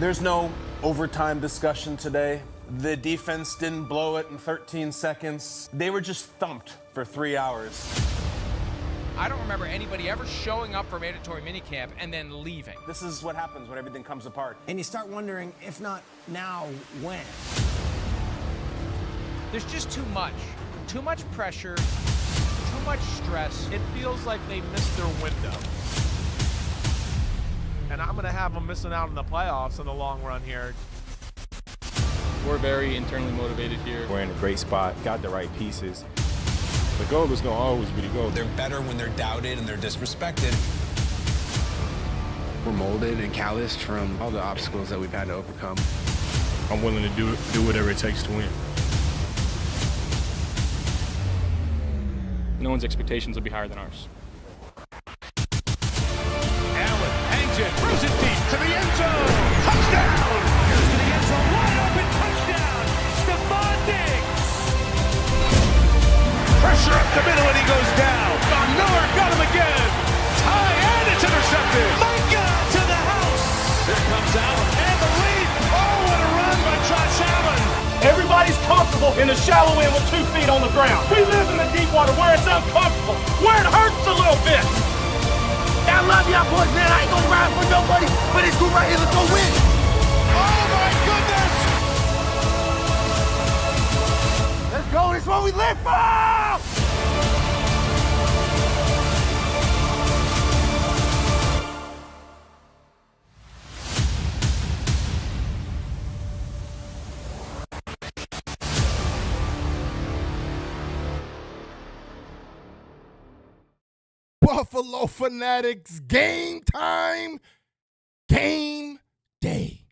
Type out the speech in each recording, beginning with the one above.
There's no overtime discussion today. The defense didn't blow it in 13 seconds. They were just thumped for 3 hours. I don't remember anybody ever showing up for mandatory minicamp and then leaving. This is what happens when everything comes apart. And you start wondering, if not now, when? There's just too much. Too much pressure, too much stress. It feels like they missed their window. And I'm going to have them missing out on the playoffs in the long run here. We're very internally motivated here. We're in a great spot, got the right pieces. The goal is going to always be the goal. They're better when they're doubted and they're disrespected. We're molded and calloused from all the obstacles that we've had to overcome. I'm willing to do whatever it takes to win. No one's expectations will be higher than ours. Allen hangs it, throws it deep to the end zone. Touchdown! Here's to the end zone, wide open touchdown. Stephon Diggs. Pressure up the middle and he goes down. Von Miller got him again. Tie and it's intercepted. Micah to the house. Here comes Allen and the lead. Oh, what a run by Josh Allen. Everybody's comfortable in the shallow end with 2 feet on the ground. We live in the deep water where it's uncomfortable, where it hurts a little bit. I love y'all boys, man. I ain't gonna ride for nobody, but it's good right here. Let's go win. Oh, my goodness. Let's go. This is what we live for. Buffalo Fanatics, game time, game day.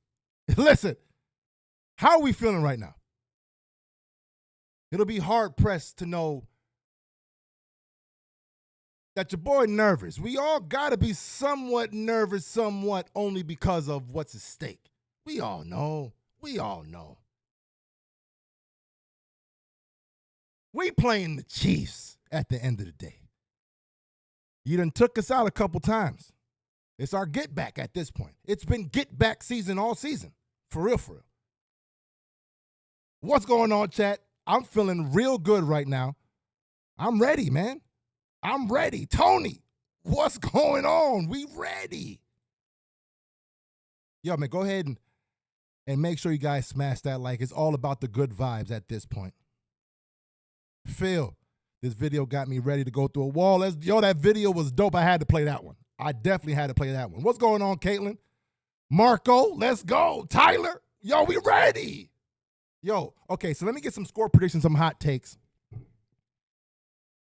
Listen, how are we feeling right now? It'll be hard-pressed to know that your boy nervous. We all got to be somewhat nervous, somewhat only because of what's at stake. We all know. We all know. We playing the Chiefs at the end of the day. You done took us out a couple times. It's our get back at this point. It's been get back season all season. For real, for real. What's going on, chat? I'm feeling real good right now. I'm ready, man. I'm ready. Tony, what's going on? We ready. Yo, man, go ahead and make sure you guys smash that like. It's all about the good vibes at this point. Phil. This video got me ready to go through a wall. That video was dope. I had to play that one. I definitely had to play that one. What's going on, Caitlin? Marco, let's go. Tyler, yo, we ready. Yo, okay, so let me get some score predictions, some hot takes.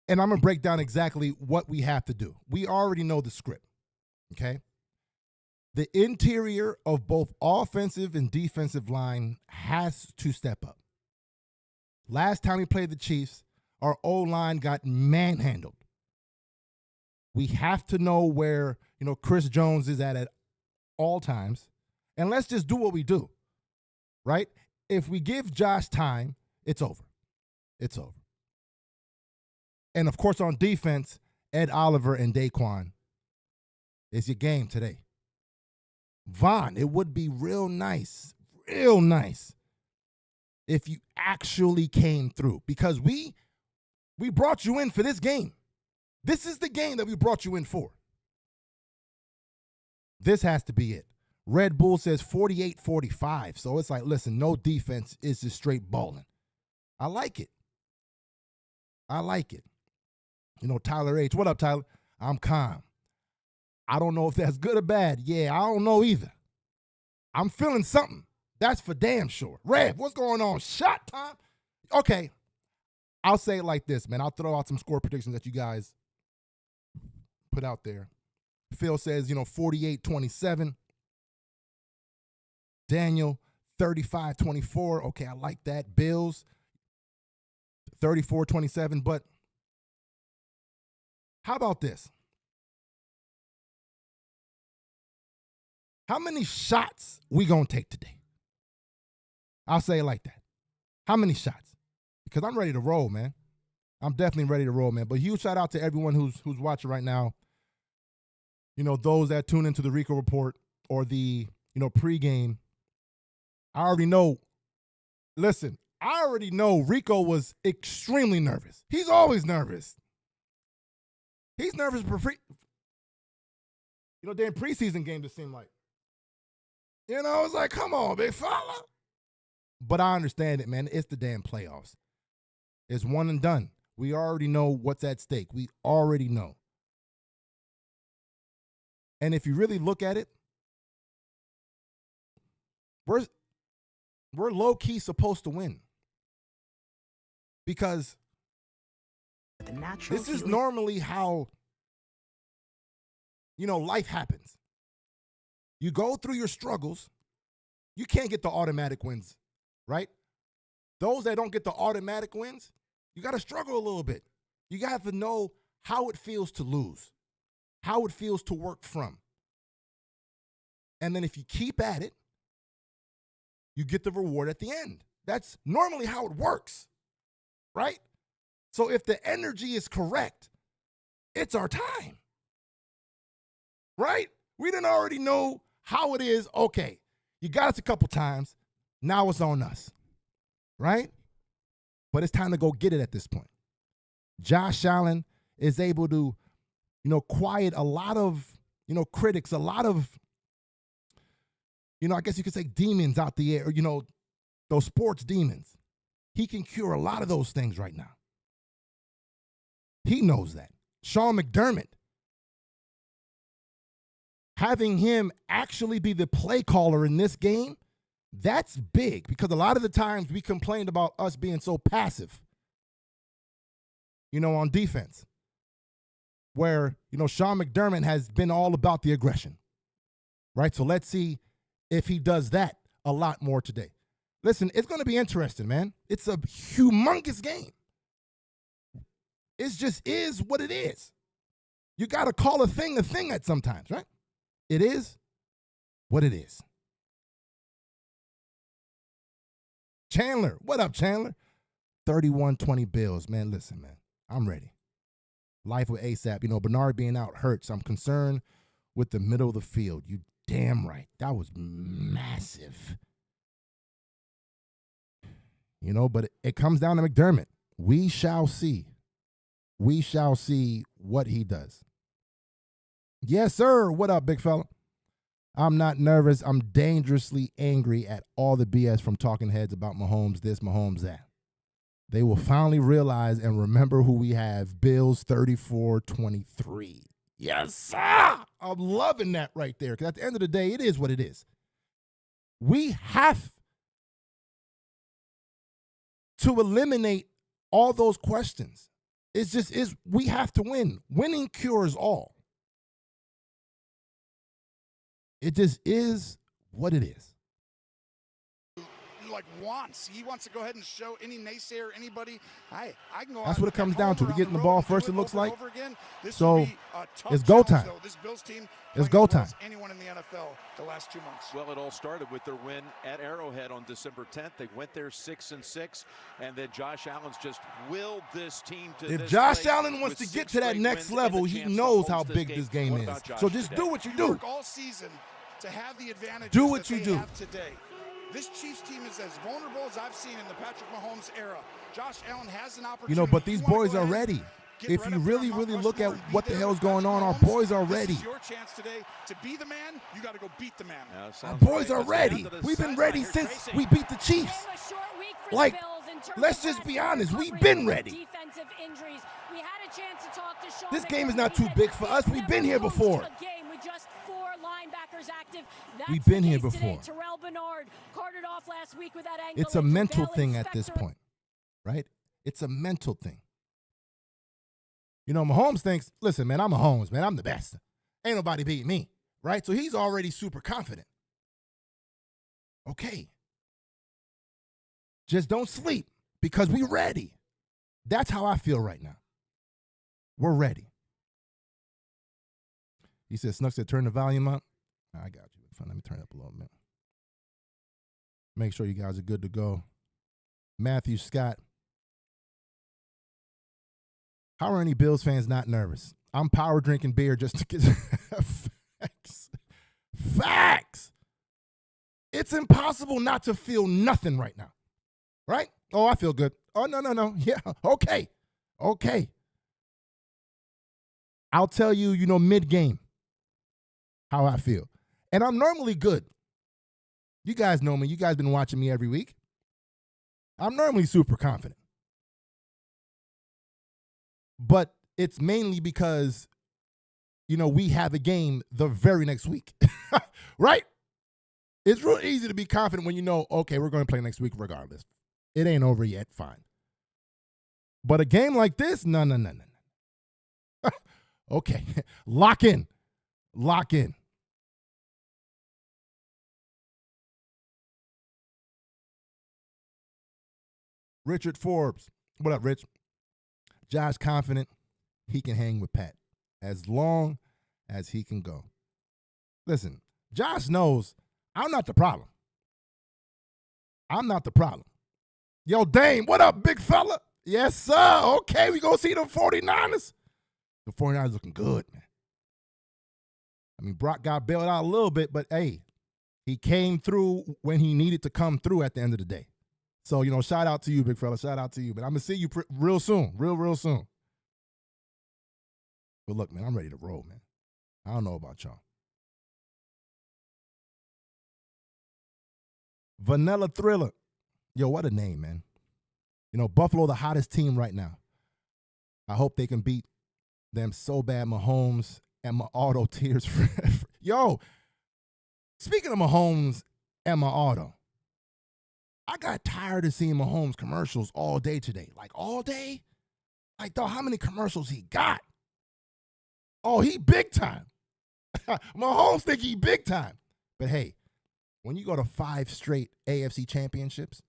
And I'm going to break down exactly what we have to do. We already know the script, okay? The interior of both offensive and defensive line has to step up. Last time we played the Chiefs, our O-line got manhandled. We have to know where, Chris Jones is at all times. And let's just do what we do, right? If we give Josh time, it's over. It's over. And, of course, on defense, Ed Oliver and Daquan is your game today. Vaughn, it would be real nice if you actually came through because we brought you in for this game. This is the game that we brought you in for. This has to be it. Red Bull says 48-45. So it's like, listen, no defense is just straight balling. I like it. Tyler H. What up, Tyler? I'm calm. I don't know if that's good or bad. Yeah, I don't know either. I'm feeling something. That's for damn sure. Rev, what's going on? Shot time? Okay. I'll say it like this, man. I'll throw out some score predictions that you guys put out there. Phil says, 48-27. Daniel, 35-24. Okay, I like that. Bills, 34-27. But how about this? How many shots we gonna take today? I'll say it like that. How many shots? Because I'm ready to roll, man. I'm definitely ready to roll, man. But huge shout out to everyone who's watching right now. Those that tune into the Rico Report or the, pregame I already know. Listen, I already know Rico was extremely nervous. He's always nervous. He's nervous for damn preseason games it seemed like. It's like, come on, big fella. But I understand it, man. It's the damn playoffs. It's one and done. We already know what's at stake. We already know. And if you really look at it, we're low-key supposed to win. Because this is normally how, life happens. You go through your struggles. You can't get the automatic wins, right? Those that don't get the automatic wins, you got to struggle a little bit. You got to know how it feels to lose, how it feels to work from. And then if you keep at it, you get the reward at the end. That's normally how it works, right? So if the energy is correct, it's our time, right? We didn't already know how it is. Okay, you got us a couple times. Now it's on us, right? But it's time to go get it at this point. Josh Allen is able to, quiet a lot of, critics, a lot of, I guess you could say demons out the air, those sports demons. He can cure a lot of those things right now. He knows that. Sean McDermott, having him actually be the play caller in this game, that's big because a lot of the times we complained about us being so passive, on defense, where, Sean McDermott has been all about the aggression, right? So let's see if he does that a lot more today. Listen, it's going to be interesting, man. It's a humongous game. It just is what it is. You got to call a thing at sometimes, right? It is what it is. Chandler, what up, Chandler? 31-20 Bills. Man, listen, man, I'm ready. Life with ASAP. Bernard being out hurts. I'm concerned with the middle of the field. You damn right. That was massive. But it comes down to McDermott. We shall see. We shall see what he does. Yes, sir. What up, big fella? I'm not nervous. I'm dangerously angry at all the BS from talking heads about Mahomes this, Mahomes that. They will finally realize and remember who we have. Bills 34-23. Yes, sir. I'm loving that right there. Because at the end of the day, it is what it is. We have to eliminate all those questions. We have to win. Winning cures all. It just is what it is. He wants to go ahead and show any naysayer, anybody, I can go. That's what it comes down to. We're getting the ball first, it looks like. So it's go time. This Bills team it's go time. Anyone in the NFL the last 2 months. Well, it all started with their win at Arrowhead on December 10th. They went there 6-6, and then Josh Allen's just willed this team to. If Josh Allen wants to get to that next level, he knows how big this game is. So just do what you do. All season to have the advantage. Do what you do today. This Chiefs team is as vulnerable as I've seen in the Patrick Mahomes era. Josh Allen has an opportunity. But these boys are ready. If you really, really look at what the hell's going on, our boys are ready. This is your chance today to be the man. You got to go beat the man. Our boys are ready. We've been ready since we beat the Chiefs. Like, let's just be honest. We've been ready. This game is not too big for us. We've been here before. We've been here before. It's a mental thing at this point, right? It's a mental thing. Mahomes thinks, listen, man, I'm Mahomes, man. I'm the best. Ain't nobody beat me, right? So he's already super confident. Okay. Just don't sleep because we're ready. That's how I feel right now. We're ready. He said, Snuck said, turn the volume up. I got you. Fine, let me turn it up a little bit. Make sure you guys are good to go. Matthew Scott. How are any Bills fans not nervous? I'm power drinking beer just to get facts. Facts. It's impossible not to feel nothing right now, right? Oh, I feel good. Oh, no. Yeah, okay. I'll tell you, mid-game how I feel. And I'm normally good. You guys know me. You guys been watching me every week. I'm normally super confident. But it's mainly because, we have a game the very next week, right? It's real easy to be confident when okay, we're going to play next week regardless. It ain't over yet, fine. But a game like this, no. Okay, lock in. Richard Forbes, what up, Rich? Josh confident he can hang with Pat as long as he can go. Listen, Josh knows I'm not the problem. Yo, Dame, what up, big fella? Yes, sir. Okay, we go see them 49ers. The 49ers looking good, man. I mean, Brock got bailed out a little bit, but, hey, he came through when he needed to come through at the end of the day. So, shout out to you, big fella. Shout out to you. But I'm going to see you real soon, real soon. But, look, man, I'm ready to roll, man. I don't know about y'all. Vanilla Thriller. Yo, what a name, man. Buffalo, the hottest team right now. I hope they can beat them so bad. Mahomes and my auto tears. Yo, speaking of Mahomes and my auto, I got tired of seeing Mahomes commercials all day today. Like, all day? Like, dog, how many commercials he got? Oh, he big time. Mahomes think he big time. But, hey, when you go to 5 straight AFC championships,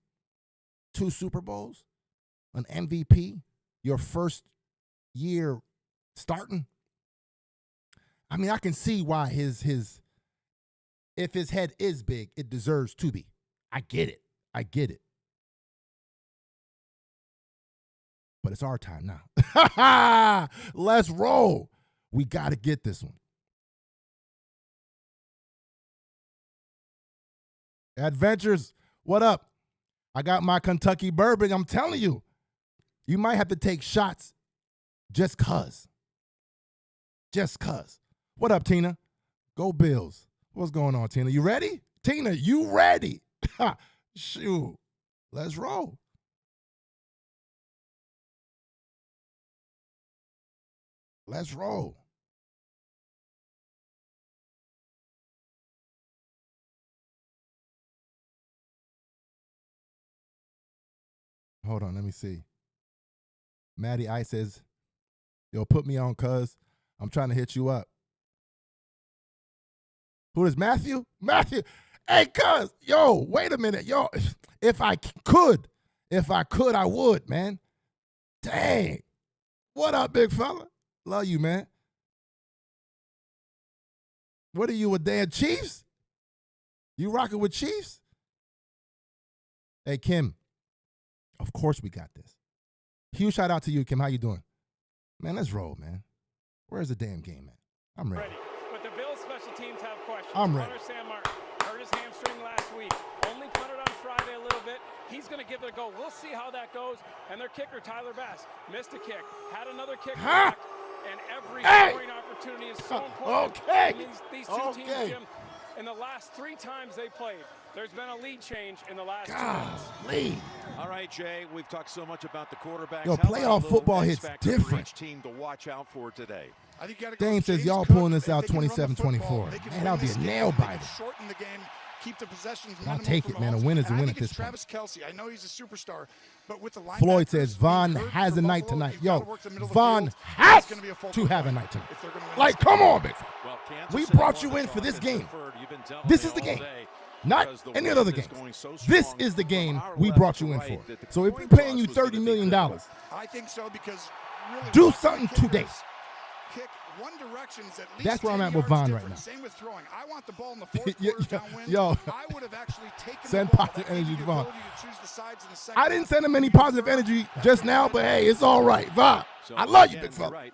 2 Super Bowls, an MVP, your first year starting, I mean, I can see why his if his head is big, it deserves to be. I get it. But it's our time now. Let's roll. We got to get this one. Adventures, what up? I got my Kentucky bourbon. I'm telling you, you might have to take shots just cuz. What up, Tina? Go Bills. What's going on, Tina? You ready? Tina, you ready? Shoot. Let's roll. Hold on, let me see. Maddie Ice says, yo, put me on, cuz. I'm trying to hit you up. Who is Matthew? Matthew. Hey, cuz. Yo, wait a minute. Yo, if I could, I would, man. Dang. What up, big fella? Love you, man. What are you, a damn Chiefs? You rocking with Chiefs? Hey, Kim. Of course we got this. Huge shout out to you, Kim. How you doing? Man, let's roll, man. Where's the damn game at? I'm ready. But the Bills special teams have questions. I'm ready. Punter Sam Martin hurt his hamstring last week. Only punted on Friday a little bit. He's going to give it a go. We'll see how that goes. And their kicker, Tyler Bass, missed a kick. Had another kick back. And every scoring opportunity is so important. Okay. These two teams, Jim, in the last 3 times they played, there's been a lead change in the last 2 months. Lead. All right, Jay, we've talked so much about the quarterbacks. Yo, playoff football hits different. Each team to watch out for today. I think you gotta Dame says y'all pulling this out 27-24. Man, that'll be a nail biter. Shorten the game, keep the possessions. I'll take it, man. A win is a win at this point. Travis Kelce, I know he's a superstar, but with the linebackers, Floyd says Von has a night tonight. Yo, Von has to have a night tonight. Like, come on, big fella. We brought you in for this game. This is the game. Not any other game. This is the game we brought you in for. So if we're paying you $30 million, I think so, because really do something today. Kick one direction is at least that's where I'm at with Von right now. Same with throwing. I want the ball in the fourth quarter downwind. Yo, I would have actually taken send the ball, positive energy to Von. I I didn't send him any positive energy just now, but hey, it's all right. Von, I love you, big fella.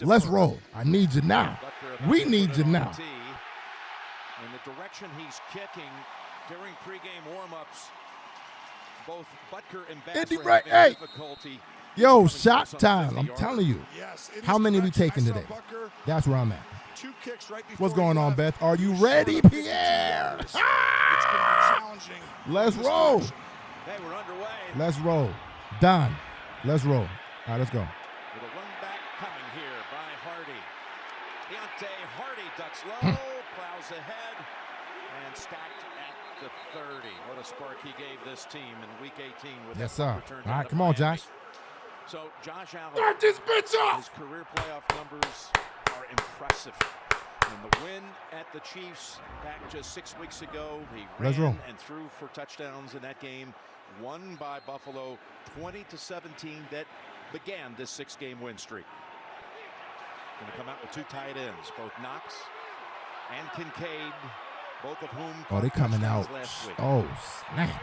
Let's roll. I need you now. We need you now. In the direction he's kicking, During pregame warm-ups, both Butker and Andy Bass were Bryant, having hey. difficulty. Yo, shot time. I'm telling you. Yes, How many we taking today? That's where I'm at. 2 kicks right before What's going on, left. Beth? Are you ready, Pierre? It's going to be challenging. Let's roll. Hey, we're underway. Let's roll. Don, let's roll. All right, let's go. With a run back coming here by Hardy. Deontay Hardy ducks low, plows ahead, and stacked at the 30. What a spark he gave this team in Week 18 with Yes, that sir. return All right, to come on, Miami. Josh. So Josh Allen, Start this bitch up. his career playoff numbers are impressive. And the win at the Chiefs back just 6 weeks ago, he Let's roll. ran and threw for touchdowns in that game, won by Buffalo 20-17. That began this 6-game win streak. Going to come out with 2 tight ends, both Knox and Kincaid, both of whom Oh, they coming touchdowns out. last week. Oh, snap.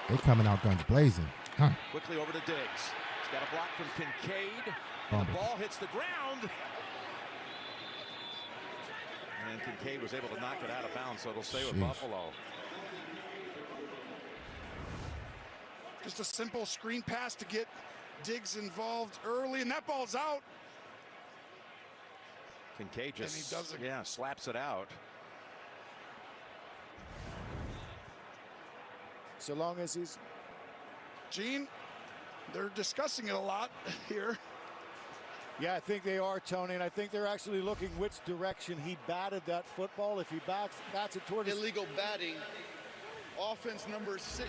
They coming out guns blazing. Huh. Quickly over to Diggs. He's got a block from Kincaid. Oh, And the ball hits the ground. And Kincaid was able to knock it out of bounds, so it'll stay with Buffalo. Just a simple screen pass to get Diggs involved early, and that ball's out. Kincaid And he just, does it. yeah, slaps it out. So long as he's... Gene, they're discussing it a lot here. Yeah, I think they are, Tony, and I think they're actually looking which direction he batted that football. If he bats it toward his... Illegal batting, offense number 86.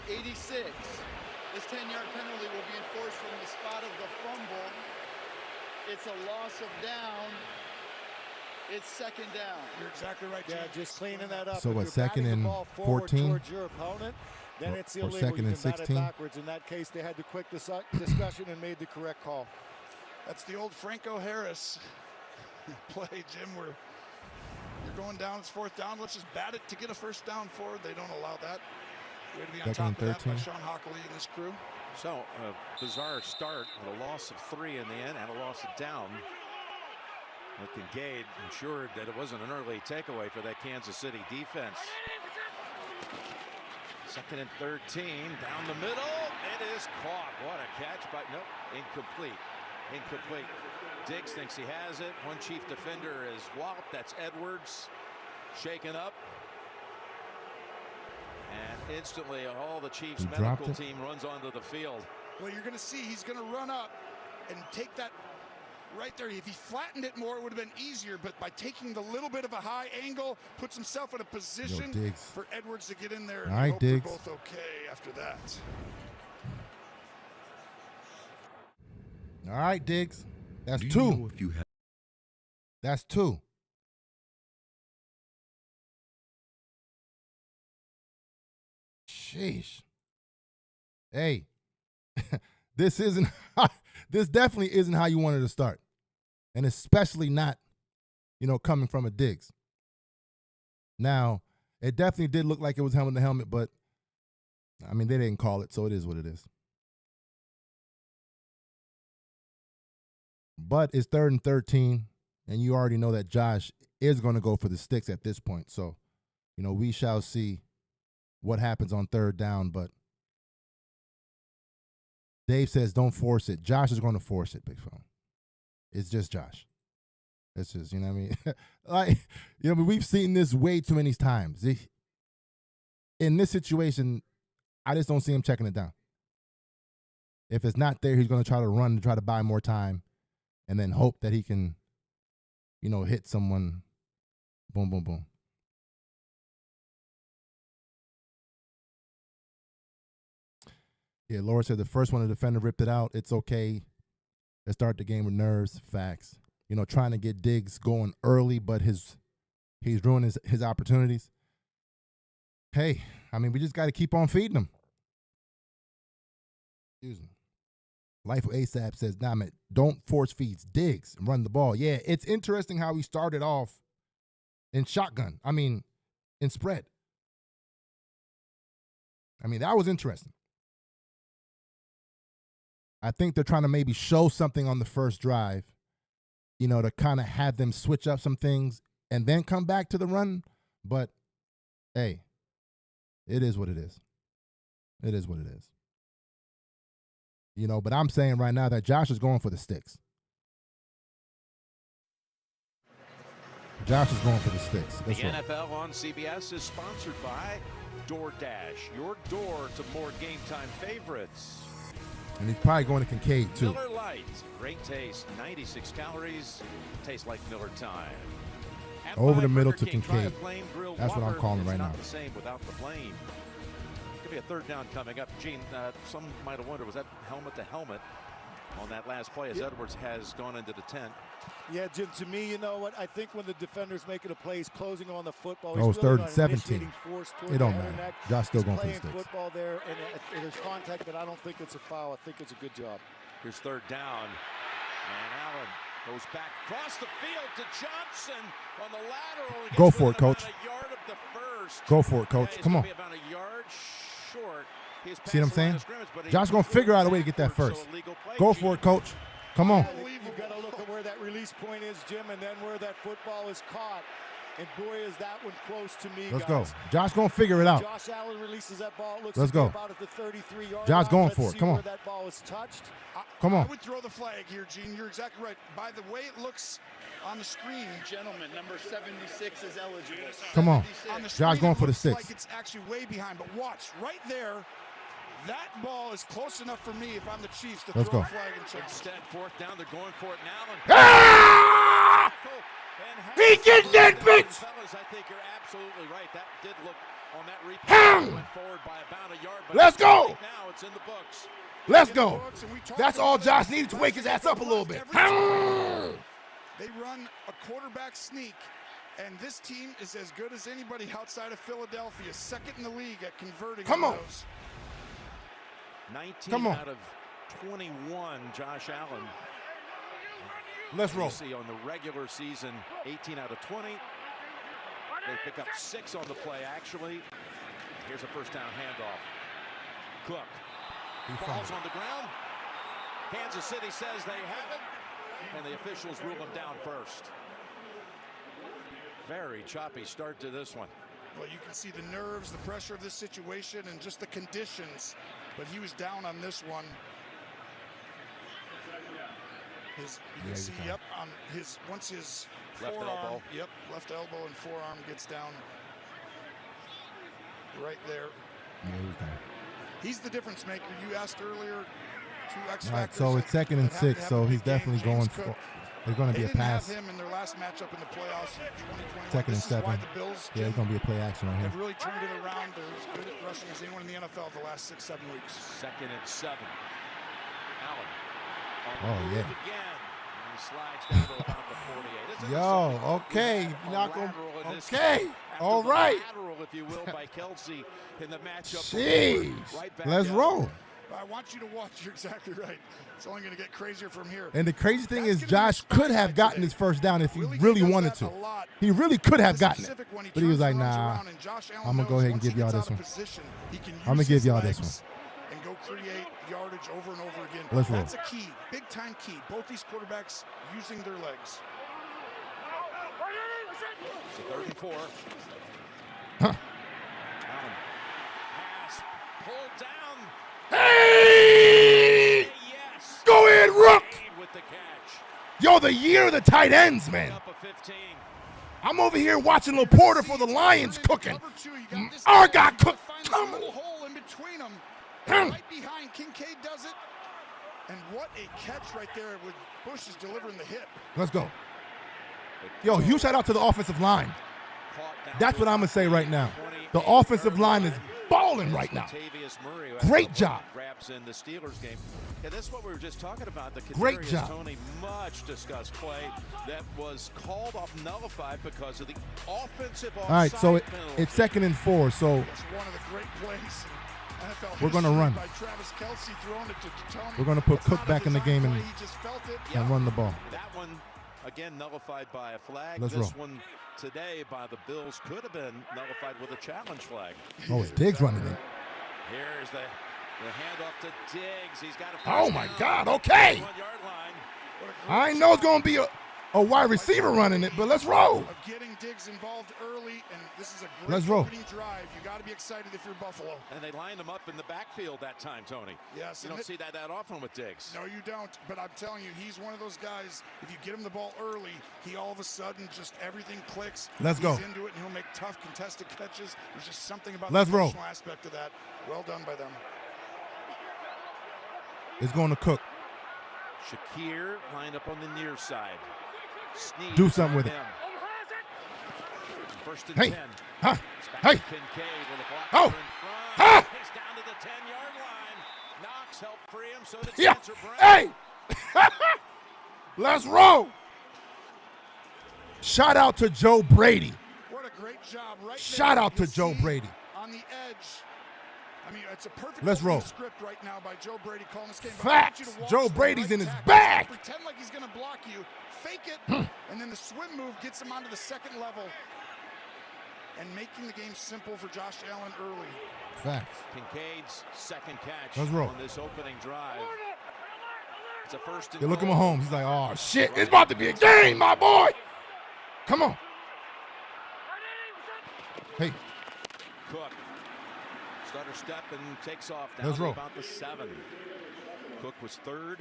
This 10-yard penalty will be enforced from the spot of the fumble. It's a loss of down. It's second down. You're exactly right, Gene. Yeah, just cleaning that up. So If what, you're second batting the and ball forward 14? towards your opponent, then Or- it's or illegal. second You and can bat it 16? backwards. In that case, they had the quick discussion and made the correct call. That's the old Franco Harris play, Jim, where you're going down, it's 4th down. Let's just bat it to get a first down forward. They don't allow that. Way to be on Second top and of that by 13. Sean Hockley and his crew. So a bizarre start with a loss of 3 in the end and a loss of down. But Kincaid ensured that it wasn't an early takeaway for that Kansas City defense. 2nd and 13, down the middle. It is caught. What a catch by, nope, incomplete. Incomplete. Diggs thinks he has it. One chief defender is walloped. That's Edwards. Shaken up. And instantly all the Chiefs He medical dropped it. team runs onto the field. Well, you're going to see he's going to run up and take that right there. If he flattened it more, it would have been easier. But by taking the little bit of a high angle, puts himself in a position Diggs. for Edwards to get in there. All right, hope they're Diggs. both okay after that. All right, Diggs. That's 2. That's 2. Sheesh. Hey, this isn't. This definitely isn't how you wanted to start, and especially not, coming from a Diggs. Now, it definitely did look like it was helmet to helmet, but I mean they didn't call it, so it is what it is. But it's 3rd and 13, and you already know that Josh is going to go for the sticks at this point. So, we shall see what happens on 3rd down. But Dave says don't force it. Josh is going to force it, Big Phone. It's just Josh. It's just, you know what I mean? We've seen this way too many times. In this situation, I just don't see him checking it down. If it's not there, he's going to try to run to try to buy more time. And then hope that he can, hit someone. Boom, boom, boom. Yeah, Laura said the first one, the defender ripped it out. It's okay. Let's start the game with nerves. Facts. Trying to get Diggs going early, but he's ruining his opportunities. Hey, we just got to keep on feeding him. Excuse me. Life of ASAP says, nah, man, don't force feeds Diggs and run the ball. Yeah, it's interesting how he started off in shotgun. In spread. That was interesting. I think they're trying to maybe show something on the first drive, to kind of have them switch up some things and then come back to the run. But, hey, It is what it is. It is what it is. You know, but I'm saying right now that Josh is going for the sticks. Josh is going for the sticks. The NFL on CBS is sponsored by DoorDash, your door to more game time favorites. And he's probably going to Kincaid, too. Miller Lite, great taste, 96 calories, tastes like Miller time. Over the middle to Kincaid. That's what I'm calling right now. It's not the same without the flame. Could be a third down coming up. Gene, some might have wondered, was that helmet to helmet on that last play as Edwards has gone into the tent? Yeah, Jim, to me, you know what? I think when the defender's making a play, he's closing on the football. Oh, it's really 3rd and 17. It don't matter. Josh still going for the sticks. Football there, and there's contact, but I don't think it's a foul. I think it's a good job. Here's 3rd down. And Allen goes back across the field to Johnson on the lateral. Go for it, Coach. A yard of the first. Go for it, Coach. Come on. About a yard short. See what I'm saying? Josh going to figure out a way to get that first. Go for it, Coach. Come on. You've got to look at where that release point is, Jim, and then where that football is caught. And boy, is that one close to me, Let's guys. go. Josh going to figure it out. Josh Allen releases that ball. Looks Let's go. About at the 33-yard Josh line. going Let's for it. see Come where on. that ball is touched. Come on. I would throw the flag here, Gene. You're exactly right. By the way it looks on the screen, Gentlemen, number 76 is eligible. Come on. On the Josh screen, going it for the looks sticks. like it's actually way behind, but watch right there. That ball is close enough for me if I'm the Chiefs to Let's throw go. a flag and check. Instead, 4th down, they're going for it now. Ah! He getting that bitch! Fellas, I think you're absolutely right. That did look on that replay. Went forward by about a yard, but Let's go! Right now it's in the books. Let's go. That's all Josh needed to wake his ass up a little bit. They run a quarterback sneak, and this team is as good as anybody outside of Philadelphia. 2nd in the league at converting. Come on. Those. 19 out of 21, Josh Allen. Let's roll. See on the regular season, 18 out of 20. They pick up 6 on the play, actually. Here's a 1st down handoff. Cook. Falls on the ground. Kansas City says they have it, and the officials rule him down first. Very choppy start to this one. Well, you can see the nerves, the pressure of this situation, and just the conditions. But he was down on this one. You can see, on once his left forearm, elbow. Left elbow and forearm gets down right there. He's the difference maker. You asked earlier, 2 X factors. All right, so it's 2nd and 6, so he's definitely going for. There's going to be a pass. They didn't have him in their last matchup in the playoffs in 2021. 2nd and This is 7. why the Bills Yeah, it's going to be a play action right here. have really turned it around. They're as good at rushing as anyone in the NFL the last 6-7 weeks. 2nd and 7. Allen. Oh, yeah. Again. He slides down to about the 48. Yo, okay. You're not going. Okay. All right. Lateral, if you will, by Kelsey in the matchup. Jeez. Let's roll. I want you to watch. You're exactly right. It's only going to get crazier from here. And the crazy thing is, Josh could have gotten his 1st down if he really wanted to. He really could have gotten it. But he was like, nah, I'm going to go ahead and give y'all this one. I'm going to give y'all this one. And go create yardage over and over again. Let's roll. That's a key, big time key. Both these quarterbacks using their legs. It's a 3rd and 4. Huh. Pass pulled down. Hey! Yes. Go ahead, Rook. With the catch. Yo, the year of the tight ends, man. Up a 15. I'm over here watching Laporta for the Lions cooking. Argot cook. Come on. Hole in between them. Right behind. Kincaid does it. And what a catch right there with Bush is delivering the hit. Let's go. Yo, huge shout out to the offensive line. That's what I'm going to say right now. The offensive line is balling right now. Great job. Grabs in the Steelers game. Yeah, that's what we were just talking about. The Great job. Tony, much discussed play that was called off, nullified because of the offensive offside. All right, so penalty. it's 2nd and 4. So It's one of the great plays. NFL we're going to run. by Travis Kelce throwing it to Tony. We're going to put That's Cook not a back in the design game play. He just felt it. and run the ball. That one, again, nullified by a flag. Let's this roll. one today by the Bills could have been nullified with a challenge flag. Oh, it's Diggs running it. Here's the handoff to Diggs. He's got a Oh, my God. Okay. 1-yard line. I know it's going to be a wide receiver running it, but let's roll. Of getting Diggs involved early, and this is a great Let's roll. opening drive. You got to be excited if you're Buffalo. And they lined him up in the backfield that time, Tony. Yes. You don't see that often with Diggs. No, you don't. But I'm telling you, he's one of those guys, if you get him the ball early, he all of a sudden just everything clicks. Let's go. He's into it, and he'll make tough contested catches. There's just something about Let's the roll. emotional aspect of that. Well done by them. It's going to Cook. Shakir lined up on the near side. Sneed Do something with it. First and Hey. 10. Huh. Hey. Hey. Kincaid with a block Oh. in front. Ah. He's down to the 10-yard line. Knox helped free him, so did Yeah. Spencer Brown. Hey. Let's roll. Shout out to Joe Brady. What a great job right Shout there. out to You Joe see Brady. On the edge. I mean, it's a perfect Let's roll. script right now by Joe Brady calling this game. But Facts. I want you to watch Joe the Brady's right in his tackle. bag. Pretend like he's going to block you. Fake it, and then the swim move gets him onto the second level. And making the game simple for Josh Allen early. Facts. Kincaid's second catch Let's roll. on this opening drive. It's a first and Yeah, look at goal. Mahomes. He's like, oh, shit. It's about to be a game, my boy. Come on. Hey. Cook. Stutter step and takes off down Let's to roll. about the 7. Cook was third.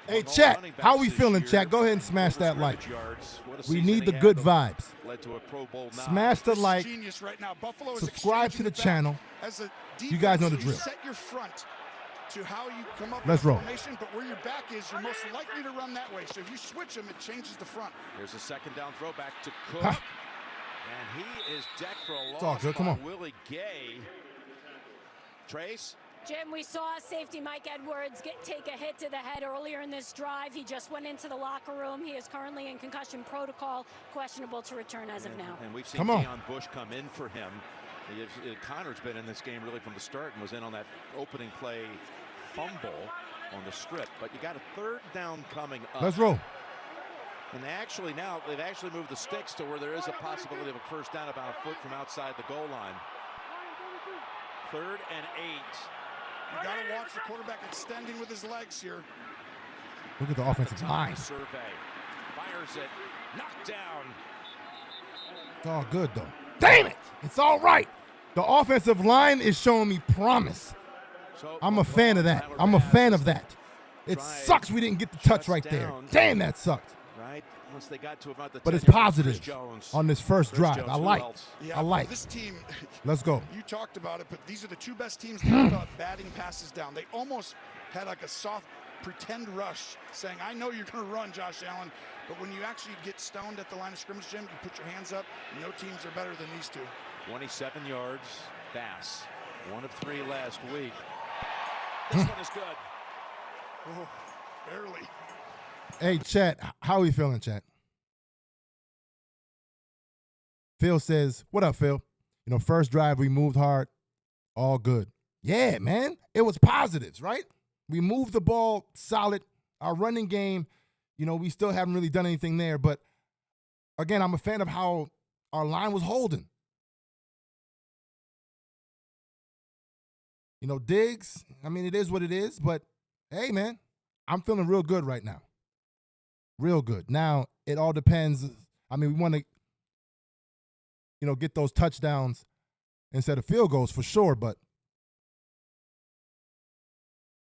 Hey, On all chat. running How backs we this feeling, year. chat? Go ahead and smash Over that like. scrimmage yards. What a We season need he the had good that vibes. Led to a Pro Bowl nod. Smash the This is like. genius right now. Buffalo is Subscribe to the exchanging channel. back. As a You guys know the defense, drill. Set your front to how you come up Let's with roll. a formation, but where your back is, you're most likely to run that way. So if you switch them, it changes the front. There's a second down throw back to Cook. Huh. And he is decked for a loss all good. Come by on. Willie Gay. Trace? Jim, we saw safety Mike Edwards take a hit to the head earlier in this drive. He just went into the locker room. He is currently in concussion protocol, questionable to return as of now. And we've seen Come on. Deion Bush come in for him. Connor's been in this game really from the start and was in on that opening play fumble on the strip. But you got a third down coming up. Let's roll. And actually now they've actually moved the sticks to where there is a possibility of a first down about a foot from outside the goal line. 3rd and 8. You got to watch the quarterback extending with his legs here. Look at the offensive line. Survey. Fires it. Knocked down. It's all good, though. Damn it. It's all right. The offensive line is showing me promise. So I'm a fan of that. I'm a fan of that. It sucks we didn't get the touch right there. Damn, that sucked. Right. Once they got to about the But it's 10 yards, positive Chris Jones. on this first Chris drive. Jones, I who like. else? Yeah, I like. This team, Let's go. you talked about it, but these are the two best teams that about batting passes down. They almost had like a soft pretend rush saying, I know you're going to run, Josh Allen, but when you actually get stoned at the line of scrimmage, Jim, you put your hands up. No teams are better than these two. 27 yards. Bass. 1 of 3 last week. This one is good. Oh, barely. Hey, chat. How are we feeling, chat? Phil says, what up, Phil? You know, first drive, we moved hard. All good. Yeah, man. It was positives, right? We moved the ball solid. Our running game, you know, we still haven't really done anything there. But, again, I'm a fan of how our line was holding. You know, Diggs, I mean, it is what it is. But, hey, man, I'm feeling real good right now. Real good. Now, it all depends. I mean, we want to, you know, get those touchdowns instead of field goals for sure. But,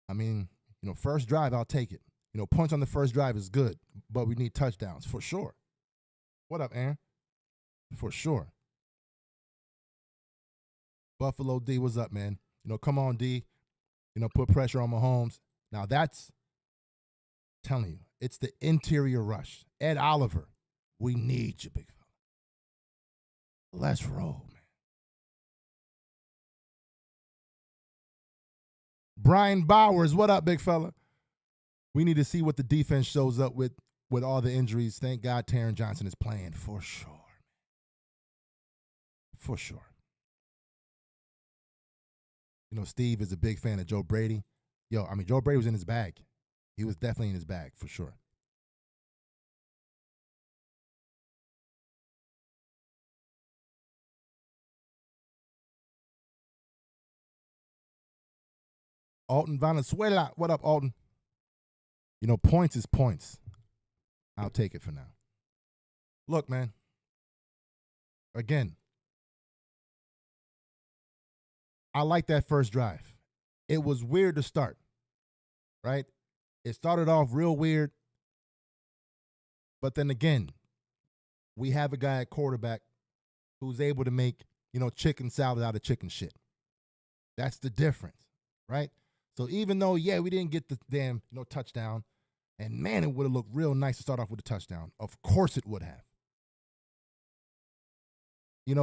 I mean, you know, first drive, I'll take it. You know, punch on the first drive is good, but we need touchdowns for sure. What up, Aaron? For sure. Buffalo D, what's up, man? You know, come on, D. You know, put pressure on Mahomes. Now, that's, telling you, it's the interior rush. Ed Oliver, we need you, big fella. Let's roll, man. Brian Bowers, what up, big fella? We need to see what the defense shows up with all the injuries. Thank God Taron Johnson is playing for sure. For sure. You know, Steve is a big fan of Joe Brady. Yo, I mean, Joe Brady was in his bag. He was definitely in his bag, for sure. Alton Valenzuela. What up, Alton? You know, points is points. I'll take it for now. Look, man. Again, I like that first drive. It was weird to start, right? It started off real weird. But then again, we have a guy at quarterback who's able to make, chicken salad out of chicken shit. That's the difference, right? So even though, we didn't get the damn, touchdown, and man, it would have looked real nice to start off with a touchdown. Of course it would have.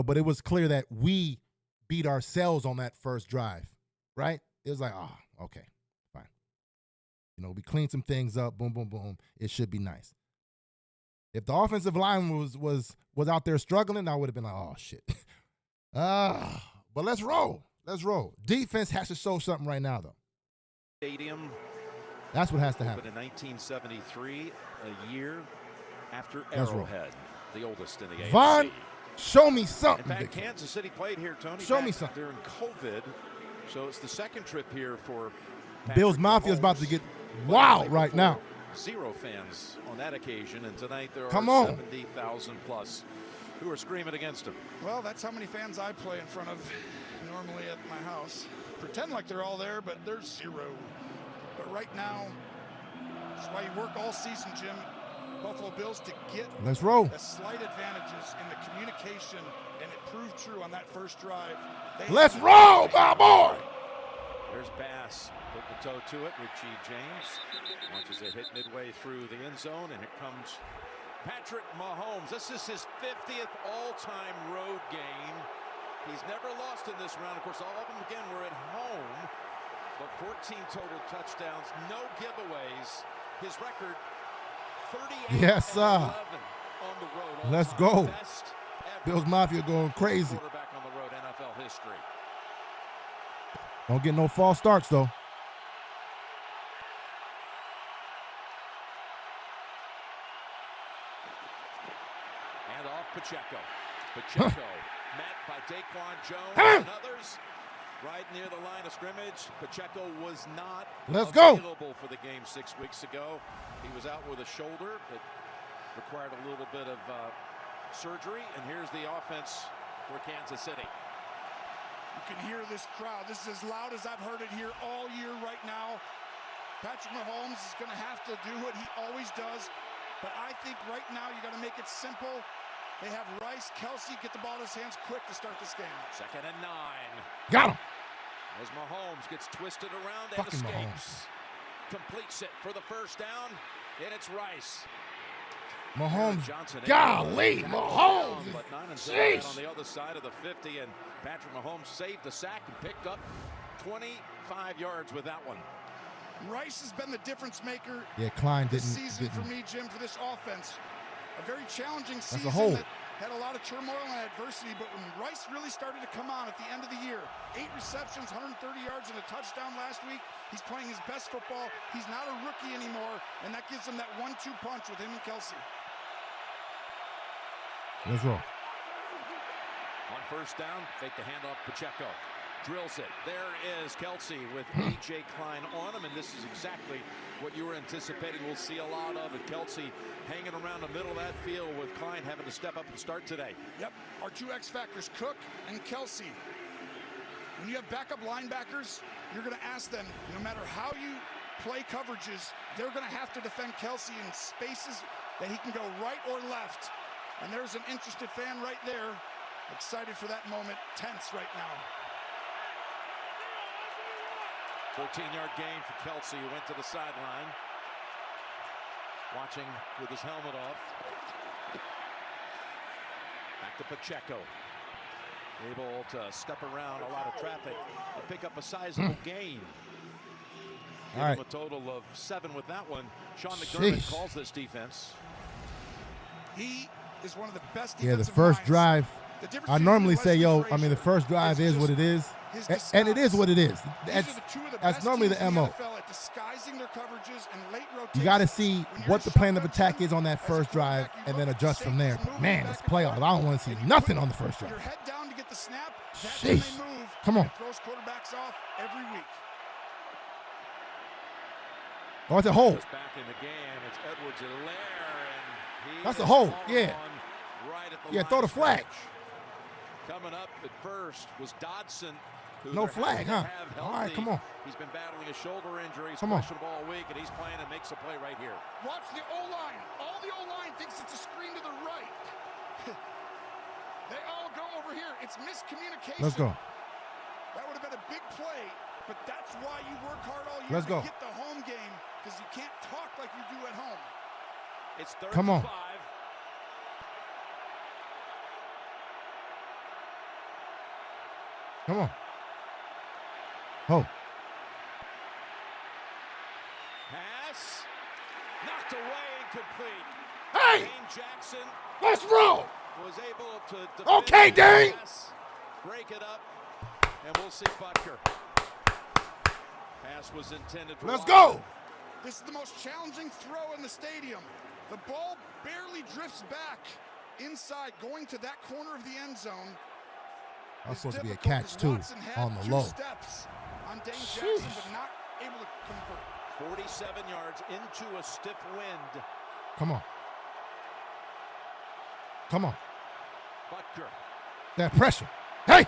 But it was clear that we beat ourselves on that first drive, right? It was like, okay, fine. We cleaned some things up, boom, boom, boom. It should be nice. If the offensive line was out there struggling, I would have been like, oh, shit. But let's roll. Let's roll. Defense has to show something right now, though. Stadium. That's what has to happen. In 1973, a year after Arrowhead, the oldest in the AFC. Vaughn, show me something. In fact, Kansas City played here, Tony. Show me something. During COVID, so it's the second trip here for Patrick Bills Mafia is about to get wild right now. 0 fans on that occasion, and tonight there are 70,000 plus who are screaming against him. Well, that's how many fans I play in front of normally at my house. Pretend like they're all there, but there's 0. But right now, that's why you work all season, Jim. Buffalo Bills to get let's roll. The slight advantages in the communication, and it proved true on that first drive. Let's roll, my boy. There's Bass, put the toe to it. Richie James launches a hit midway through the end zone, and here comes Patrick Mahomes. This is his 50th all-time road game. He's never lost in this round. Of course, all of them, again, were at home, but 14 total touchdowns, no giveaways. His record, 38 yes, sir. on the road. Let's go. Bills Mafia going crazy. Quarterback on the road, NFL history. Don't get no false starts, though. And off Pacheco, met by Daquan Jones and others. Right near the line of scrimmage. Pacheco was not available for the game 6 weeks ago. He was out with a shoulder that required a little bit of surgery. And here's the offense for Kansas City. You can hear this crowd. This is as loud as I've heard it here all year right now. Patrick Mahomes is going to have to do what he always does. But I think right now you got to make it simple. They have Rice, Kelsey, get the ball in his hands quick to start this game. 2nd and 9. Got him. As Mahomes gets twisted around and fucking escapes. Mahomes. Completes it for the first down, and it's Rice. Mahomes, Johnson, golly, Mahomes. But 9 and 7 on the other side of the 50, and Patrick Mahomes saved the sack and picked up 25 yards with that one. Rice has been the difference maker. Yeah, Klein this season for me, Jim, for this offense. A very challenging season that had a lot of turmoil and adversity, but when Rice really started to come on at the end of the year, 8 receptions, 130 yards, and a touchdown last week. He's playing his best football. He's not a rookie anymore, and that gives him that 1-2 punch with him and Kelsey. Let's roll. On first down, fake the handoff, Pacheco. Drills it. There is Kelsey with A.J. Klein on him, and this is exactly what you were anticipating. We'll see a lot of it. Kelsey hanging around the middle of that field with Klein having to step up and start today. Yep, our 2 X factors, Cook and Kelsey. When you have backup linebackers, you're going to ask them, no matter how you play coverages, they're going to have to defend Kelsey in spaces that he can go right or left. And there's an interested fan right there, excited for that moment, tense right now. 14-yard gain for Kelsey, who went to the sideline. Watching with his helmet off. Back to Pacheco. Able to step around a lot of traffic and pick up a sizable gain. All right. A total of 7 with that one. Sean McDermott calls this defense. He is one of the best defensive the first drive. I normally say, the first drive is what it is. And it is what it is. That's normally the MO. You got to see what the plan of attack is on that first drive and then adjust from there. But man, it's playoff. I don't want to see nothing on the first drive. Your head down to get the snap. Sheesh. Come on. Throws quarterbacks off every week. Oh, it's a hole. Back in the game. It's Edwards-Helaire, and That's a hold. Yeah. Yeah, throw the flag. Coming up at first was Dodson. No flag, huh? All right, come on. He's been battling a shoulder injury. He's Come on. questionable all week, and he's playing and makes a play right here. Watch the O-line. All the O-line thinks it's a screen to the right. They all go over here. It's miscommunication. Let's go. That would have been a big play, but that's why you work hard all year Let's to go. get the home game, because you can't talk like you do at home. It's 35. Come on. Come on. Oh. Pass. Knocked away, incomplete. Hey! Dane Jackson Let's roll. was able to defend Okay, the Dane. pass, break it up, and we'll see Butker. Pass was intended for Let's Watson. go. This is the most challenging throw in the stadium. The ball barely drifts back inside, going to that corner of the end zone. That's supposed to be a Difficult, catch, 'cause too, Watson had on the 2 low. steps on Dane Jackson, Sheesh. but not able to convert. 47 yards into a stiff wind. Come on. Come on. Butker. That pressure. Hey!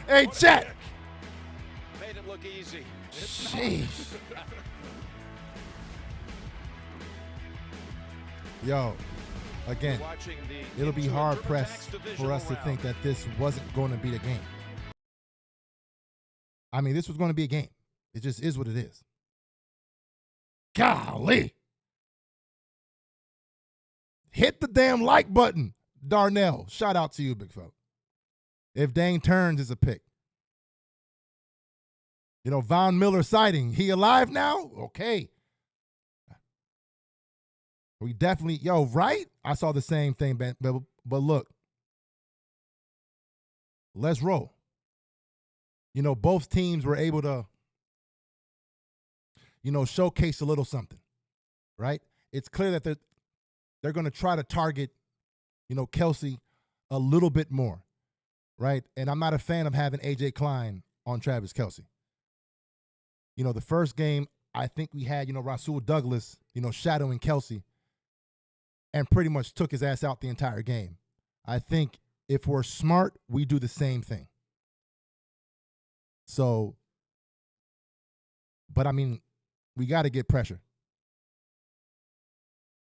Hey, chat. Made it look easy. Sheesh. Yo, again, Watching the it'll be into a hard triple pressed tax for divisional us to round. think that this wasn't going to be the game. I mean, this was going to be a game. It just is what it is. Golly. Hit the damn like button, Darnell. Shout out to you, big fella. If Dane turns, it's a pick. You know, Von Miller sighting. He alive now? Okay. We definitely, right? I saw the same thing, but look. Let's roll. You know, both teams were able to, showcase a little something, right? It's clear that they're going to try to target, Kelsey a little bit more, right? And I'm not a fan of having A.J. Klein on Travis Kelsey. The first game, I think we had, Rasul Douglas, shadowing Kelsey and pretty much took his ass out the entire game. I think if we're smart, we do the same thing. So, but I mean, we got to get pressure.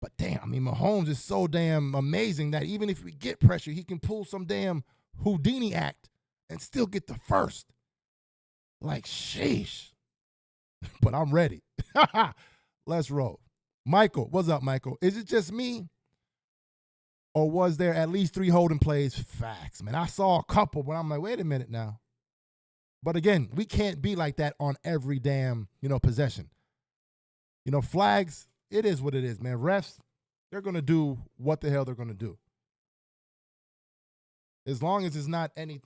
But damn, I mean, Mahomes is so damn amazing that even if we get pressure, he can pull some damn Houdini act and still get the first. Like, sheesh. But I'm ready. Let's roll. Michael, what's up, Michael? Is it just me? Or was there at least 3 holding plays? Facts, man. I saw a couple, but I'm like, wait a minute now. But again, we can't be like that on every damn, possession. Flags, it is what it is, man. Refs, they're going to do what the hell they're going to do. As long as it's not any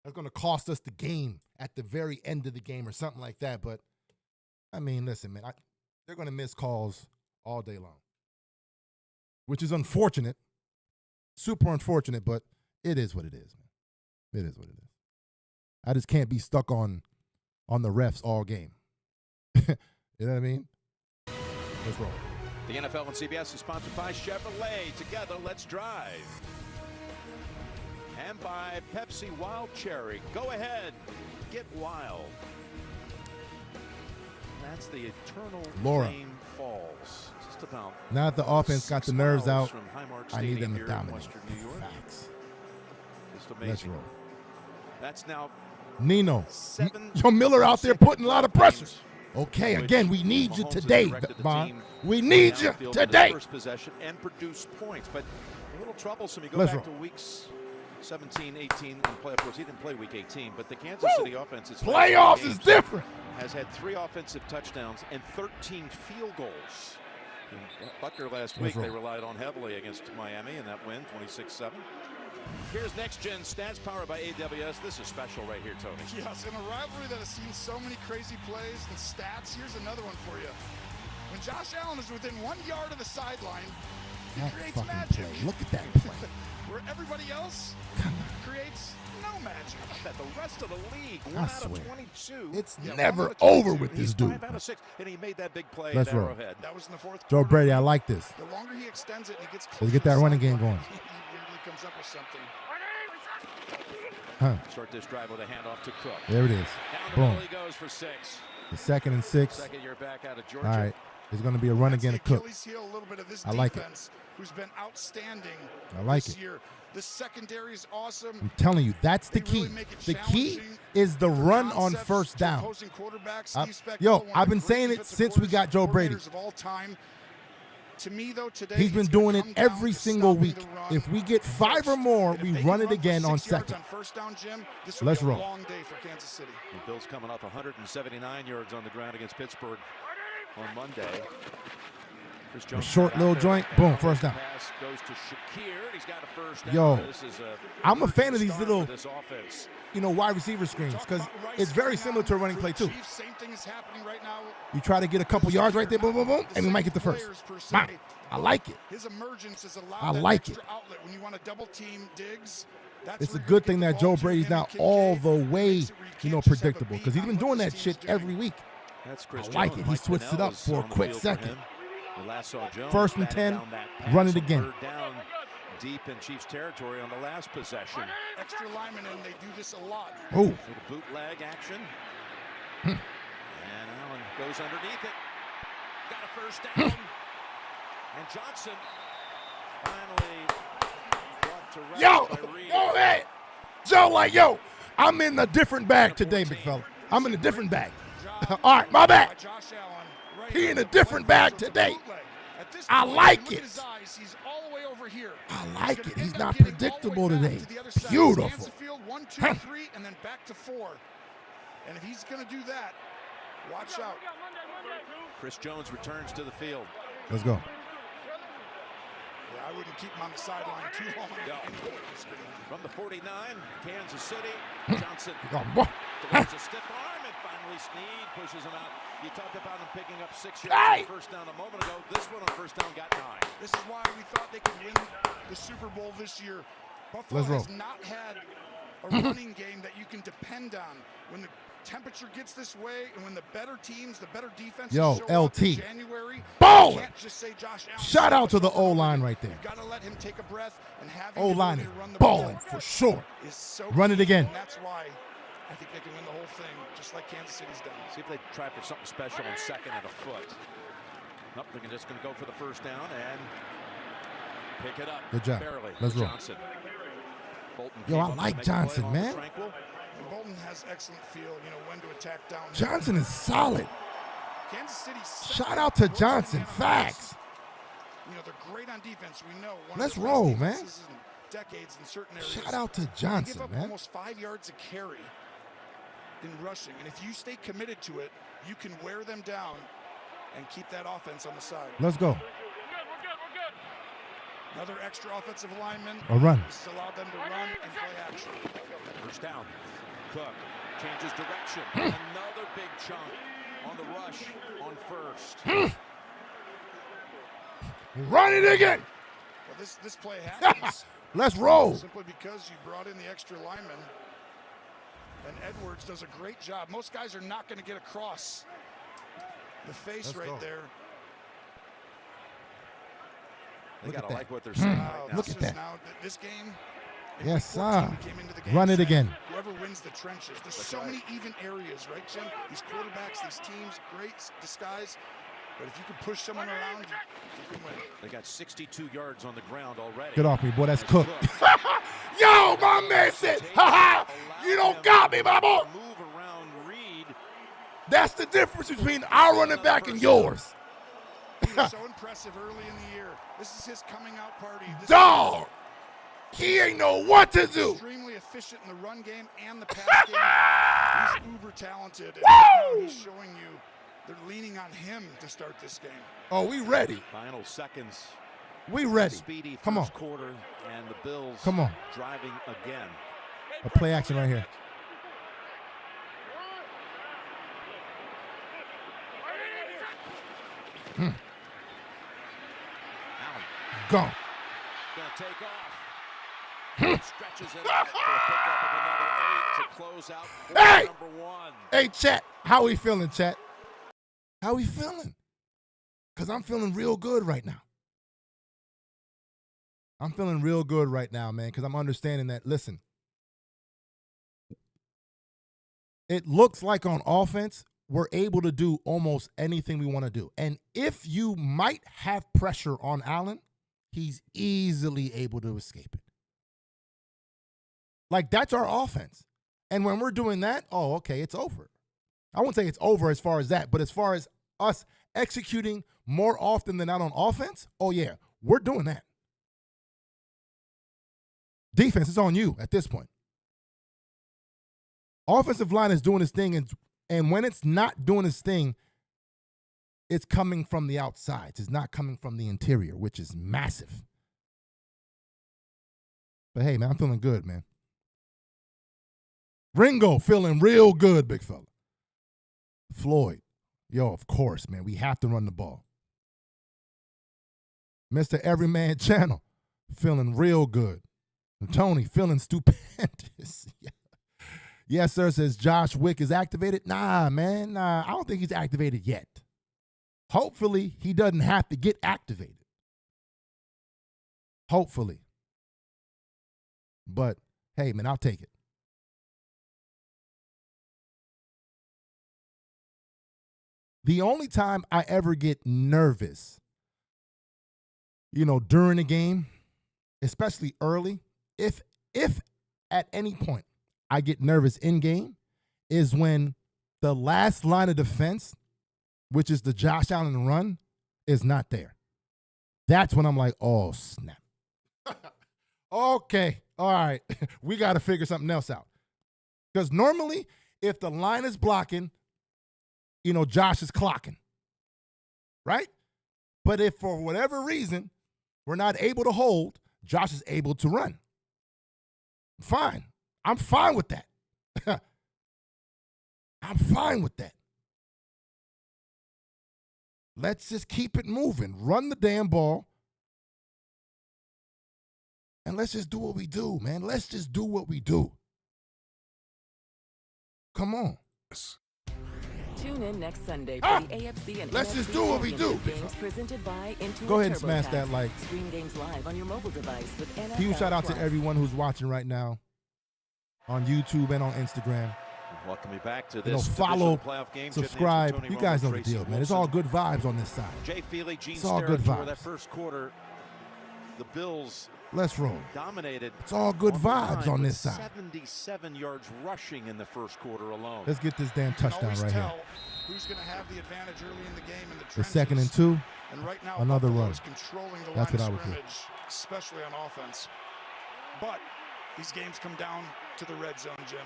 that's going to cost us the game at the very end of the game or something like that. But, I mean, listen, man, they're going to miss calls all day long, which is unfortunate, super unfortunate, but it is what it is, man. It is what it is. I just can't be stuck on the refs all game. You know what I mean? Let's roll. The NFL and CBS is sponsored by Chevrolet. Together, let's drive. And by Pepsi Wild Cherry. Go ahead, get wild. That's the eternal Laura. flame falls. Just about. Now that the offense got the nerves out, from Highmark I need them Stadium to here in dominate. Western New York. Facts. Just Let's amazing. roll. That's now Nino. 7 Joe Miller out there putting a lot of pressure. Okay, which again, we need you Mahomes has today, directed the Vaughn. team We need you downfield for their today. First possession and produce points, but a little troublesome. You go Let's back roll. to weeks 17, 18, and play. Of course, he didn't play week 18, but the Kansas City offense is Playoffs is different. Has had 3 offensive touchdowns and 13 field goals. In Butker last week, they relied on heavily against Miami in that win, 26-7. Here's Next Gen Stats powered by AWS. This is special right here, Tony. Yes, in a rivalry that has seen so many crazy plays and stats, here's another one for you. When Josh Allen is within 1 yard of the sideline, he That creates fucking magic. play. Look at that play. Where everybody else creates no magic. That the rest of the league, I 1 out swear. of 22. It's Yeah, never 1 out of 22. over with this He's dude. 5 out of 6, and he made that big play Let's at roll. Arrowhead. That was in the fourth Joe quarter. Brady, I like this. The longer he extends it and he gets Let's closer get that to the running game sideline, going. He usually comes up with something. Huh. Start this drive with a handoff to Cook. There it is. Down the Boom. middle he goes for 6. The 2nd and 6. Second year back out of Georgia. All right. There's going to be a run again to Cook. Achilles heel a little bit of this I like it. defense, who's been outstanding I like this it. year. The secondary is awesome. I'm telling you, that's the They really key. make it The key challenging is the run on concepts first to down. opposing quarterbacks. I- Steve Spagnuolo, Yo, one of I've the been great saying it defensive since we got Joe Brady. coordinators of all time. To me, though, today He's been it's gonna doing it come down every to single stopping week. the run If we get 5 or first. more, If we they run can it again for on 6 yards 2nd. on first down, Jim, this will Let's be a roll. long day for Kansas City. The Bills coming off 179 yards on the ground against Pittsburgh on Monday. Chris A Jones short out little there. joint, boom, first down. Pass goes to Shakir. He's got a first down. Yo, This is I'm a fan of these start little, for this offense. wide receiver screens because it's very similar to a running play too. Chiefs, same thing is happening right now. You try to get a couple yards right there, boom, boom, boom, and we might get the first. Bam. I like it. His emergence has allowed I that like extra outlet when you want to double team Diggs. It's a good thing that Joe Brady's now all the way, predictable because he's been doing that shit every week. That's Chris I like Jones. it. He Mike switched it up Pinnell's for a on the quick field for second. him. We last saw Jones 1st and batted 10, down that pass run it on again. 3rd down deep in Chiefs territory on the last possession. Extra linemen, and they do this a lot. Oh. Little bootleg action. And Allen goes underneath it. Got a first down. And Johnson finally brought to rest by Reed. Hey, Joe, I'm in a different bag today, big fella. I'm in a different bag. All right, my bad. He in a different bag today. I like it. I like it. He's not predictable today. Beautiful. 1, 2, 3, and then back to 4. And if he's going to do that, watch out. Chris Jones returns to the field. Let's go. Yeah, I wouldn't keep him on the sideline too long. Go. From the 49, Kansas City, Johnson Oh, boy. delivers a stiff arm, and finally Snead pushes him out. You talked about him picking up 6 yards Hey! on first down a moment ago. This one on first down got 9. This is why we thought they could win the Super Bowl this year. Buffalo Let's roll. has not had a running game that you can depend on. When the temperature gets this way, and when the better teams, the better defenses Yo, show up in LT. January, Ballin'. you can't just say Josh Allen. Shout out to the O-line right there. You've got to let him take a breath, and have him O-line ability is to run the balling ball for sure. is so Run it key, again. And that's why I think they can win the whole thing, just like Kansas City's done. See if they try for something special on second at a foot. Nope, they're just going to go for the first down and pick it up. Good job. Barely. Let's roll. Johnson. Bolton Yo, came I up to like make a play Johnson, along man. Tranquil. And Bolton has excellent feel, when to attack down. Johnson is solid. Kansas City. Shout out to Johnson. Facts. They're great on defense. We know. Let's roll, man. In decades in certain areas. Shout out to They Johnson, give up man. almost 5 yards a carry in rushing, and if you stay committed to it, you can wear them down and keep that offense on the side. Let's go. Another extra offensive lineman. A run. This has allowed them to run and play action. First down. Cook changes direction. Another big chunk on the rush on first. Run it again. Well, this play happens. Let's roll. Simply because you brought in the extra lineman. And Edwards does a great job. Most guys are not going to get across the face. Let's right go. there. They Look got at to that. like what they're saying right now. Look at that. Now, this game. in Yes, week 14, sir. we came into the game Run it saying, again. Whoever wins the trenches. There's so many even areas, right, Jim? These quarterbacks, these teams, great disguise. But if you can push someone around, you can win. They got 62 yards on the ground already. Get off me, boy. That's Cook. Yo, my man said, ha ha, you don't got me, my boy. Move around Reed. That's the difference between our running back and yours. He was so impressive early in the year. This is his coming out party. This Dog. He ain't know what to do. Extremely efficient in the run game and the pass game. He's uber talented. And now he's showing you they're leaning on him to start this game. Oh, we ready. Final seconds. We ready. Speedy Come on. first quarter, and the Bills Come on. driving again. A play action right here. Allen Go. gonna take off. Stretches it out for a pickup of another 8 to close out Hey! number 1. Hey, chat. How we feeling, chat? How we feeling? Because I'm feeling real good right now. I'm feeling real good right now, man, because I'm understanding that, listen, it looks like on offense, we're able to do almost anything we want to do. And if you might have pressure on Allen, he's easily able to escape it. Like, that's our offense. And when we're doing that, oh, okay, it's over. I won't say it's over as far as that, but as far as us executing more often than not on offense, oh, yeah, we're doing that. Defense is on you at this point. Offensive line is doing its thing, and when it's not doing its thing, it's coming from the outsides. It's not coming from the interior, which is massive. But hey, man, I'm feeling good, man. Ringo feeling real good, big fella. Floyd, yo, of course, man. We have to run the ball. Mr. Everyman Channel feeling real good. Tony feeling stupendous. Yes, sir, says Josh Wick is activated. Nah, man, I don't think he's activated yet. Hopefully, he doesn't have to get activated. Hopefully. But, hey, man, I'll take it. The only time I ever get nervous, during a game, especially early, if at any point I get nervous in game, is when the last line of defense, which is the Josh Allen run, is not there. That's when I'm like, oh, snap. Okay, all right, we got to figure something else out. Because normally, if the line is blocking, Josh is clocking, right? But if for whatever reason we're not able to hold, Josh is able to run. Fine. I'm fine with that. I'm fine with that. Let's just keep it moving. Run the damn ball. And let's just do what we do, man. Let's just do what we do. Come on. Tune in next Sunday for the AFC and Let's NFC just do what we do. Games presented by Intuit Go ahead and TurboTax. smash that like. Stream games live on your mobile device with NFL Huge shout out to Plus. everyone who's watching right now on YouTube and on Instagram. Welcome back to this Follow, playoff game. subscribe. You guys know the deal, man. It's all good vibes on this side. Jay Feely, Gene It's all good Sterling, vibes. that first quarter, the Bills Let's roll. dominated. It's all good vibes on with this side. 77 yards rushing in the first quarter alone. Let's get this damn touchdown right here. Who's going to have the advantage early in the game in the The trenches. second and 2. And right now, Another Buffalo run. is controlling the That's line what I of would do. scrimmage, especially on offense. But these games come down to the red zone, Jim,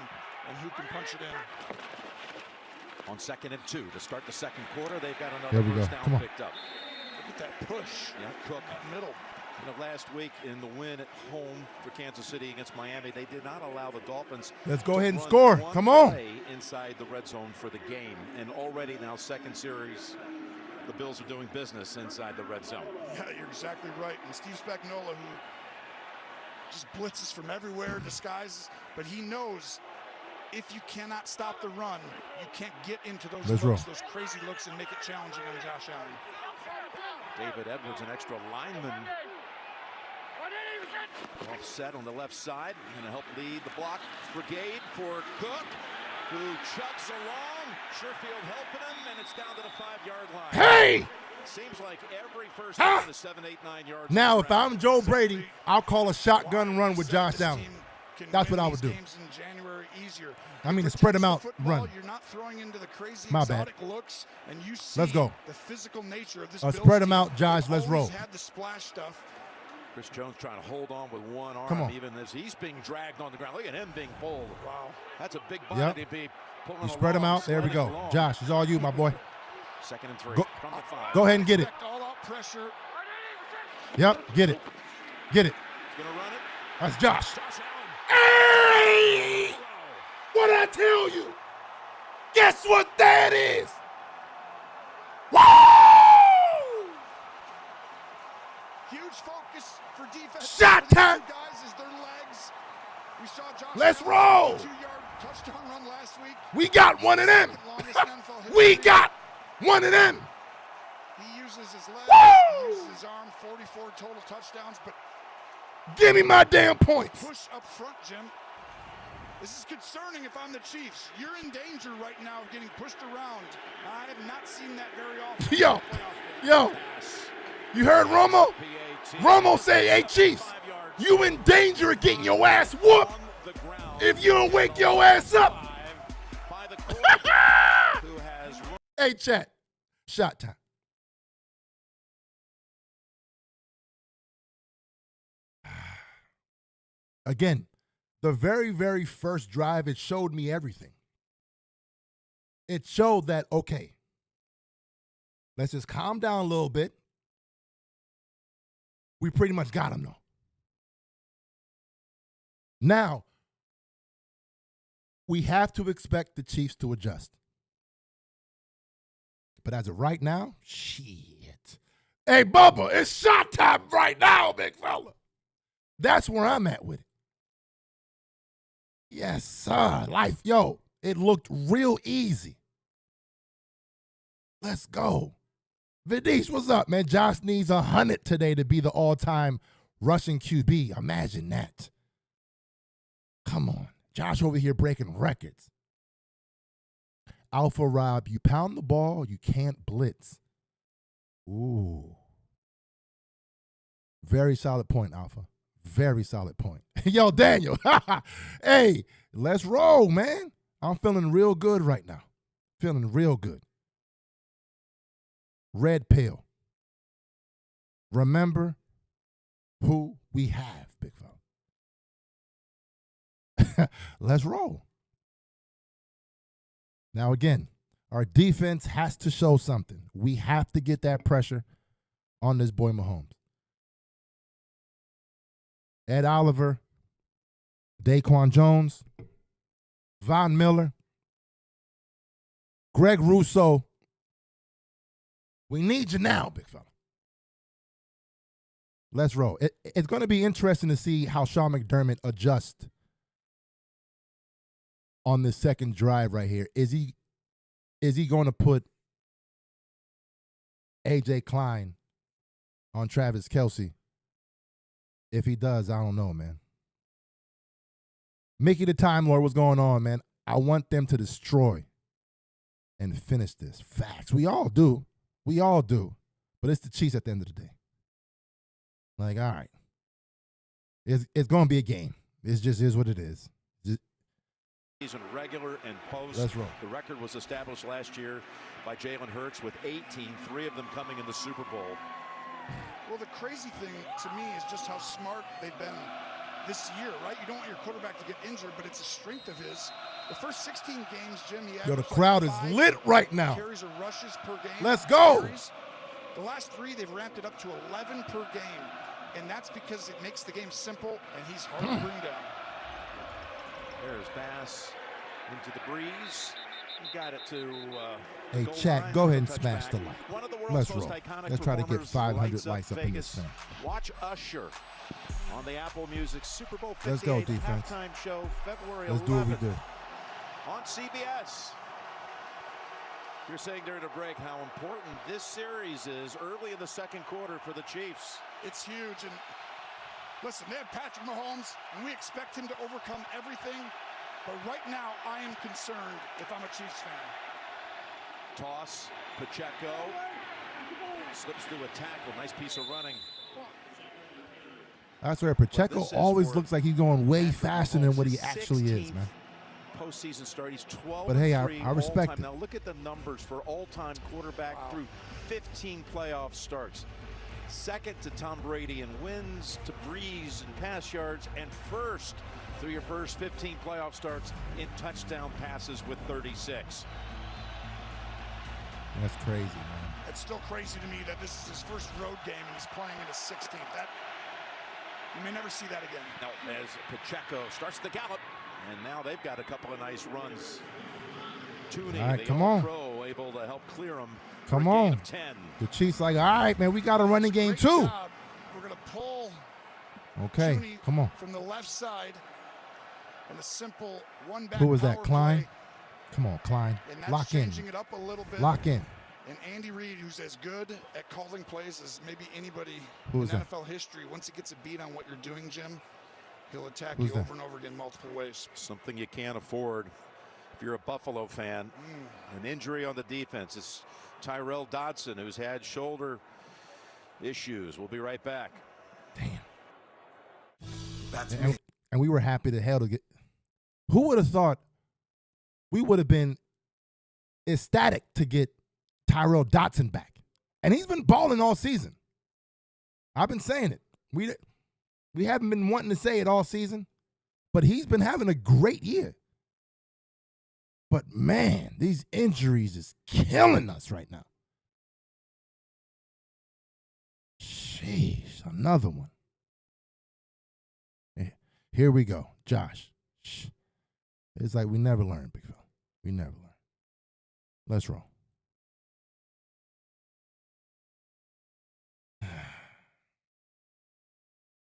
and who can punch it in. On second and 2 to start the second quarter, they've got There another we go. first Come down on. picked up. Look at that push. Yeah, Cook. Middle. Last week in the win at home for Kansas City against Miami, they did not allow the Dolphins. Let's go to ahead and run score. one Come on. play inside the red zone for the game. And already now, second series, the Bills are doing business inside the red zone. Yeah, you're exactly right. And Steve Spagnuolo, who just blitzes from everywhere, disguises, but he knows if you cannot stop the run, you can't get into those Let's looks, roll. those crazy looks, and make it challenging on Josh Allen. David Edwards, an extra lineman, offset on the left side, going to help lead the block brigade for Cook, who chugs along. Sherfield helping him, and it's down to the 5-yard line. Hey! Seems like every first down is 7, 8, 9 yards. Now, if I'm Joe Brady, I'll call a shotgun run with Josh Allen. That's what I would do. I mean, to spread them out, run. You're not throwing into the crazy My bad. exotic looks, and you see Let's go. the physical nature of this Spread them Bills out, team. Josh. They've Let's roll. always had the splash stuff. Chris Jones trying to hold on with one arm, Come on. even as he's being dragged on the ground. Look at him being pulled. Wow, that's a big body Yep. to be pulling You spread them along, out. There we sliding go. along. Josh, it's all you, my boy. Second and 3 Go, from the 5. go ahead and get it. All-out pressure. Yep, get it. Get it. He's gonna run it. That's Josh. Josh Allen. Hey! What did I tell you? Guess what that is? Woo! Huge focus for defense. Shot time. Guys, is their legs Let's roll. 2-yard touchdown run last week. We got one of them. We got one of them. He uses his legs, he uses his arm, 44 total touchdowns, but give me my damn points. Push up front, Jim. This is concerning if I'm the Chiefs. You're in danger right now of getting pushed around. I have not seen that very often. Yo, you heard Romo? Romo say, hey, Chiefs, you in danger of getting your ass whooped if you don't wake your ass up. Hey, chat, shot time. Again, the very, very first drive, it showed me everything. It showed that, okay, let's just calm down a little bit. We pretty much got him, though. Now, we have to expect the Chiefs to adjust. But as of right now, shit. Hey, Bubba, it's shot time right now, big fella. That's where I'm at with it. Yes, sir. Life, yo, it looked real easy. Let's go. Vidish, what's up, man? Josh needs 100 today to be the all-time rushing QB. Imagine that. Come on. Josh over here breaking records. Alpha Rob, you pound the ball, you can't blitz. Ooh. Very solid point, Alpha. Very solid point. Yo, Daniel. Hey, let's roll, man. I'm feeling real good right now. Feeling real good. Red pill. Remember who we have, big fella. Let's roll. Now, again, our defense has to show something. We have to get that pressure on this boy Mahomes. Ed Oliver, Daquan Jones, Von Miller, Greg Rousseau. We need you now, big fella. Let's roll. It's going to be interesting to see how Sean McDermott adjusts on this second drive right here. Is he going to put A.J. Klein on Travis Kelce? If he does, I don't know, man. Mickey the Time Lord, what's going on, man? I want them to destroy and finish this. Facts. We all do. We all do. But it's the Chiefs at the end of the day. Like, all right. It's going to be a game. It just is what it is. Season regular and post. Let's roll. The record was established last year by Jalen Hurts with 18, 3 of them coming in the Super Bowl. Well, the crazy thing to me is just how smart they've been this year, right? You don't want your quarterback to get injured, but it's a strength of his. The first 16 games, Jim, he Yo, the crowd is lit right now. Carries or rushes per game. Let's go. Carries. The last 3, they've ramped it up to 11 per game, and that's because it makes the game simple, and he's hard to bring down. There's Bass into the breeze. He got it to hey, chat, go ahead and smash the like. Let's roll. Let's try to get 500 likes up in this thing. Watch Usher on the Apple Music Super Bowl 58 Let's go, defense. halftime show, February 11th. Let's do what we do. On CBS. You're saying during the break how important this series is early in the second quarter for the Chiefs. It's huge, and listen, they have Patrick Mahomes, and we expect him to overcome everything. But right now, I am concerned if I'm a Chiefs fan. Toss, Pacheco, slips through a tackle, nice piece of running. That's where Pacheco always looks like he's going way faster than what he actually is, man. Postseason start, he's 12. But hey, I respect it. Now look at the numbers for all-time quarterback through 15 playoff starts. Second to Tom Brady in wins, to Breeze in pass yards, and first through your first 15 playoff starts in touchdown passes with 36. That's crazy, man. It's still crazy to me that this is his first road game and he's playing in his 16th. That you may never see that again. Now, as Pacheco starts the gallop, and now they've got a couple of nice runs. Tooney, all right, come on. Pro, able to help clear him. Come on. The Chiefs like, all right, man, we got a running game too. We're going to pull okay, Tooney come on. from the left side. And a simple one-back Who was that? power Klein? play. Come on, Klein. And that's Lock in. changing it up a little bit. Lock in. And Andy Reid, who's as good at calling plays as maybe anybody Who in was that? NFL history, once he gets a beat on what you're doing, Jim, he'll attack Who's you that? over and over again multiple ways. Something you can't afford if you're a Buffalo fan. An injury on the defense. It's Tyrell Dodson, who's had shoulder issues. We'll be right back. And we were happy to hell to get. Who would have thought we would have been ecstatic to get Tyrell Dodson back? And he's been balling all season. I've been saying it. We haven't been wanting to say it all season, but he's been having a great year. But man, these injuries is killing us right now. Jeez, another one. Here we go, Josh. It's like we never learn, big fella. We never learn. Let's roll.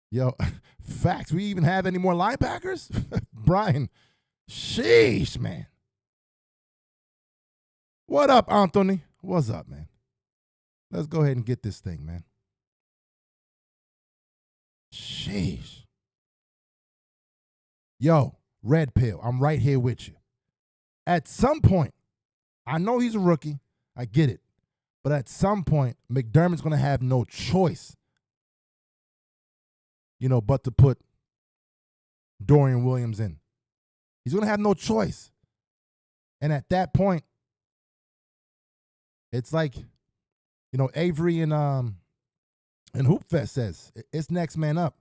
Yo, facts. We even have any more linebackers? Brian, sheesh, man. What up, Anthony? What's up, man? Let's go ahead and get this thing, man. Sheesh. Yo, Red Pill, I'm right here with you. At some point, I know he's a rookie. I get it. But at some point, McDermott's going to have no choice, but to put Dorian Williams in. He's going to have no choice. And at that point, it's like, Avery and Hoopfest says, it's next man up.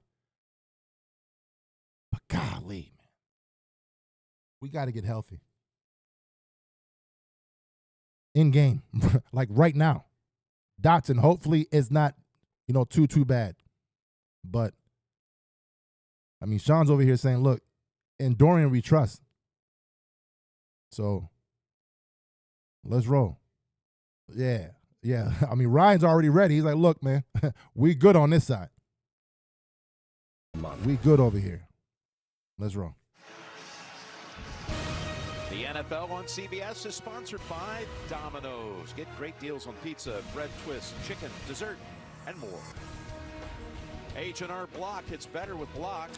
But golly, man, we got to get healthy. In game, like right now. Dotson hopefully is not, too bad. But, Sean's over here saying, look, in Dorian we trust. So, let's roll. Yeah. Ryan's already ready. He's like, look, man, we good on this side. We good over here. Let's roll. The NFL on CBS is sponsored by Domino's. Get great deals on pizza, bread twists, chicken, dessert, and more. H&R Block, it's better with Block.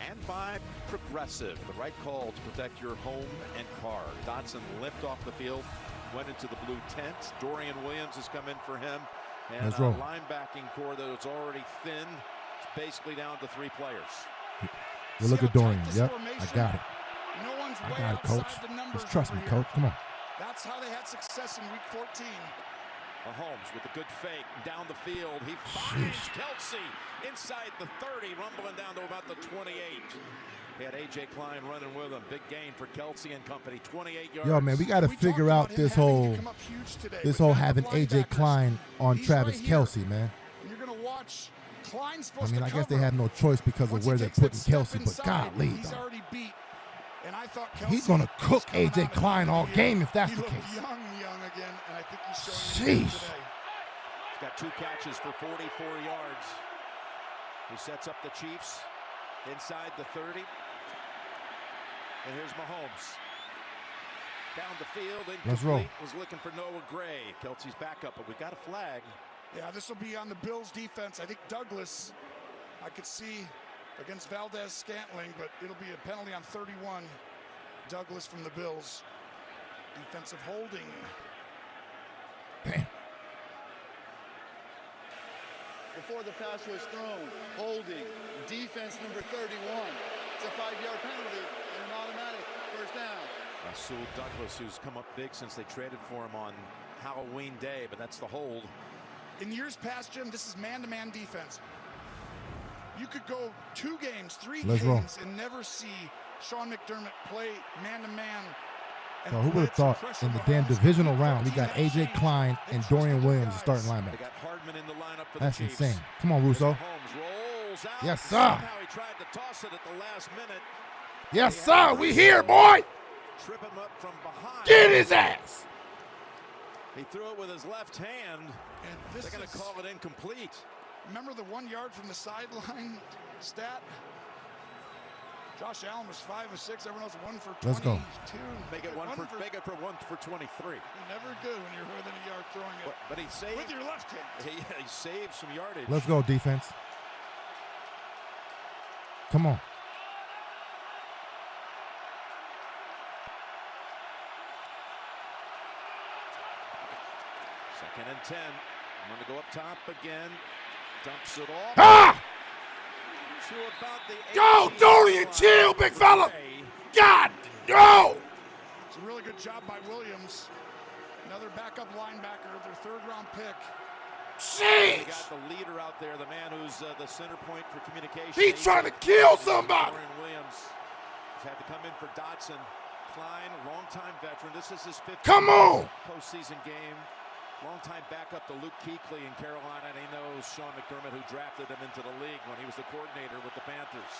And by Progressive, the right call to protect your home and car. Dotson limped off the field, went into the blue tent. Dorian Williams has come in for him. And Let's a roll. linebacking core that was already thin. It's basically down to 3 players. Well, look at Dorian. Yep, I got it. No one's I way got it, outside Coach. the numbers Just trust me, over Coach. here. Come on. That's how they had success in week 14. Mahomes with a good fake down the field. He finds Kelsey inside the 30, rumbling down to about the 28. He had A.J. Klein running with him. Big gain for Kelsey and company, 28 yards. Yo, man, we got to figure out this whole having A.J. Klein on Travis Kelsey, man. You're going to watch Klein supposed I guess they had no choice because of where they're putting Kelsey, but golly, he's already beat. And I thought he's going to cook A.J. Klein all game if that's the case. Young again, and I think he's showing it today. He's got 2 catches for 44 yards. He sets up the Chiefs inside the 30. And here's Mahomes. Down the field, Let's roll. Was looking for Noah Gray. Kelsey's back up, but we got a flag. Yeah, this will be on the Bills' defense. I think Douglas, I could see against Valdez-Scantling, but it'll be a penalty on 31. Douglas from the Bills. Defensive holding. Before the pass was thrown, holding, defense number 31. It's a 5-yard penalty and an automatic first down. Rasul Douglas, who's come up big since they traded for him on Halloween Day, but that's the hold. In years past, Jim, this is man-to-man defense. You could go 2 games, 3 games, and never see Sean McDermott play man-to-man. So who would have thought in the damn divisional round we got A.J. Klein and Dorian Williams starting linebacker? That's insane. Come on, Russo. Yes, sir. Yes, sir. We here, boy. Get his ass. He threw it with his left hand. And they're going to call it incomplete. Remember the 1 yard from the sideline stat? Josh Allen was 5 of 6. Everyone else 1 for 22. Let's go. Make it one for 23. Never good when you're within a yard throwing it. But he saved with your left hand. He saved some yardage. Let's go, defense. Come on. Second and 10. I'm going to go up top again. Dumps it off. Ah! To about the Go, Dorian, chill, big fella. God, no. It's a really good job by Williams. Another backup linebacker, their third-round pick. Jeez. They got the leader out there, the man who's the center point for communication. He's trying to kill somebody. Dorian Williams has had to come in for Dotson. Klein, longtime veteran. This is his 5th postseason game. Longtime backup to Luke Kuechly in Carolina, and he knows Sean McDermott, who drafted him into the league when he was the coordinator with the Panthers.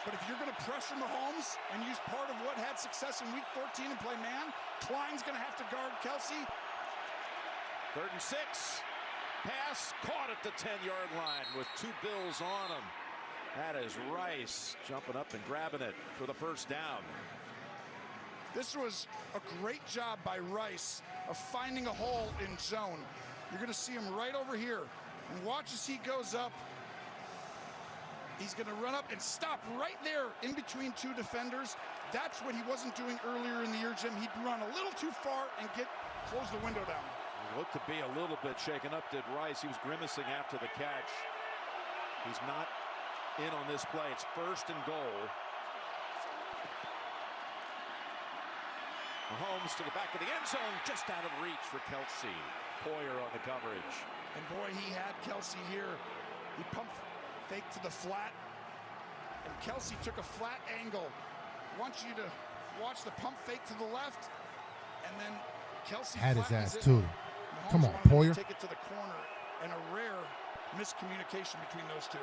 But if you're going to pressure Mahomes and use part of what had success in Week 14 and play man, Klein's going to have to guard Kelsey. 3rd and 6. Pass caught at the 10-yard line with 2 Bills on him. That is Rice jumping up and grabbing it for the first down. This was a great job by Rice of finding a hole in zone. You're going to see him right over here. And watch as he goes up. He's going to run up and stop right there in between 2 defenders. That's what he wasn't doing earlier in the year, Jim. He'd run a little too far and close the window down. He looked to be a little bit shaken up, did Rice. He was grimacing after the catch. He's not in on this play. It's 1st and goal. Mahomes to the back of the end zone, just out of reach for Kelsey. Poyer on the coverage. And boy, he had Kelsey here. He pumped fake to the flat, and Kelsey took a flat angle. I want you to watch the pump fake to the left, and then Kelsey had his flattens ass it. too. Mahomes Come on, wanted to Poyer. Take it to the corner, and a rare miscommunication between those 2.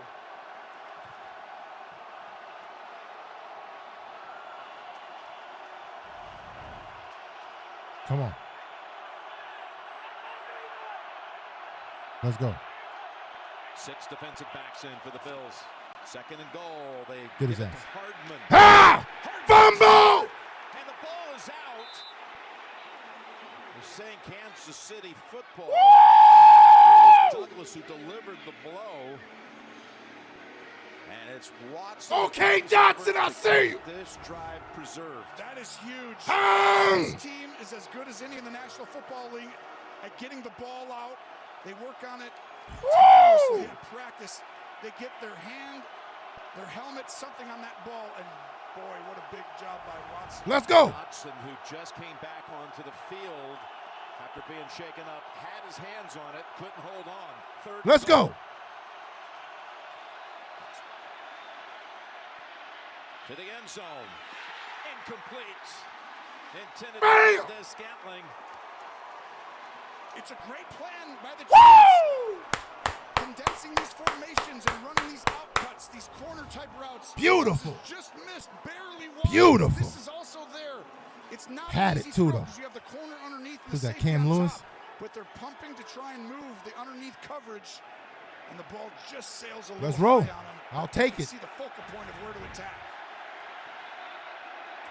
Come on. Let's go. 6 defensive backs in for the Bills. 2nd and goal. They Get his give it ass. to Hardman. Ah! Fumble! And the ball is out. They're saying Kansas City football. It was Douglas who delivered the blow. And it's Watson. Okay, Dotson, I see you. This drive preserved. That is huge. This team is as good as any in the National Football League at getting the ball out. They work on it tirelessly in practice. They get their hand, their helmet, something on that ball, and boy, what a big job by Watson. Let's go. Watson, who just came back onto the field after being shaken up, had his hands on it, couldn't hold on. 3rd Let's go. To the end zone. Incomplete. Intended Bam! to Scantling. It's a great plan by the Chiefs. Condensing these formations and running these outcuts, these corner-type routes. Beautiful. Just missed, barely wide. Beautiful. This is also there. It's not Had easy it too, throw though. because you have the corner underneath. Who's that, safety Cam on Lewis? top, but they're pumping to try and move the underneath coverage, and the ball just sails a little Let's roll. high on him. I'll take You it. see the focal point of where to attack.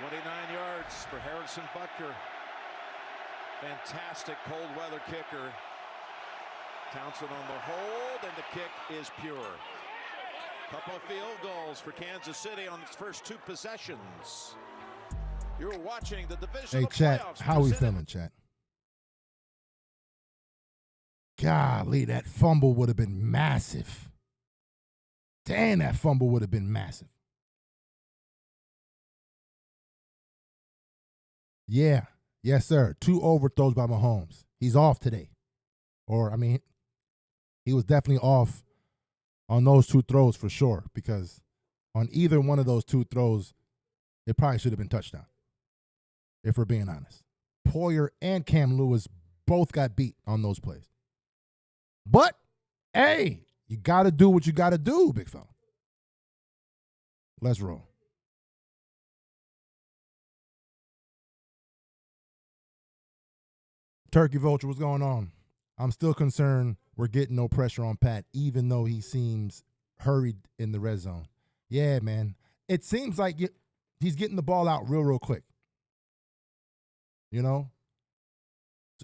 29 yards for Harrison Butker. Fantastic cold weather kicker. Townsend on the hold, and the kick is pure. Couple of field goals for Kansas City on its first 2 possessions. You're watching the division. Hey, chat, how we feeling, chat? Golly, that fumble would have been massive. Damn, that fumble would have been massive. Yeah. Yes, sir. 2 overthrows by Mahomes. He's off today. Or, I mean, he was definitely off on those 2 throws for sure, because on either one of those 2 throws, it probably should have been touchdown, if we're being honest. Poyer and Cam Lewis both got beat on those plays. But, hey, you got to do what you got to do, big fella. Let's roll. Turkey Vulture, what's going on? I'm still concerned we're getting no pressure on Pat, even though he seems hurried in the red zone. Yeah, man. it seems like he's getting the ball out real quick. You know?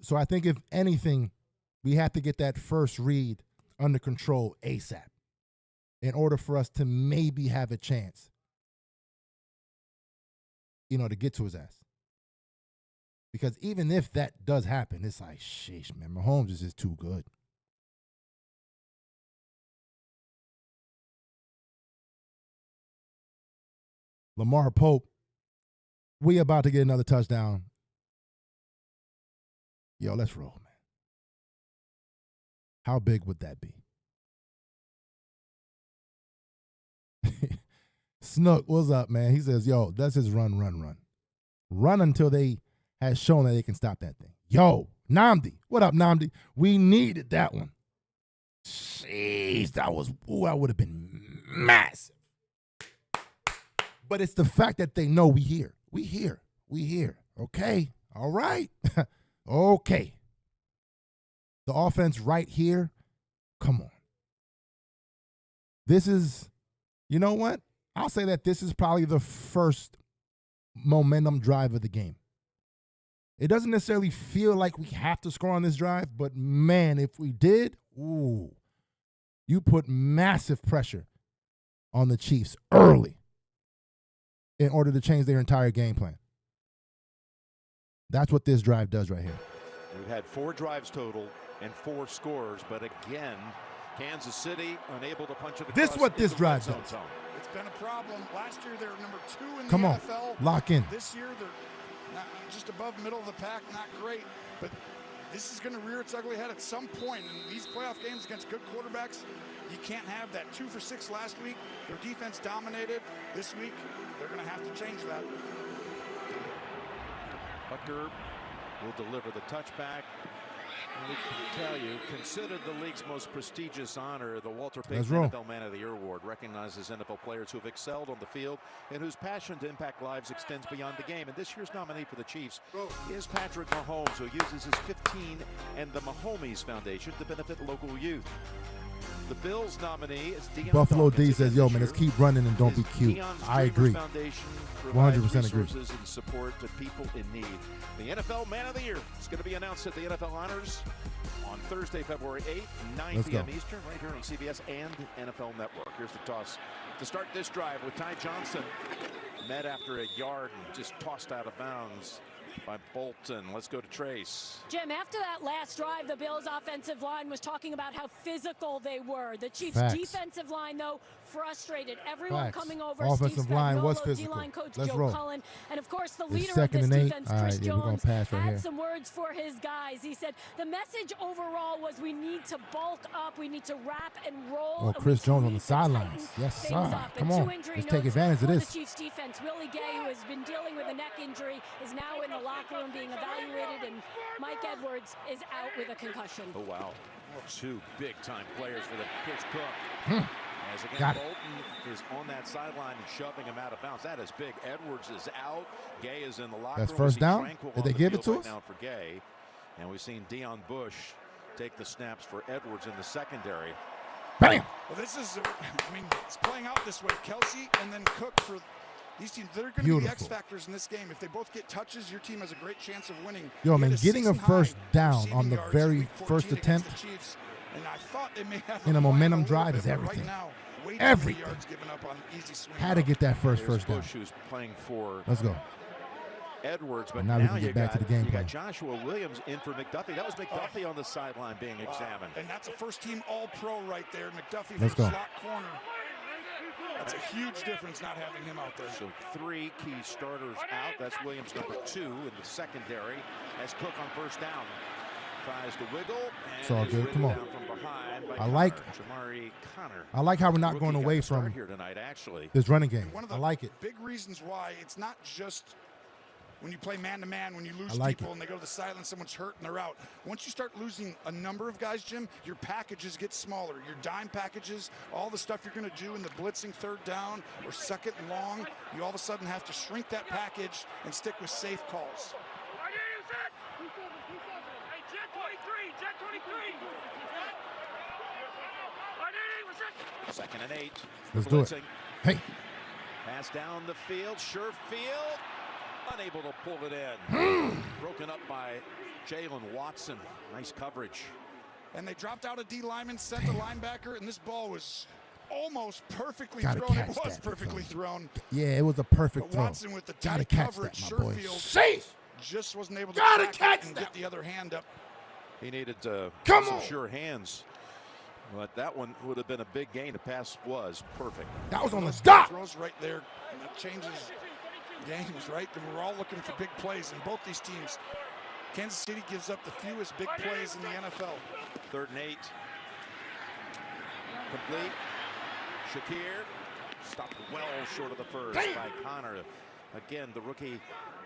So I think if anything, we have to get that first read under control ASAP in order for us to maybe have a chance, you know, to get to his ass. Because even if that does happen, it's like, sheesh, man, Mahomes is just too good. Lamar Pope, we about to get another touchdown. Yo, let's roll, man. How big would that be? Snook, what's up, man? He says, yo, that's his run. Run until they has shown that they can stop that thing. Yo, Namdi. What up, Namdi? We needed that one. Jeez, that would have been massive. But it's the fact that they know we here. We here. Okay. All right. Okay. The offense right here. Come on. This is, you know what? I'll say that this is probably the first momentum drive of the game. It doesn't necessarily feel like we have to score on this drive, but man, if we did, ooh, you put massive pressure on the Chiefs early in order to change their entire game plan. That's what this drive does right here. We've had 4 drives total and 4 scores, but again, Kansas City unable to punch it across. This is what this drive does. It's been a problem. Last year they were number 2 in Come the on, NFL. lock in. This year they're not, just above middle of the pack, not great, but this is going to rear its ugly head at some point. In these playoff games against good quarterbacks, you can't have that. 2 for 6 last week. Their defense dominated. This week, they're going to have to change that. Butker will deliver the touchback. And we can tell you, considered the league's most prestigious honor, the Walter Payton NFL Man of the Year Award recognizes NFL players who have excelled on the field and whose passion to impact lives extends beyond the game. And this year's nominee for the Chiefs is Patrick Mahomes, who uses his 15 and the Mahomes Foundation to benefit local youth. The Bills nominee is Deion Buffalo Dawkins. D says, yo, man, let's keep running and don't be cute. I agree. 100% agree. Resources and support to people in need. The NFL Man of the Year is going to be announced at the NFL Honors on Thursday, February 8th, 9 p.m. Eastern, right here on CBS and NFL Network. Here's the toss to start this drive with Ty Johnson. Met after a yard and just tossed out of bounds by Bolton. Let's go to Trace. Jim, after that last drive, the Bills' offensive line was talking about how physical they were. The Chiefs' defensive line, though, frustrated. Everyone coming over. Offensive line was physical. D-line coach Let's Joe roll. Cullen, and of course the It's leader of this defense, Chris Jones, had some words for his guys. He said the message overall was we need to bulk up, we need to wrap and roll. Oh, Chris Jones on the sidelines. Yes, sir. Come on, let's take advantage of this. The Chiefs defense, Willie Gay, who has been dealing with a neck injury, is now in the locker room being evaluated, and Mike Edwards is out with a concussion. Oh, wow. 2 big-time players for the Pitch Cook. As again, Bolton is on that sideline and shoving him out of bounds. That is big. Edwards is out. Gay is in the locker room. That's first down? Did they give it to us? Now for Gay. And we've seen Deion Bush take the snaps for Edwards in the secondary. Bam! Well, this is, I mean, it's playing out this way. Kelsey and then Cook for these teams. They're going to be the X factors in this game. If they both get touches, your team has a great chance of winning. Yo, man, getting a first down on the very first attempt and I thought they may have in a momentum drive is everything. Right now, everything. Given up on easy swing. Had to get that first down. Bush, who's playing for Let's go. Edwards, but now we can get back to the game plan. Got Joshua Williams in for McDuffie. That was McDuffie on the sideline being examined. And that's a first-team All-Pro right there. McDuffie Let's from go. slot corner. That's a huge difference not having him out there. So 3 key starters out. That's Williams number 2 in the secondary as Cook on first down. Tries to wiggle. And It's all good. Come on. From behind by Jamari Connor. I like how we're not going away from here tonight, actually. this running game. One of I the like it. big reasons why it's not just when you play man-to-man, when you lose like people and they go to the sideline, someone's hurt and they're out. Once you start losing a number of guys, Jim, your packages get smaller. Your dime packages, all the stuff you're going to do in the blitzing third down or second and long, you all of a sudden have to shrink that package and stick with safe calls. Second and 8. Let's do it. Hey. Pass down the field, Sherfield, unable to pull it in. Broken up by Jalen Watson. Nice coverage. And they dropped out a D lineman, sent the linebacker, and this ball was almost perfectly Gotta thrown. catch It was that, perfectly thrown. Yeah, it was a perfect But throw. Watson with the Gotta tight catch coverage, that, my boy. Sherfield just wasn't able to track it and get the other hand up. He needed Come some on. sure hands. But that one would have been a big gain. The pass was perfect. That was on the Those dot. throws right there, and that changes games, right? And we're all looking for big plays in both these teams. Kansas City gives up the fewest big plays in the NFL. 3rd and 8. Complete. Shakir stopped well short of the first by Connor. Again, the rookie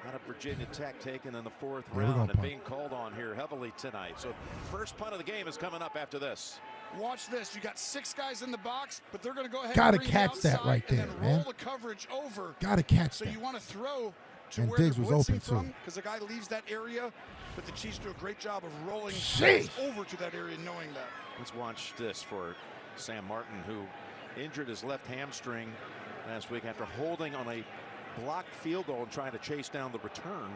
out of Virginia Tech taken in the 4th round and being called on here heavily tonight. So first punt of the game is coming up after this. Watch this. You got 6 guys in the box, but they're going to go ahead Gotta and bring catch it that outside right there, and then man. roll the coverage over. Gotta catch so that. You want to throw to And where Diggs they're was open, blitzing from, too. because the guy leaves that area, but the Chiefs do a great job of rolling over to that area knowing that. Let's watch this for Sam Martin, who injured his left hamstring last week after holding on a blocked field goal and trying to chase down the return.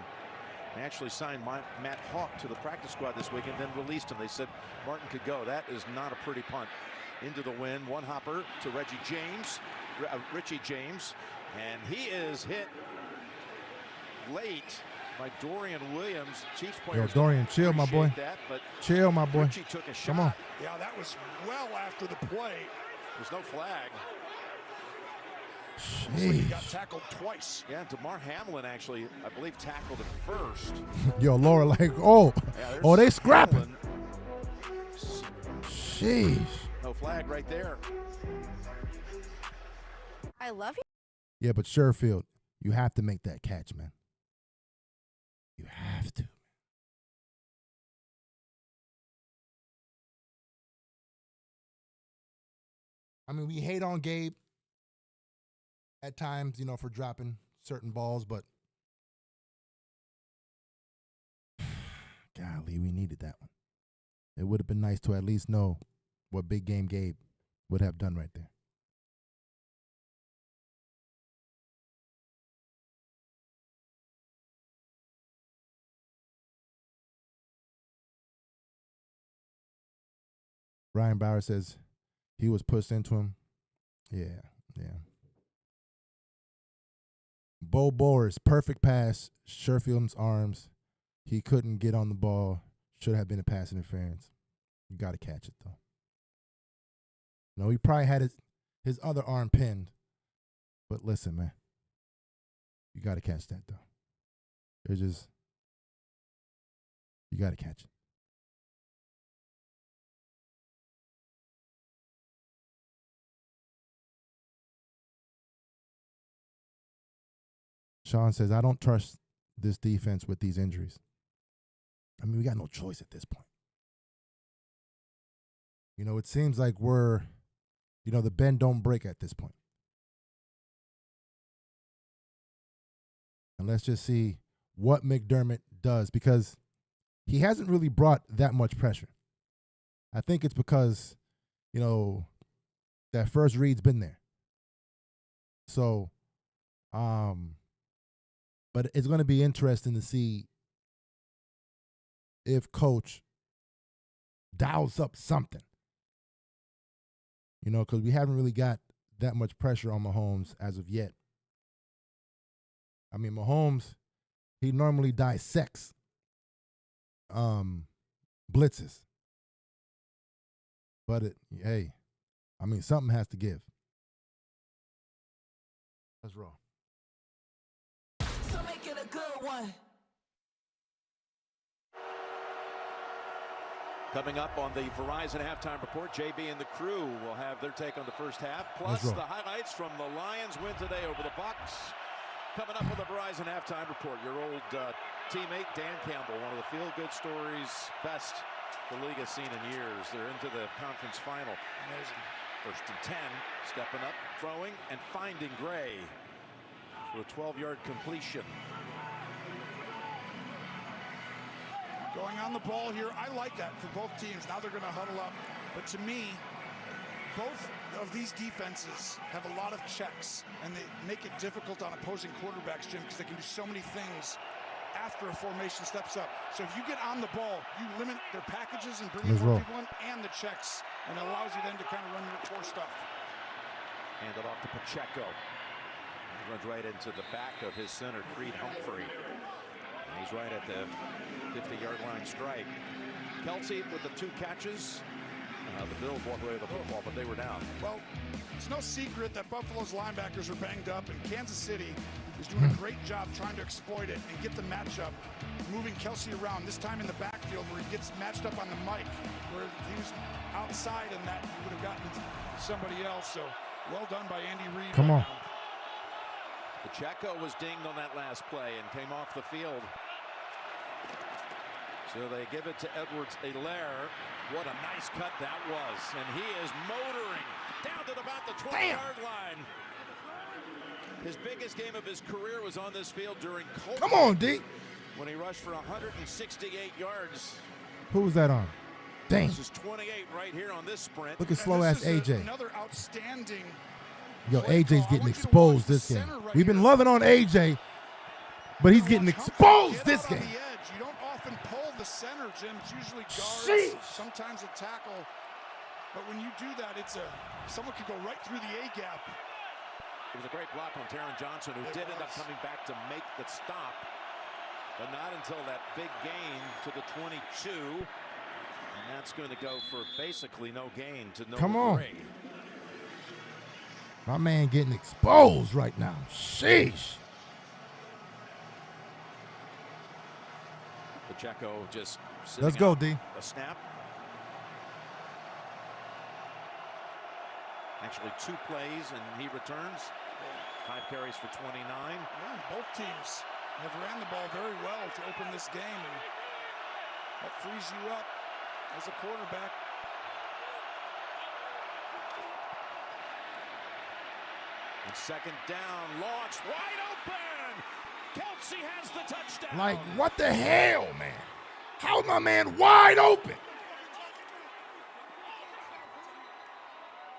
They actually signed Matt Hawk to the practice squad this week and then released him. They said Martin could go. That is not a pretty punt. Into the wind, one hopper to Richie James, and he is hit late by Dorian Williams. Chiefs players. Yo, Dorian, chill, my boy. That, but Chill, my boy. Richie took a shot. Come on. Yeah, that was well after the play. There's no flag. So he got tackled twice. Yeah, DeMar Hamlin actually, I believe, tackled him first. Yo, Laura, like, they scrapping. Hamlin. Sheesh. No flag right there. I love you. Yeah, but Sherfield, you have to make that catch, man. You have to. I mean, we hate on Gabe at times, for dropping certain balls, but golly, we needed that one. It would have been nice to at least know what big game Gabe would have done right there. Ryan Bauer says he was pushed into him. Yeah. Bo Boers, perfect pass, Sherfield's arms. He couldn't get on the ball. Should have been a pass interference. You got to catch it, though. No, he probably had his other arm pinned. But listen, man. You got to catch that, though. You got to catch it. Sean says, I don't trust this defense with these injuries. I mean, we got no choice at this point. It seems like we're, the bend don't break at this point. And let's just see what McDermott does, because he hasn't really brought that much pressure. I think it's because, that first read's been there. So, but it's going to be interesting to see if Coach dials up something. Because we haven't really got that much pressure on Mahomes as of yet. I mean, Mahomes, he normally dissects blitzes. But, something has to give. Let's roll. So make it a good one. Coming up on the Verizon Halftime Report, JB and the crew will have their take on the first half, plus the highlights from the Lions' win today over the Bucs. Coming up on the Verizon Halftime Report, your old teammate Dan Campbell, one of the feel-good stories, best the league has seen in years. They're into the conference final. Amazing. 1st and 10, stepping up, throwing, and finding Gray for a 12-yard completion. Going on the ball here, I like that for both teams. Now they're going to huddle up. But to me, Both of these defenses have a lot of checks, and they make it difficult on opposing quarterbacks, Jim, because they can do so many things after a formation steps up. So if you get on the ball, you limit their packages and bring more people in and the checks, and it allows you then to kind of run your core stuff. Hand it off to Pacheco. He runs right into the back of his center, Creed Humphrey. And he's right at the 50-yard line strike. Kelsey with the 2 catches. The Bills walked away with the football, but they were down. Well, it's no secret that Buffalo's linebackers are banged up, and Kansas City is doing a great job trying to exploit it and get the matchup, moving Kelsey around, this time in the backfield where he gets matched up on the mic, where if he was outside and that he would have gotten somebody else. So well done by Andy Reid. Come on. Pacheco was dinged on that last play and came off the field. So they give it to Edwards-Helaire. What a nice cut that was. And he is motoring down to about the 20-yard line. His biggest game of his career was on this field during COVID. Come on, D. When he rushed for 168 yards. Who was that on? Dang. This is 28 right here on this sprint. Look at slow-ass AJ. Another outstanding. Yo, AJ's getting exposed this game. We've been loving on AJ, but he's getting exposed this game. You don't often pull the center, Jim. It's usually guards, sometimes a tackle. But when you do that, someone could go right through the A gap. It was a great block on Taron Johnson, who did end up coming back to make the stop, but not until that big gain to the 22. And that's going to go for basically no gain to no. Come on. My man getting exposed right now. Sheesh. Pacheco just Let's go, D. A snap. Actually 2 plays, and he returns. 5 carries for 29. Yeah, both teams have ran the ball very well to open this game, and that frees you up as a quarterback. And second down, launch wide open. Kelsey has the touchdown. Like, what the hell, man? How's my man wide open?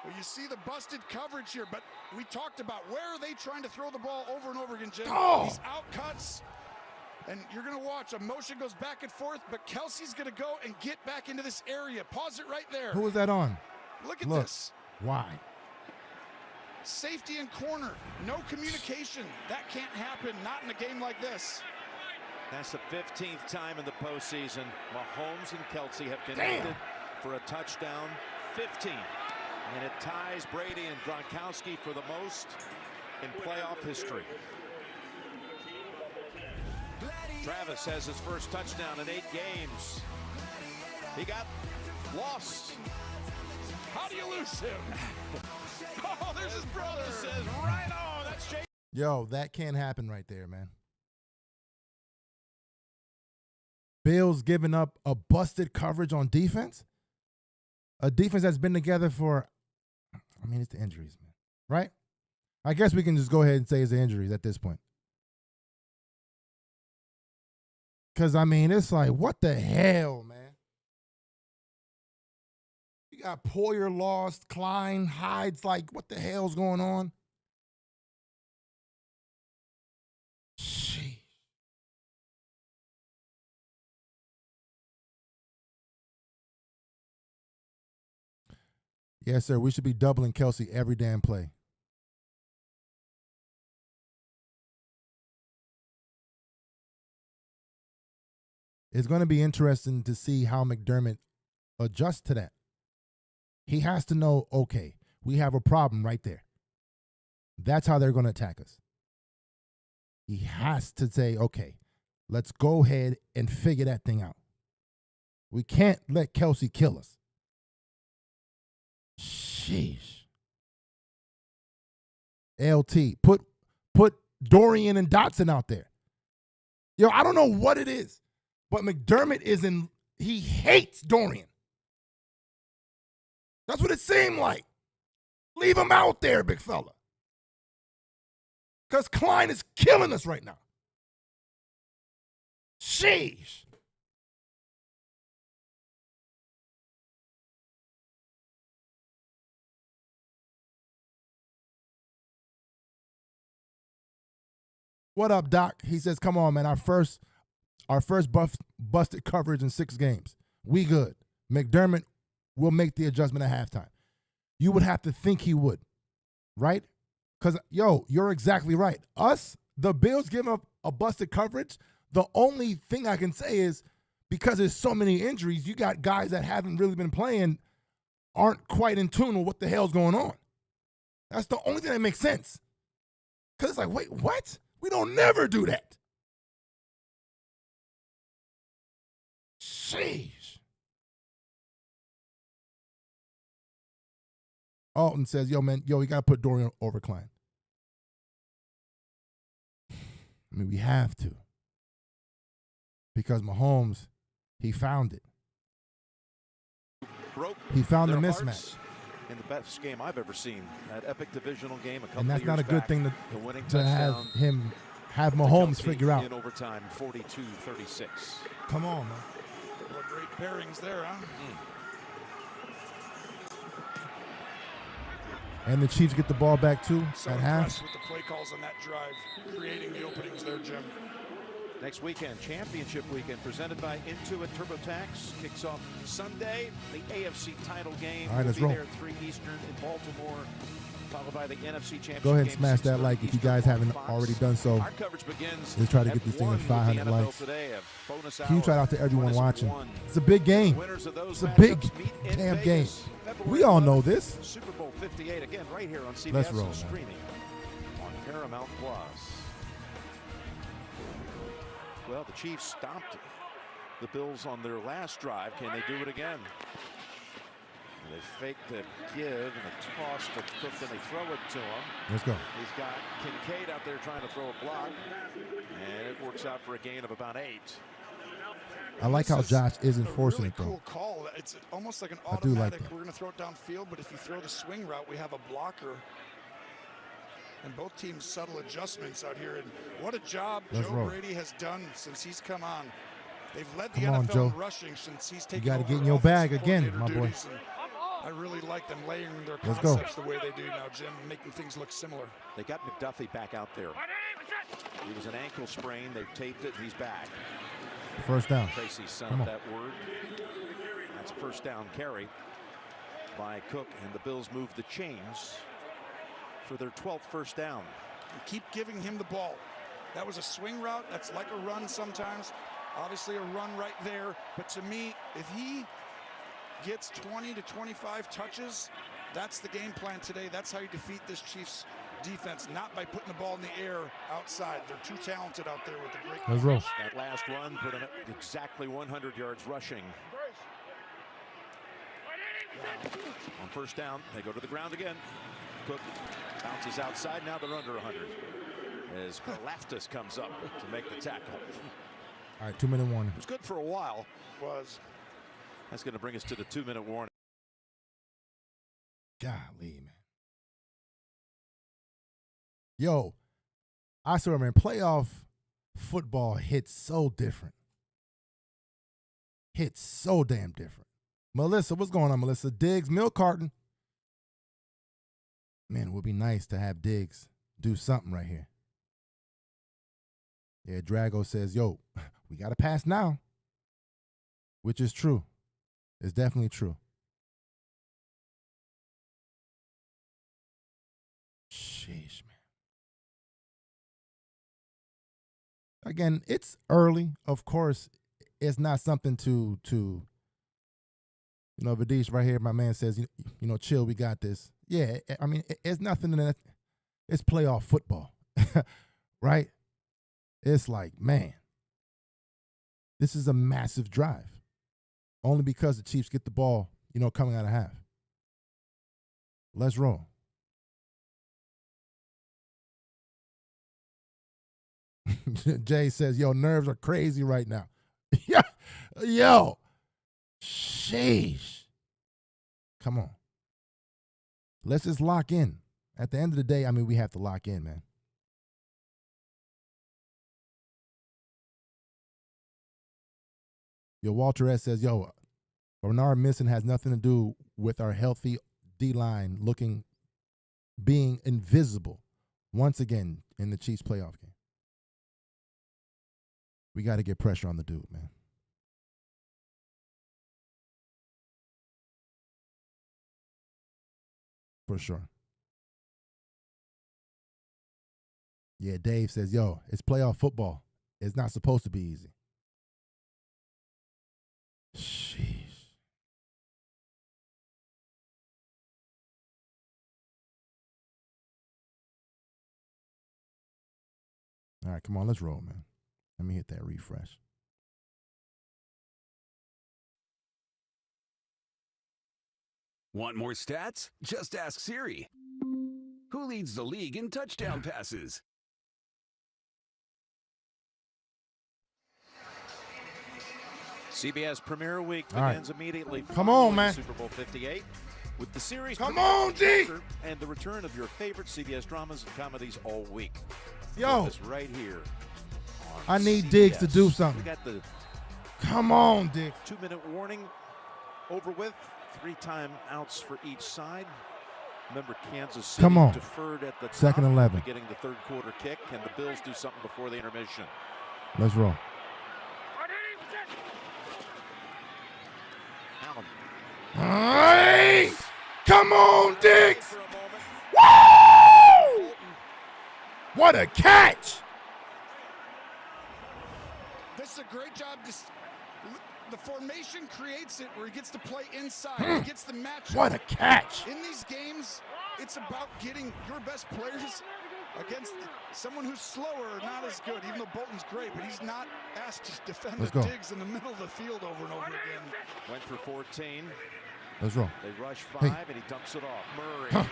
Well, you see the busted coverage here, but we talked about where are they trying to throw the ball over and over again, Jim? These out cuts, and you're going to watch. A motion goes back and forth, but Kelsey's going to go and get back into this area. Pause it right there. Who was that on? Look at this. Why? Safety and corner. No communication. That can't happen. Not in a game like this. That's the 15th time in the postseason Mahomes and Kelsey have connected for a touchdown. 15. And it ties Brady and Gronkowski for the most in playoff history. Travis has his first touchdown in 8 games. He got lost. How do you lose him? Oh, there's his brother. Says right on. That's Jay. Yo, that can't happen right there, man. Bills giving up a busted coverage on defense. A defense that's been together for, I mean, it's the injuries, man. Right? I guess we can just go ahead and say it's the injuries at this point. Because, I mean, it's like, what the hell, man? You got Poyer lost, Klein, Hyde's like, what the hell's going on? Sheesh. Yes, sir. We should be doubling Kelsey every damn play. It's going to be interesting to see how McDermott adjusts to that. He has to know, okay, we have a problem right there. That's how they're going to attack us. He has to say, okay, let's go ahead and figure that thing out. We can't let Kelsey kill us. Sheesh. LT, put Dorian and Dotson out there. Yo, I don't know what it is, but McDermott he hates Dorian. That's what it seemed like. Leave him out there, big fella. Because Klein is killing us right now. Sheesh. What up, Doc? He says, come on, man. Our first busted coverage in 6 games. We good. McDermott will make the adjustment at halftime. You would have to think he would, right? Because, you're exactly right. Us, the Bills giving up a busted coverage, the only thing I can say is because there's so many injuries, you got guys that haven't really been playing, aren't quite in tune with what the hell's going on. That's the only thing that makes sense. Because it's like, wait, what? We don't never do that. Sheesh. Alton says, we got to put Dorian over Klein. I mean, we have to. Because Mahomes, he found it. He found the mismatch. In the best game I've ever seen, that epic divisional game a couple and that's of years not a good back, thing the winning to have Mahomes figure out. In overtime, 42-36. Come on, man. Couple of great pairings there, huh? And the Chiefs get the ball back too So at half. impressed with the play calls on that drive, creating the openings there, Jim. Next weekend, championship weekend, presented by Intuit TurboTax, kicks off Sunday. The AFC title game All right, will let's be roll. there at 3 Eastern in Baltimore, followed by the NFC Championship. Go ahead and game, smash that 6:30 like if you Eastern guys on haven't Fox. already done so. Our coverage begins Let's try to at get this thing 1 to with the 500 NFL likes. today, a bonus Huge hour. shout out to everyone Join us at watching. 1. It's a big game. Winners of those It's a big matchups meet in damn game. Vegas, February We all 11th. know this. Super Bowl 58 again right here on CBS Let's roll, and man. streaming on Paramount Plus. Well, the Chiefs stopped the Bills on their last drive. Can they do it again? And they fake the give and a toss to Cook, and they throw it to him. Let's go. He's got Kincaid out there trying to throw a block, and it works out for a gain of about 8. I like how Josh is enforcing really it though. Cool call. It's almost like an I do like automatic. that. We're going to throw it downfield, but if you throw the swing route, we have a blocker. And both teams subtle adjustments out here. And what a job Let's Joe roll. Brady has done since he's come on. They've led the Come on, NFL Joe. in rushing since he's You taken got to over get in your bag offensive again, coordinator my boy. duties, and I really like them layering their Let's go. concepts the way they do now, Jim, making things look similar. They got McDuffie back out there. He was an ankle sprain. They've taped it. He's back. First down. Tracy sent Come up on. that word. That's a first down carry by Cook, and the Bills move the chains for their 12th first down. And keep giving him the ball. That was a swing route. That's like a run sometimes. Obviously a run right there. But to me, if he gets 20 to 25 touches, that's the game plan today. That's how you defeat this Chiefs defense, not by putting the ball in the air outside. They're too talented out there with the great. Let's roll. That last run put him at exactly 100 yards rushing. On first down, they go to the ground again. Cook bounces outside. Now they're under 100 as Karlaftis comes up to make the tackle. All right, 2-minute warning. It was good for a while. That's going to bring us to the 2-minute warning. Golly, man. Yo, I swear, man, playoff football hits so different. Hits so damn different. Melissa, what's going on, Melissa? Diggs, milk carton. Man, it would be nice to have Diggs do something right here. Yeah, Drago says, yo, we got to pass now. Which is true. It's definitely true. Sheesh, man. Again, it's early. Of course, it's not something to Vidish right here, my man says, chill, we got this. Yeah, I mean, it's nothing in that. It's playoff football, right? It's like, man, this is a massive drive. Only because the Chiefs get the ball, coming out of half. Let's roll. Jay says, yo, nerves are crazy right now. Yeah, yo, sheesh. Come on. Let's just lock in. At the end of the day, I mean, we have to lock in, man. Yo, Walter S. says, yo, Bernard missing has nothing to do with our healthy D-line being invisible once again in the Chiefs playoff game. We got to get pressure on the dude, man. For sure. Yeah, Dave says, yo, it's playoff football. It's not supposed to be easy. Sheesh. All right, come on, let's roll, man. Let me hit that refresh. Want more stats? Just ask Siri. Who leads the league in touchdown passes? CBS Premier Week All right. begins immediately. Come on, following man. Super Bowl 58 with the series. Come on, D. And the return of your favorite CBS dramas and comedies all week. Yo. This right here. I need CBS. Diggs to do something. We got the Come on, Diggs. 2-minute warning over with. 3 timeouts for each side. Remember, Kansas City Come on. deferred at the top, Second and 11. getting the third quarter kick. Can the Bills do something before the intermission? Let's roll. Allen. Hey! Come on, Diggs! Woo! What a catch! This is a great job. The formation creates it where he gets to play inside. He gets the matchup. What a catch! In these games, it's about getting your best players against someone who's slower or not as good, even though Bolton's great, but he's not asked to defend Let's the go. Diggs in the middle of the field over and over again. Went for 14. Let's roll. They rush 5, Hey. and he dumps it off. Murray. Huh.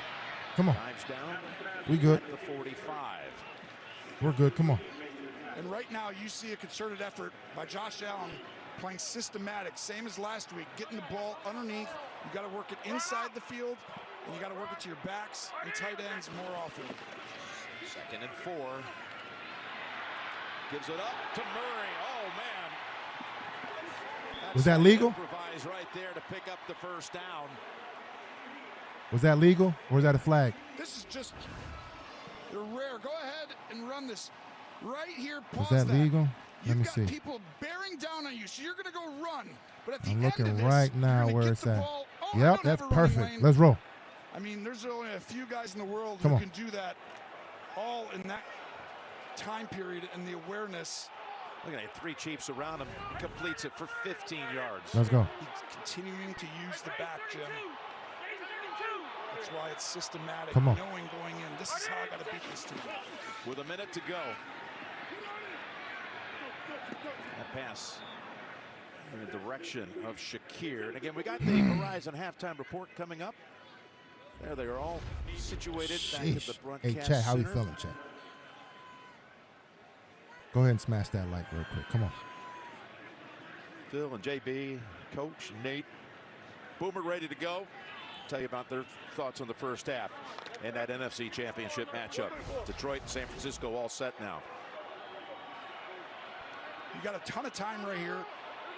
Come on. Dives down. We good. At the 45. We're good. Come on. And right now, you see a concerted effort by Josh Allen playing systematic, same as last week, getting the ball underneath. You got to work it inside the field, and you got to work it to your backs and tight ends more often. 2nd and 4. Gives it up to Murray. Oh, man. Was that legal? Improvise right there to pick up the first down. Was that legal or is that a flag? This is just rare. Go ahead and run this. Right here, Was pause that legal? Let me You've see. got people bearing down on you, so you're going to go run. But at the I'm end looking of this, right now you're gonna where get it's the at. ball. Oh, I Yep, don't that's have a running perfect. lane. Let's roll. I mean, there's only a few guys in the world Come who on. can do that all in that time period and the awareness. Look at that. 3 Chiefs around him. He completes it for 15 yards. Let's go. He's continuing to use the back, Jim. That's why it's systematic, Come on. knowing going in, this is how I got to beat this team. With a minute to go. That pass in the direction of Shakir. And again, we got the Verizon halftime report coming up. There they are all situated back at the Sheesh. broadcast Hey, Chat, how we center. feeling, Chat? Go ahead and smash that like real quick. Come on. Phil and JB, Coach, Nate, Boomer ready to go. Tell you about their thoughts on the first half and that NFC Championship matchup. Detroit and San Francisco all set now. You got a ton of time right here.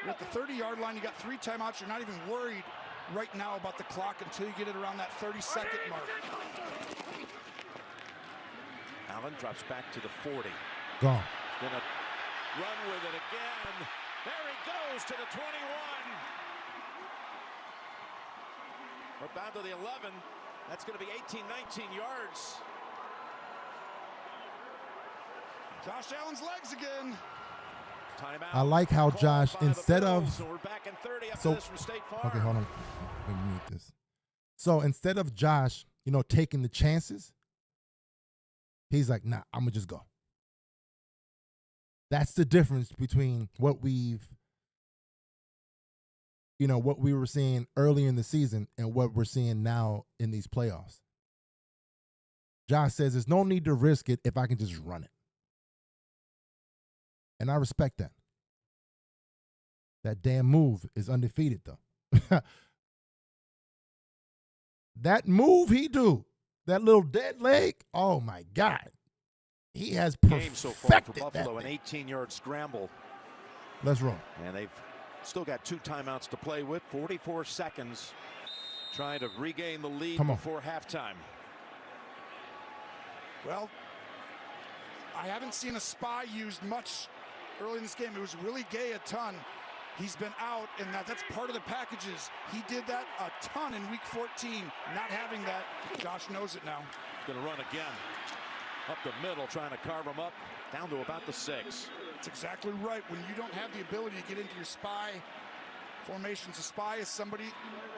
You're at the 30-yard line. You got 3 timeouts. You're not even worried right now about the clock until you get it around that 30-second mark. Allen drops back to the 40. Gone. Gonna run with it again. There he goes to the 21. We're bound to the 11. That's going to be 18, 19 yards. Josh Allen's legs again. Timeout. I like how Josh, instead of So we're back in 30 after so this from State Farm. okay, hold on. Let me mute this. So instead of Josh, taking the chances, he's like, nah, I'm gonna just go. That's the difference between what we were seeing early in the season and what we're seeing now in these playoffs. Josh says there's no need to risk it if I can just run it. And I respect that. That damn move is undefeated, though. That move he do, that little dead leg, oh my God. He has Game so far for perfected Buffalo, that an thing. 18-yard scramble. Let's roll. And they've still got 2 timeouts to play with. 44 seconds trying to regain the lead Come on. before halftime. Well, I haven't seen a spy used much early in this game. It was really Gay a ton. He's been out, and that's part of the packages. He did that a ton in week 14. Not having that, Josh knows it now. Going to run again. Up the middle, trying to carve him up. Down to about the 6. That's exactly right. When you don't have the ability to get into your spy formations, a spy is somebody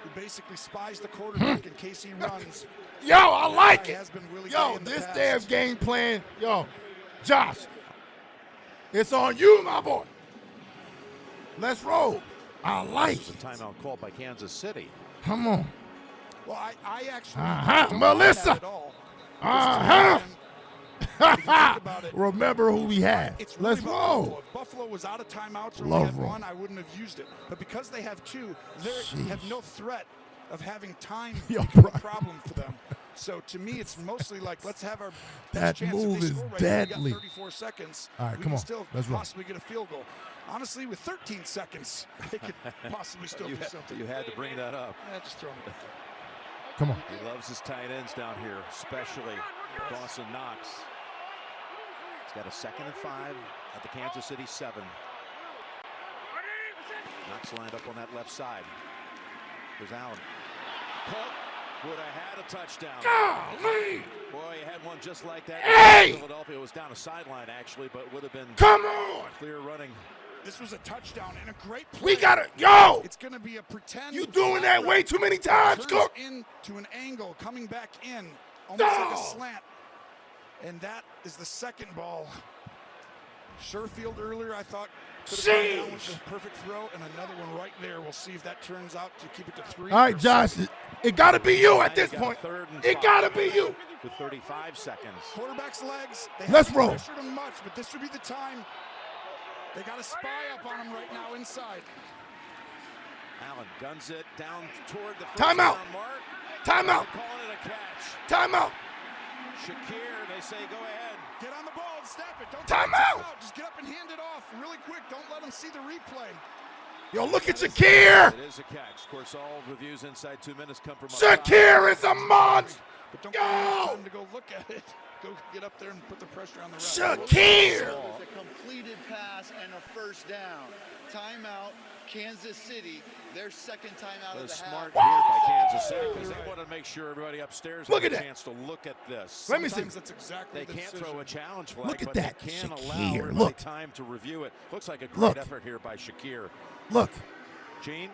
who basically spies the quarterback in case he runs. Yo, I like it. Really yo, this damn game plan. Yo, Josh, it's on you, my boy. Let's roll. I like it. A timeout called by Kansas City. Come on. Well, I actually Melissa. Remember who we have. Let's roll. If Buffalo was out of timeouts or had one, I wouldn't have used it. But because they have 2, they have no threat of having time become a problem for them. So to me, it's mostly like, let's have our best chance. Move is deadly. We got 34 seconds. All right, we come can on. still Let's roll. possibly get a field goal. Honestly, with 13 seconds, they could possibly still do something. You had to bring that up. Just throw it. Come on. He loves his tight ends down here, especially Dawson Knox. He's got a 2nd and 5 at the Kansas City 7. Knox lined up on that left side. There's Allen. Cook would have had a touchdown. Golly. Boy, he had one just like that. Hey! Philadelphia was down a sideline, actually, but would have been clear running. This was a touchdown and a great play. We got it. Yo! It's going to be a pretend. You doing that way too many times, Cook. Into an angle, coming back in, almost like a slant. And that is the second ball. Sherfield earlier, I thought, could have gone down with a perfect throw, and another one right there. We'll see if that turns out to keep it to 3. All right, Josh, it got to be you at this point. It got to be you. With 35 seconds. Quarterback's legs. Let's roll. Pressured him much, but this would be the time. They got a spy up on him right now inside. Allen guns it down toward the first Timeout. mark. Timeout. Calling it a catch. Timeout. Shakir, they say go ahead. Get on the ball and snap it. Don't Timeout. Just get up and hand it off really quick. Don't let them see the replay. Yo, look at Shakir. It is a catch. Of course, all reviews inside 2 minutes come from Shakir is a monster. But don't have time to go look at it. Go get up there and put the pressure on the ref. Shakir. It's a completed pass and a first down. Timeout, Kansas City. Their second timeout of the smart half. here by Kansas City because they want to make sure everybody upstairs Look has at a that. chance to look at this. Let me see. That's exactly They can't throw a challenge flag, Look at but that. they can allow Shakir. everybody Look. time to review it. Looks like a great Look. effort here by Shakir. Look. Gene?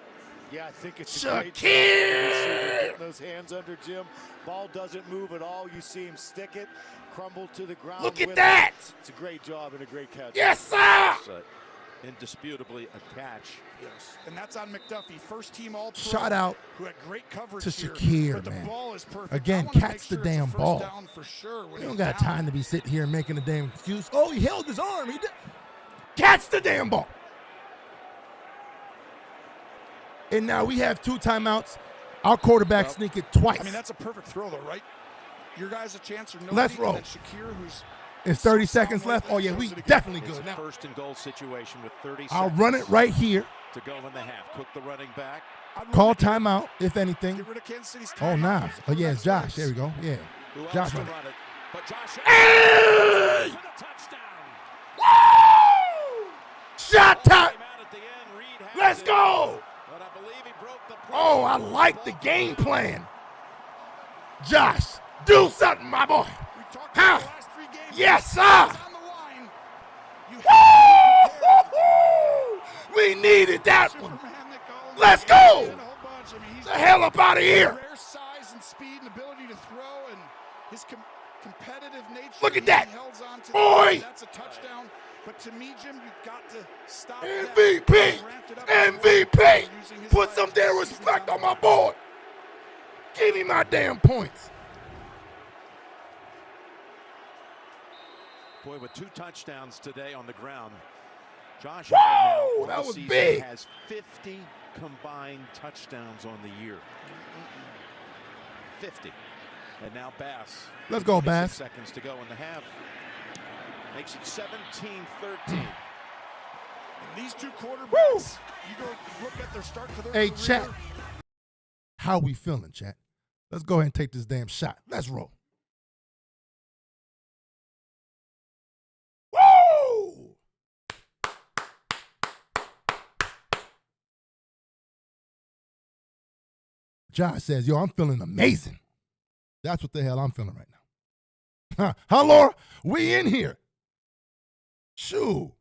Yeah, I think it's a great job. Shakir. Getting those hands under Jim. Ball doesn't move at all. You see him stick it, crumble to the ground. Look at with that. it. It's a great job and a great catch. Yes, sir. It's, indisputably a catch. Yes, and that's on McDuffie, first team All-Pro. Shout out who had great coverage to here, Shakir, but the man. ball is perfect. Again, I wanna catch make the sure it's a damn first ball. down for sure when You don't he's got down. time to be sitting here making a damn excuse. Oh, he held his arm. He did. Catch the damn ball. And now we have 2 timeouts. Our quarterback sneak it twice. I mean, that's a perfect throw, though, right? Your guys a chance or no? Let's roll. And Shakir, who's It's 30 seconds left. Oh, yeah, we definitely It's good a now. first and goal situation with 30 I'll seconds. run it right here. To go in the half. Cook the running back. Call timeout, if anything. Get rid of Kansas City's Oh, nah. Oh, yeah, it's Josh. There we go. Yeah. Who else Josh to run it. run it? But Josh Hey! for the touchdown. Woo! Shot time. Came out at the end. Reed has Let's it. go. But I believe he broke the play. Oh, I like the game plan. Josh, do something, my boy. Huh? Yes, sir. Woo-hoo-hoo! We needed that one. Let's go. The hell up out of here. rare size and speed and ability to throw, and his competitive nature. Look at that. He holds on to Boy. That's a touchdown. But to me, Jim, you've got to stop MVP. that. MVP. Put some damn respect on my boy. Give me my damn points. Boy, with 2 touchdowns today on the ground. Josh Whoa, Allen now on that the was season big. has 50 combined touchdowns on the year. 50. And now Bass. Let's go, 26 Bass. Seconds to go in the half. Makes it 17-13. These 2 quarterbacks, you go look at their start to their Hey, career. chat. How we feeling, chat? Let's go ahead and take this damn shot. Let's roll. Woo! Josh says, yo, I'm feeling amazing. That's what the hell I'm feeling right now. Huh, Laura? We in here. Shoo.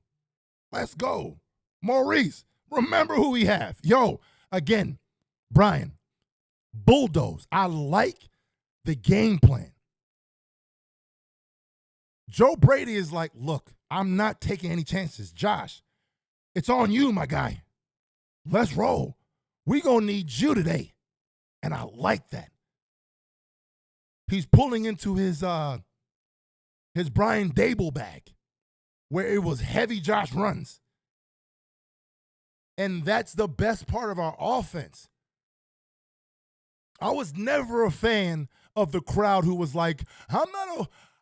Let's go. Maurice, remember who we have. Yo, again, Brian, bulldoze. I like the game plan. Joe Brady is like, look, I'm not taking any chances. Josh, it's on you, my guy. Let's roll. We gonna need you today. And I like that. He's pulling into his Brian Dable bag, where it was heavy Josh runs. And that's the best part of our offense. I was never a fan of the crowd who was like, I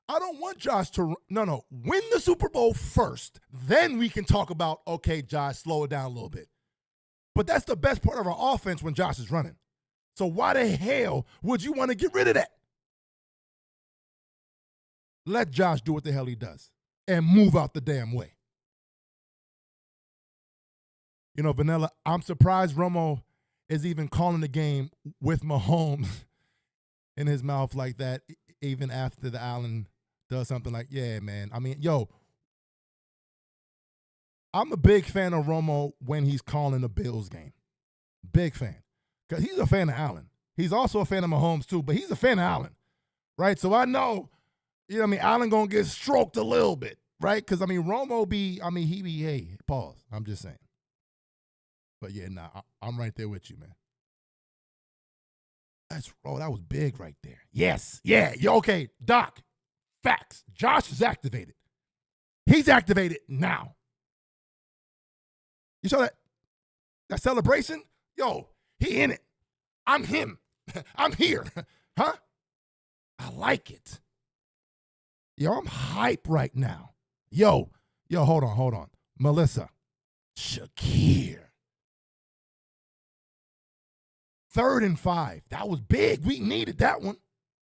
don't want Josh to, no, win the Super Bowl first. Then we can talk about, okay, Josh, slow it down a little bit. But that's the best part of our offense when Josh is running. So why the hell would you want to get rid of that? Let Josh do what the hell he does and move out the damn way. You know, Vanilla, I'm surprised Romo is even calling the game with Mahomes in his mouth like that, even after the Allen does something like, yeah, man. I mean, yo, I'm a big fan of Romo when he's calling the Bills game. Big fan. Because he's a fan of Allen. He's also a fan of Mahomes too, but he's a fan of Allen, right? So I know, you know what I mean, Allen going to get stroked a little bit, right? Because, I mean, Romo he be, hey, pause. I'm just saying. But, yeah, I'm right there with you, man. That's, that was big right there. Yes, yeah, okay, Doc, facts. Josh is activated. He's activated now. You saw that celebration? Yo, he in it. I'm him. I'm here. Huh? I like it. Yo, I'm hype right now. Yo, hold on. Melissa. Shakir. 3rd and 5. That was big. We needed that one.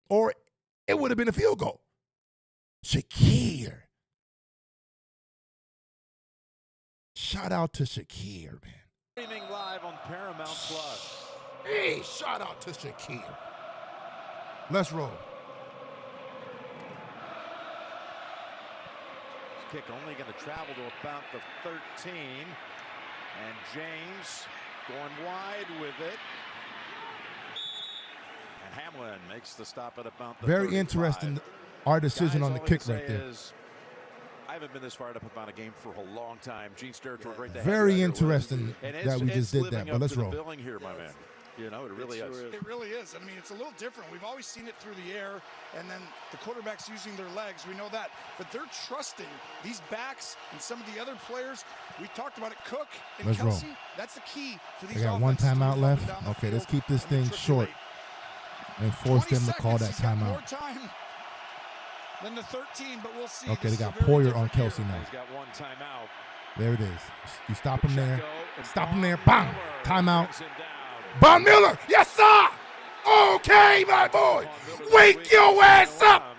Or it would have been a field goal. Shakir. Shout out to Shakir, man. Streaming live on Paramount Plus. Hey, shout out to Shakir. Let's roll. Kick only going to travel to about the 13. And James going wide with it. And Hamlin makes the stop at about the Very 35. interesting, our decision on the kick right there. I haven't been this fired up about a game for a long time. Gene's territory right there. Very interesting that we just did that, but let's roll. Billing here, my man. You know, it really is. It really is. I mean, it's a little different. We've always seen it through the air, and then the quarterback's using their legs. We know that. But they're trusting these backs and some of the other players. We talked about it, Cook and Kelsey. Roll. That's the key for these offenses. They got one timeout left. Okay, let's keep this thing short and force them to call that timeout. More time than the 13, but we'll see. Okay, they got Poyer on Kelsey now. He's got one timeout. There it is. You stop him there. Stop him there. Bang! Timeout. Von Miller, yes sir! Okay, my boy! Wake your ass up!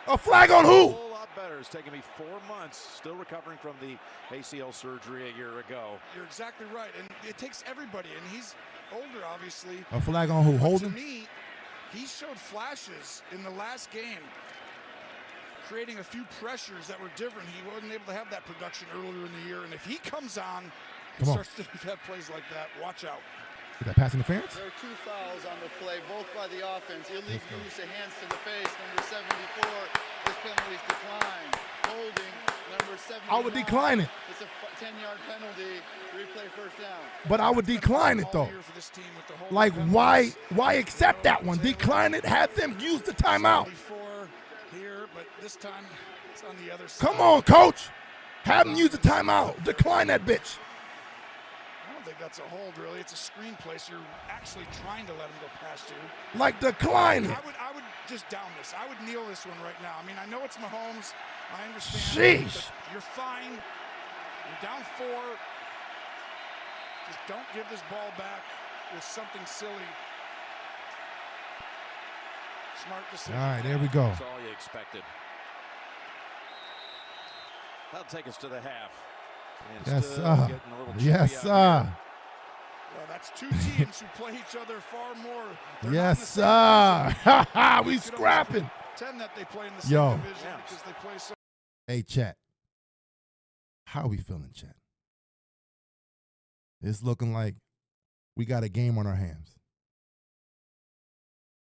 A flag on who? A whole lot better. It's taken me 4 months, still recovering from the ACL surgery a year ago. You're exactly right, and it takes everybody, and he's older, obviously. A flag on who? Holden? To me, he showed flashes in the last game, creating a few pressures that were different. He wasn't able to have that production earlier in the year, and if he comes on and starts to have plays like that, watch out. Is that pass interference? There are 2 fouls on the play, both by the offense. Illegal use of hands to the face, number 74. This penalty is declined. Holding, number 79. I would decline it. It's a 10-yard penalty. Replay first down. But I would decline it, though. Like, why accept that one? Decline it. Have them use the timeout. Here, but this time it's on the other side. Come on, coach. Have them use the timeout. Decline that bitch. I don't think that's a hold, really. It's a screen play, so you're actually trying to let him go past you. Like, decline it. I would just down this. I would kneel this one right now. I mean, I know it's Mahomes. I understand. Sheesh. You're fine. You're down 4. Just don't give this ball back with something silly. Smart decision. All right, there we go. That's all you expected. That'll take us to the half. Yes, sir. Yes, sir. Well, that's two teams who play each other far more. Yes, sir. We scrapping. Pretend that they play in the same division Yeah. because they play so. Hey, chat. How we feeling, chat? It's looking like we got a game on our hands.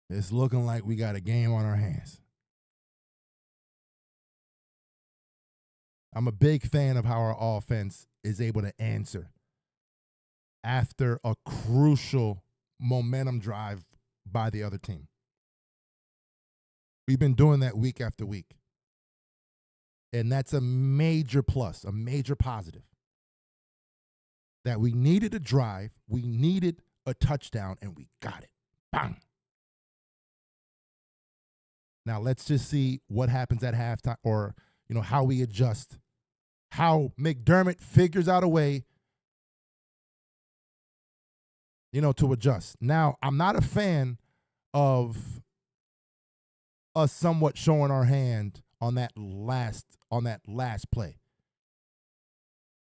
It's looking like we got a game on our hands. I'm a big fan of how our offense is able to answer after a crucial momentum drive by the other team. We've been doing that week after week. And that's a major plus, a major positive. That we needed a drive, we needed a touchdown, and we got it. Bang. Now let's just see what happens at halftime, or how we adjust. How McDermott figures out a way, to adjust. Now, I'm not a fan of us somewhat showing our hand on that last play,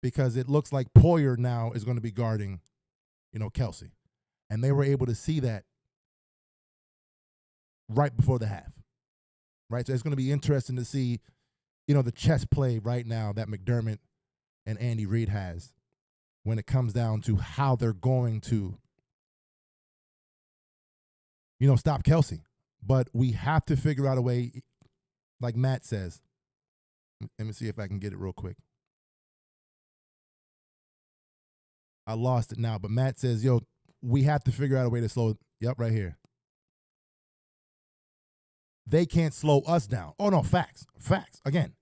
because it looks like Poyer now is going to be guarding, Kelsey, and they were able to see that right before the half, right? So it's going to be interesting to see, the chess play right now that McDermott and Andy Reid has when it comes down to how they're going to, stop Kelsey. But we have to figure out a way, like Matt says. Let me see if I can get it real quick. I lost it now, but Matt says, we have to figure out a way to slow. Yep, right here. They can't slow us down. Oh, no, facts. Again,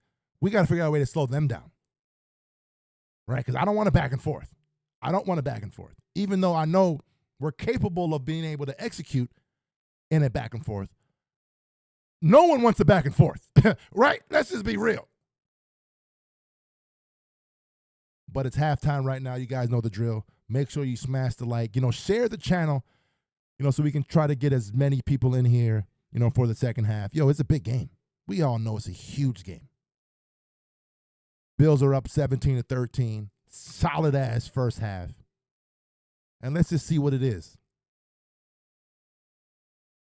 we got to figure out a way to slow them down. Right? Because I don't want a back and forth. Even though I know we're capable of being able to execute in a back and forth. No one wants a back and forth. Right? Let's just be real. But it's halftime right now. You guys know the drill. Make sure you smash the like. Share the channel, so we can try to get as many people in here, for the second half. It's a big game. We all know it's a huge game. Bills are up 17-13. Solid ass first half. And let's just see what it is.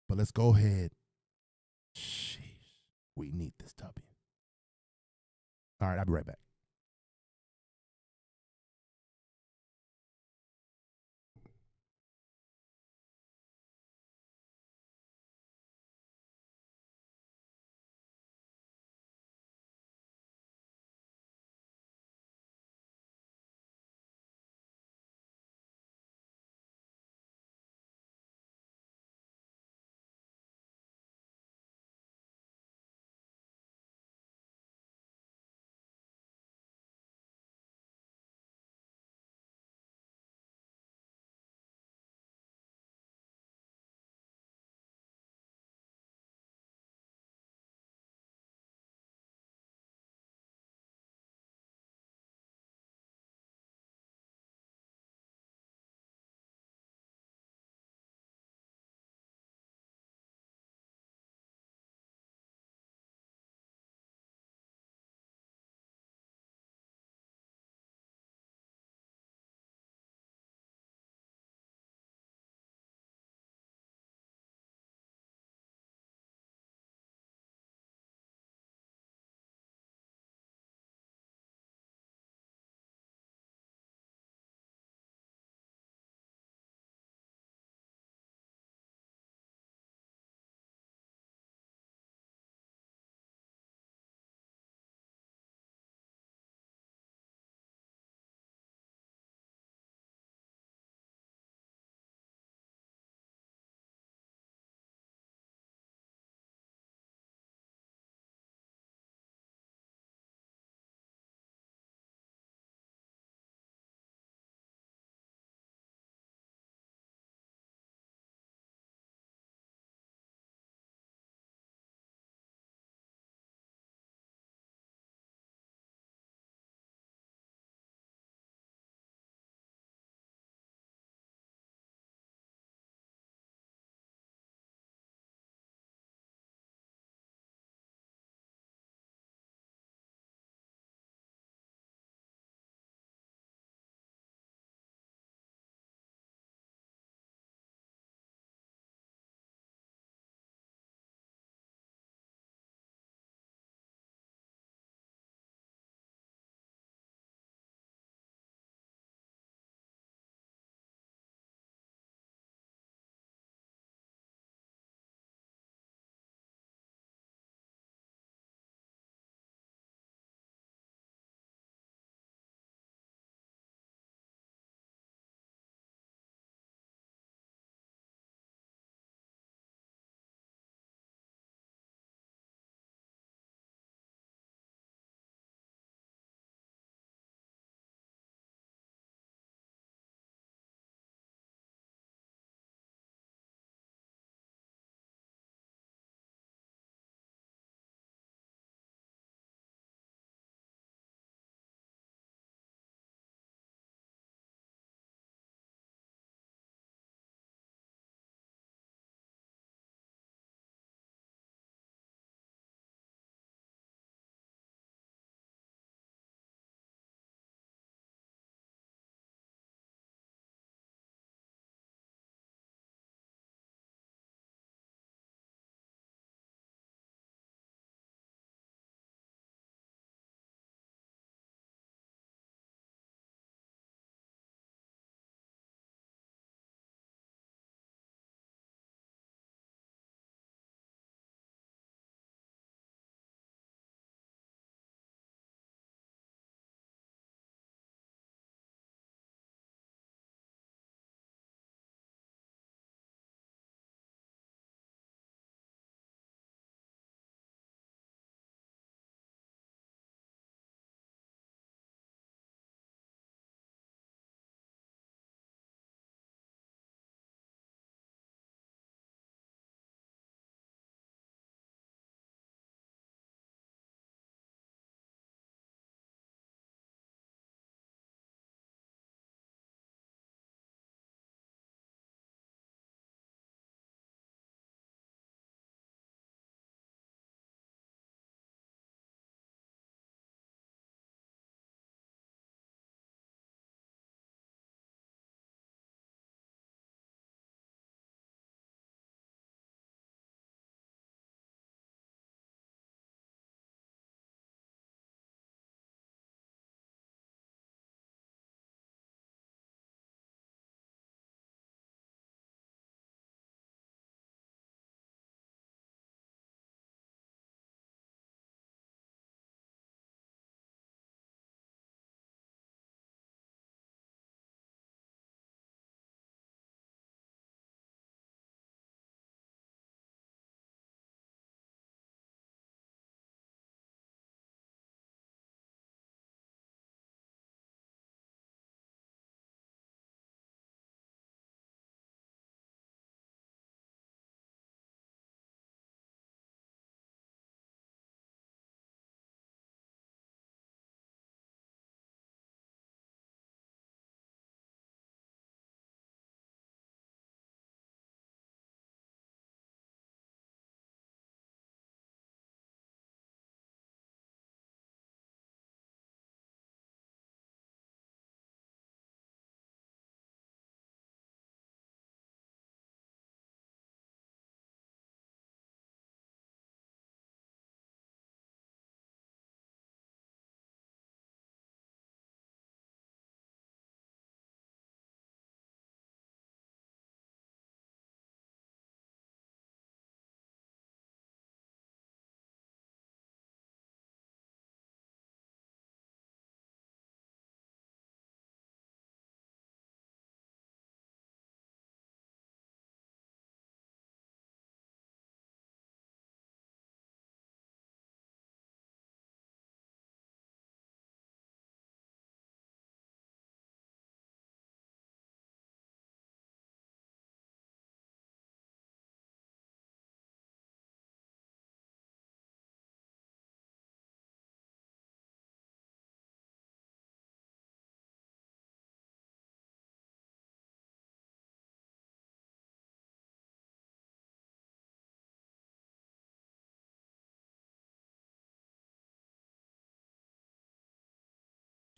But let's go ahead. Sheesh. We need this W. All right, I'll be right back.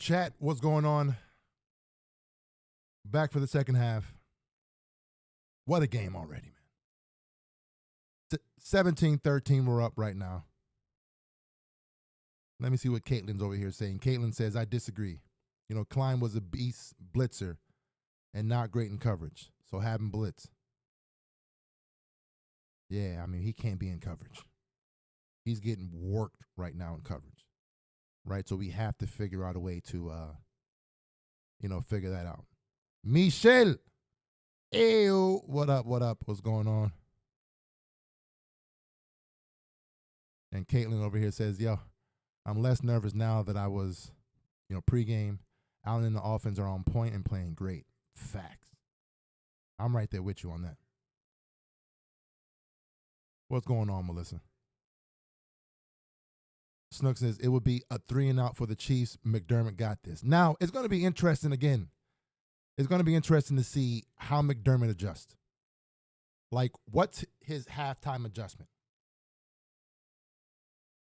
Chat, what's going on? Back for the second half. What a game already, man. 17-13, we're up right now. Let me see what Caitlin's over here saying. Caitlin says, I disagree. You know, Klein was a beast blitzer and not great in coverage, so have him blitz. Yeah, I mean, he can't be in coverage. He's getting worked right now in coverage, right? So we have to figure out a way to, figure that out. Michelle, ew, what up, what's going on? And Caitlin over here says, yo, I'm less nervous now that I was, pregame. Allen and the offense are on point and playing great. Facts. I'm right there with you on that. What's going on, Melissa? Snook says, it would be a 3-and-out for the Chiefs. McDermott got this. Now, it's going to be interesting again. It's going to be interesting to see how McDermott adjusts. Like, what's his halftime adjustment?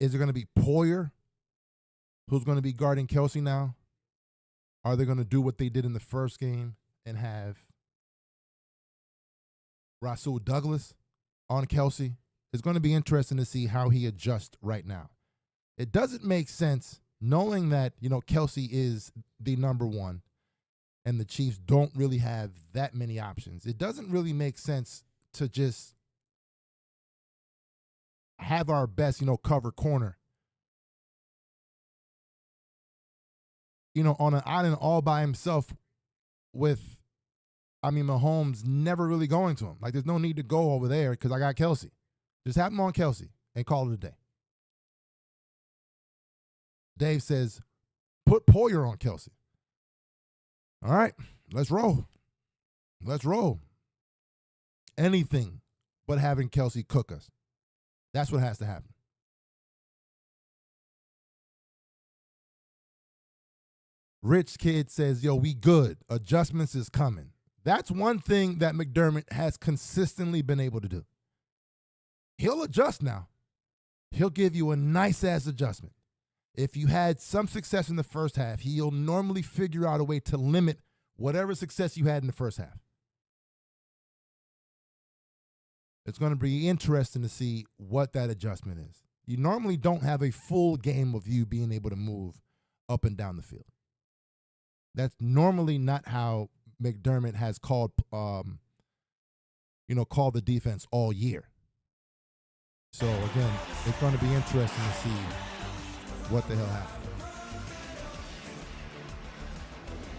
Is it going to be Poyer, who's going to be guarding Kelsey now? Are they going to do what they did in the first game and have Rasul Douglas on Kelsey? It's going to be interesting to see how he adjusts right now. It doesn't make sense knowing that, Kelsey is the number one and the Chiefs don't really have that many options. It doesn't really make sense to just have our best, cover corner, on an island all by himself with, Mahomes never really going to him. Like, there's no need to go over there because I got Kelsey. Just have him on Kelsey and call it a day. Dave says, put Poyer on Kelsey. All right, let's roll. Let's roll. Anything but having Kelsey cook us. That's what has to happen. Rich Kid says, yo, we good. Adjustments is coming. That's one thing that McDermott has consistently been able to do. He'll adjust now. He'll give you a nice-ass adjustment. If you had some success in the first half, he'll normally figure out a way to limit whatever success you had in the first half. It's going to be interesting to see what that adjustment is. You normally don't have a full game of you being able to move up and down the field. That's normally not how McDermott has called the defense all year. So, again, it's going to be interesting to see what the hell happened.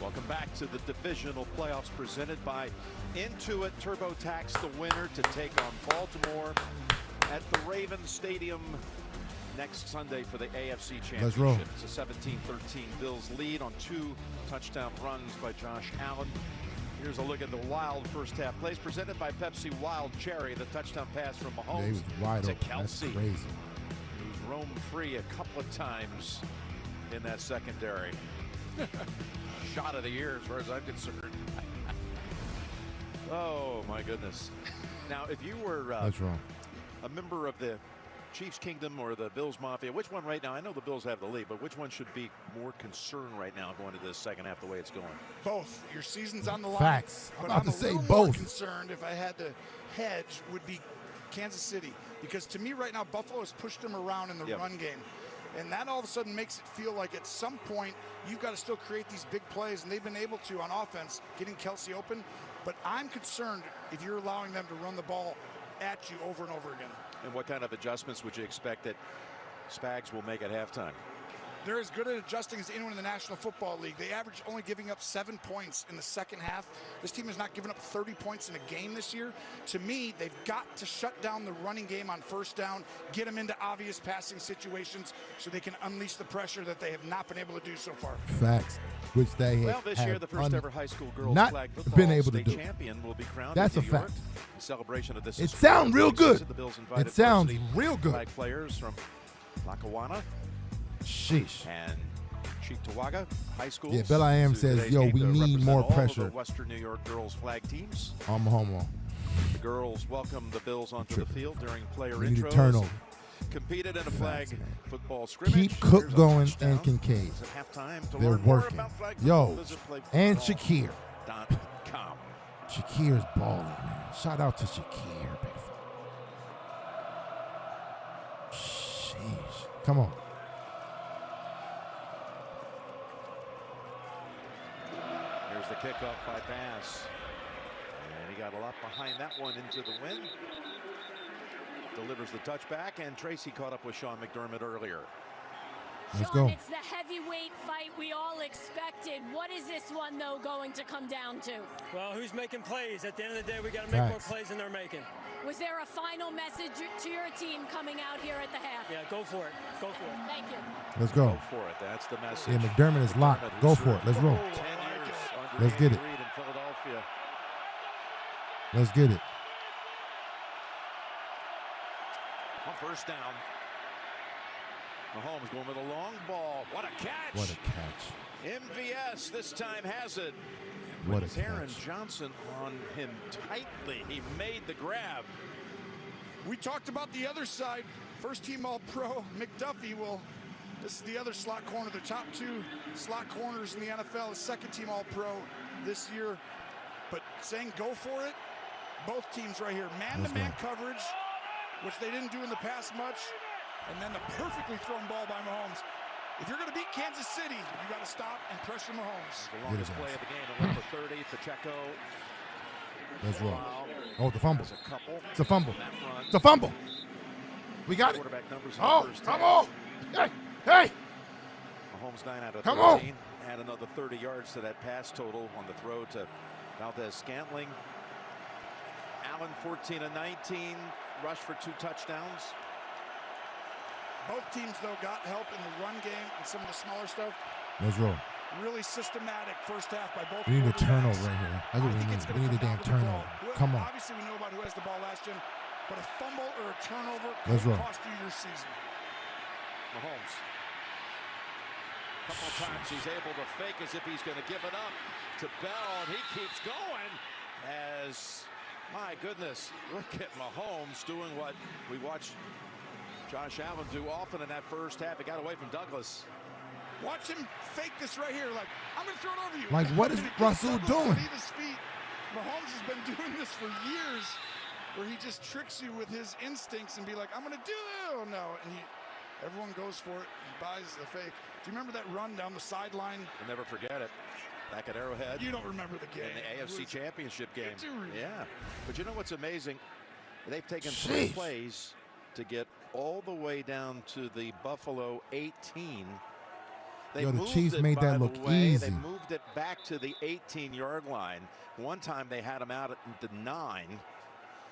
Welcome back to the divisional playoffs presented by Intuit. TurboTax the winner to take on Baltimore at the Ravens Stadium next Sunday for the AFC Championship. Let's roll. It's a 17-13 Bills lead on 2 touchdown runs by Josh Allen. Here's a look at the wild first half plays presented by Pepsi Wild Cherry. The touchdown pass from Mahomes to Kelsey. That's crazy. Who's roamed free a couple of times in that secondary. Shot of the year as far as I'm concerned. Oh, my goodness. Now, if you were That's wrong. a member of the Chiefs Kingdom or the Bills Mafia, which one right now? I know the Bills have the lead, but which one should be more concerned right now going to this second half the way it's going? Both. Your season's on the line. Facts. I'm about to say a little both. More concerned, if I had to hedge, would be Kansas City. Because to me right now, Buffalo has pushed them around in the run game. And that all of a sudden makes it feel like at some point you've got to still create these big plays, and they've been able to on offense, getting Kelsey open. But I'm concerned if you're allowing them to run the ball at you over and over again. And what kind of adjustments would you expect that Spags will make at halftime? They're as good at adjusting as anyone in the National Football League. They average only giving up 7 points in the second half. This team has not given up 30 points in a game this year. To me, they've got to shut down the running game on first down, get them into obvious passing situations so they can unleash the pressure that they have not been able to do so far. Facts. Which they well, this have year, the first ever high school girls not flag football been able to state do. champion will be crowned That's in a New York. fact. In celebration of this. It sounds real good. The Bills invited It sounds varsity real good. Flag players from Lackawanna Sheesh. and Cheektowaga High Schools. Yeah, Bel-Am to says, today's yo, game we to need represent more all of pressure the Western New York girls flag teams. on Mahomes. The girls welcome the Bills onto the field during player We need a intros. turnover. competed in a Facts, flag man. football scrimmage. Keep Cook Here's a going touchdown. and Kincaid. It's at halftime. To They're learn more working. about flag Yo, football, visit and playfootball.com. Shakir. Shakir's balling, man. Shout out to Shakir, baby. Sheesh. Come on. Here's the kickoff by Bass. And he got a lot behind that one into the wind. Delivers the touchback, and Tracy caught up with Sean McDermott earlier. Let's Sean, go. it's the heavyweight fight we all expected. What is this one, though, going to come down to? Well, who's making plays? At the end of the day, we got to make more plays than they're making. Was there a final message to your team coming out here at the half? Yeah, go for it. Go for it. Thank you. Let's go. Go for it. That's the message. Yeah, McDermott is locked. Go for it. Let's roll. 10 years under Let's get Andy it. Reid in Philadelphia. Let's get it. On first down. Mahomes going with a long ball. What a catch. What a catch. MVS this time has it. What a With Aaron catch. Johnson on him tightly. He made the grab. We talked about the other side. First team All-Pro, McDuffie this is the other slot corner, the top two slot corners in the NFL, the second team All-Pro this year. But saying go for it, both teams right here. Man-to-man coverage, which they didn't do in the past much. And then the perfectly thrown ball by Mahomes. If you're going to beat Kansas City, you got to stop and pressure Mahomes. The longest play of the game, it went for 30. Pacheco. Let's roll. Wow. Oh, the fumble. There's a couple. It's a fumble. That run. It's a fumble. We got it. Quarterback numbers in Oh, the first come half. on. Hey, hey. Mahomes 9 out of 13. Come on. Had another 30 yards to that pass total on the throw to Valdez-Scantling. Allen 14 of 19. Rush for 2 touchdowns. Both teams, though, got help in the run game and some of the smaller stuff. Let's roll. Really systematic first half by both. We need a quarterbacks. turnover right here. That's what we need. We need a damn turnover. Come on. Obviously, we know about who has the ball last gen, but a fumble or a turnover Let's could roll. cost you your season. Mahomes. Couple of times he's able to fake as if he's going to give it up to Bell, and he keeps going as, my goodness, look at Mahomes doing what we watched Josh Allen do often in that first half. He got away from Douglas. Watch him fake this right here. Like, I'm going to throw it over you. Like, what is Russell doing? His feet. Mahomes has been doing this for years, where he just tricks you with his instincts and be like, I'm going to do it. Oh, no. And everyone goes for it and buys the fake. Do you remember that run down the sideline? I'll never forget it. Back at Arrowhead. You don't remember the game. In the AFC Championship game. do remember. Yeah. But you know what's amazing? They've taken 3 plays to get all the way down to the Buffalo 18. They Yo, the moved Chiefs it, made by that the look way. easy. They moved it back to the 18-yard line. One time they had him out at the 9.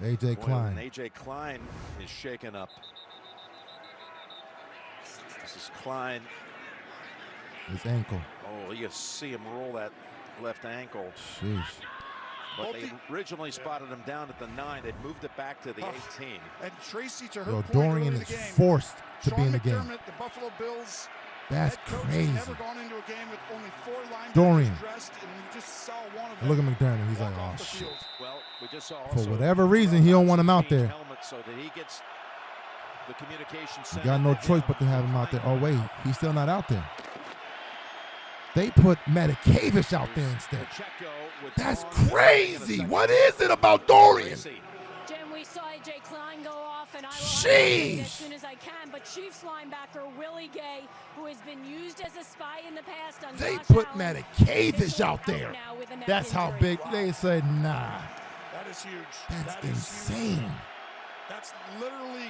A.J. Boy, Klein. and A.J. Klein is shaken up. This is Klein. His ankle. Oh, you see him roll that left ankle. Sheesh. But they originally spotted him down at the 9. They moved it back to the 18. And Tracy, to her Yo, point Dorian early in is the game, forced to Sean be in the game. McDermott, the Buffalo Bills That's head coach, crazy. has never gone into a game with only 4 linebackers Dorian. dressed, and you just saw one of And them look at McDermott. He's like, walk oh, off the shit. field. Well, we just saw For also whatever reason, he don't want him out there. helmet so that he gets the communication You sent got no choice but to have him out there. Oh, wait. He's still not out there. They put Metakavish out there instead. That's crazy. What is it about Dorian? Jim, we saw A.J. Klein go off, and I will Sheesh. as soon as I can. But Chiefs linebacker Willie Gay, who has been used as a spy in the past on They Josh put Allen, Metakavish out there. now with a neck That's how injury. big. They said, nah. That is huge. That's That is insane. huge. That's literally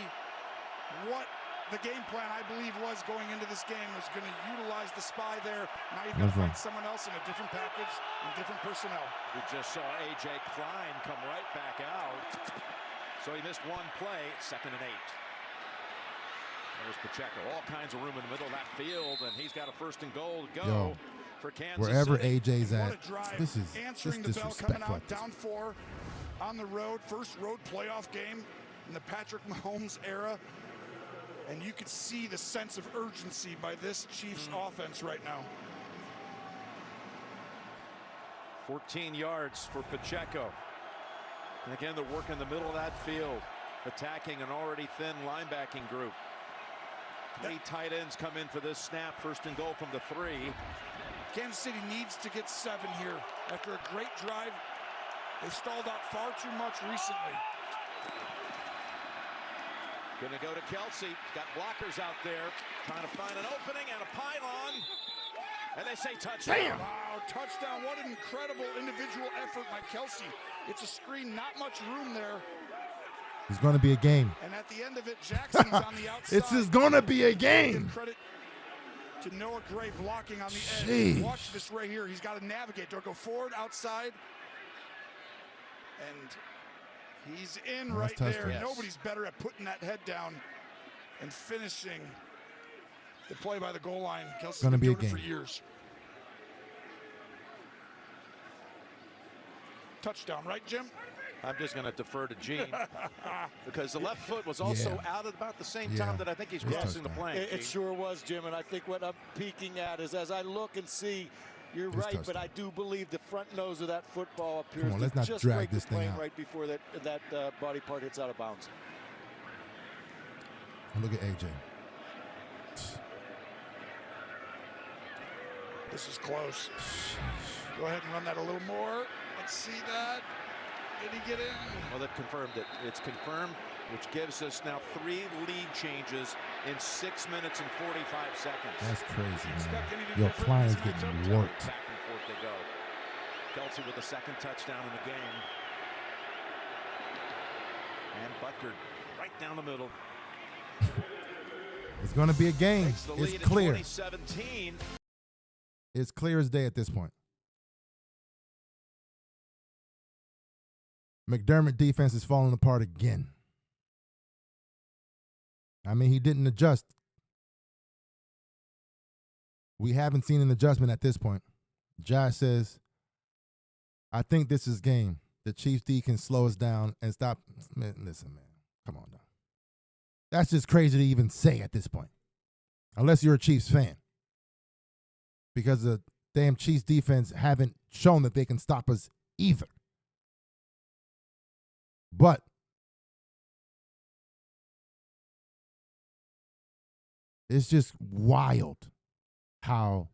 what the game plan, I believe, was going into this game, was going to utilize the spy there. Now you've got to find someone else in a different package and different personnel. We just saw A.J. Klein come right back out. So he missed 1 play, 2nd and 8. There's Pacheco. All kinds of room in the middle of that field, and he's got a 1st and goal to go Yo, for Kansas wherever City. AJ's What at, a drive. this is Answering this the bell, coming disrespectful. out down 4 on the road. First road playoff game in the Patrick Mahomes era. And you could see the sense of urgency by this Chiefs offense right now. 14 yards for Pacheco. And again, they're working the middle of that field, attacking an already thin linebacking group. Three tight ends come in for this snap. First and goal from the 3. Kansas City needs to get 7 here. After a great drive, they stalled out far too much recently. Gonna go to Kelsey. Got blockers out there. Trying to find an opening and a pylon. And they say touchdown. Damn. Wow, touchdown. What an incredible individual effort by Kelsey. It's a screen, not much room there. It's going to be a game. And at the end of it, Jackson's on the outside. It's just going to be a game. Give credit to Noah Gray blocking on the Jeez. edge. Watch this right here. He's got to navigate. Do I go forward, outside? And he's in right there. Yes. Nobody's better at putting that head down and finishing the play by the goal line. Kelsey's been doing it for years. Touchdown, right, Jim? I'm just going to defer to Gene because the left foot was also out at about the same time that I think he's crossing the plane. It sure was, Jim, and I think what I'm peeking at is as I look and see, you're right, but I do believe the front nose of that football appears let's not just drag break this the plane thing out. right before that body part hits out of bounds. And look at AJ. This is close. Go ahead and run that a little more. Let's see that. Did he get in? Well, they've confirmed it. It's confirmed, which gives us now 3 lead changes in 6 minutes and 45 seconds. That's crazy, man. Your client's getting worked. Back and forth they go. Kelsey with the 2nd touchdown in the game. And Butker right down the middle. It's going to be a game. It's clear. 2017. It's clear as day at this point. McDermott defense is falling apart again. I mean, he didn't adjust. We haven't seen an adjustment at this point. Josh says, I think this is game. The Chiefs D can slow us down and stop. Man, listen, man. Come on, dog. That's just crazy to even say at this point. Unless you're a Chiefs fan. Because the damn Chiefs defense haven't shown that they can stop us either. But it's just wild how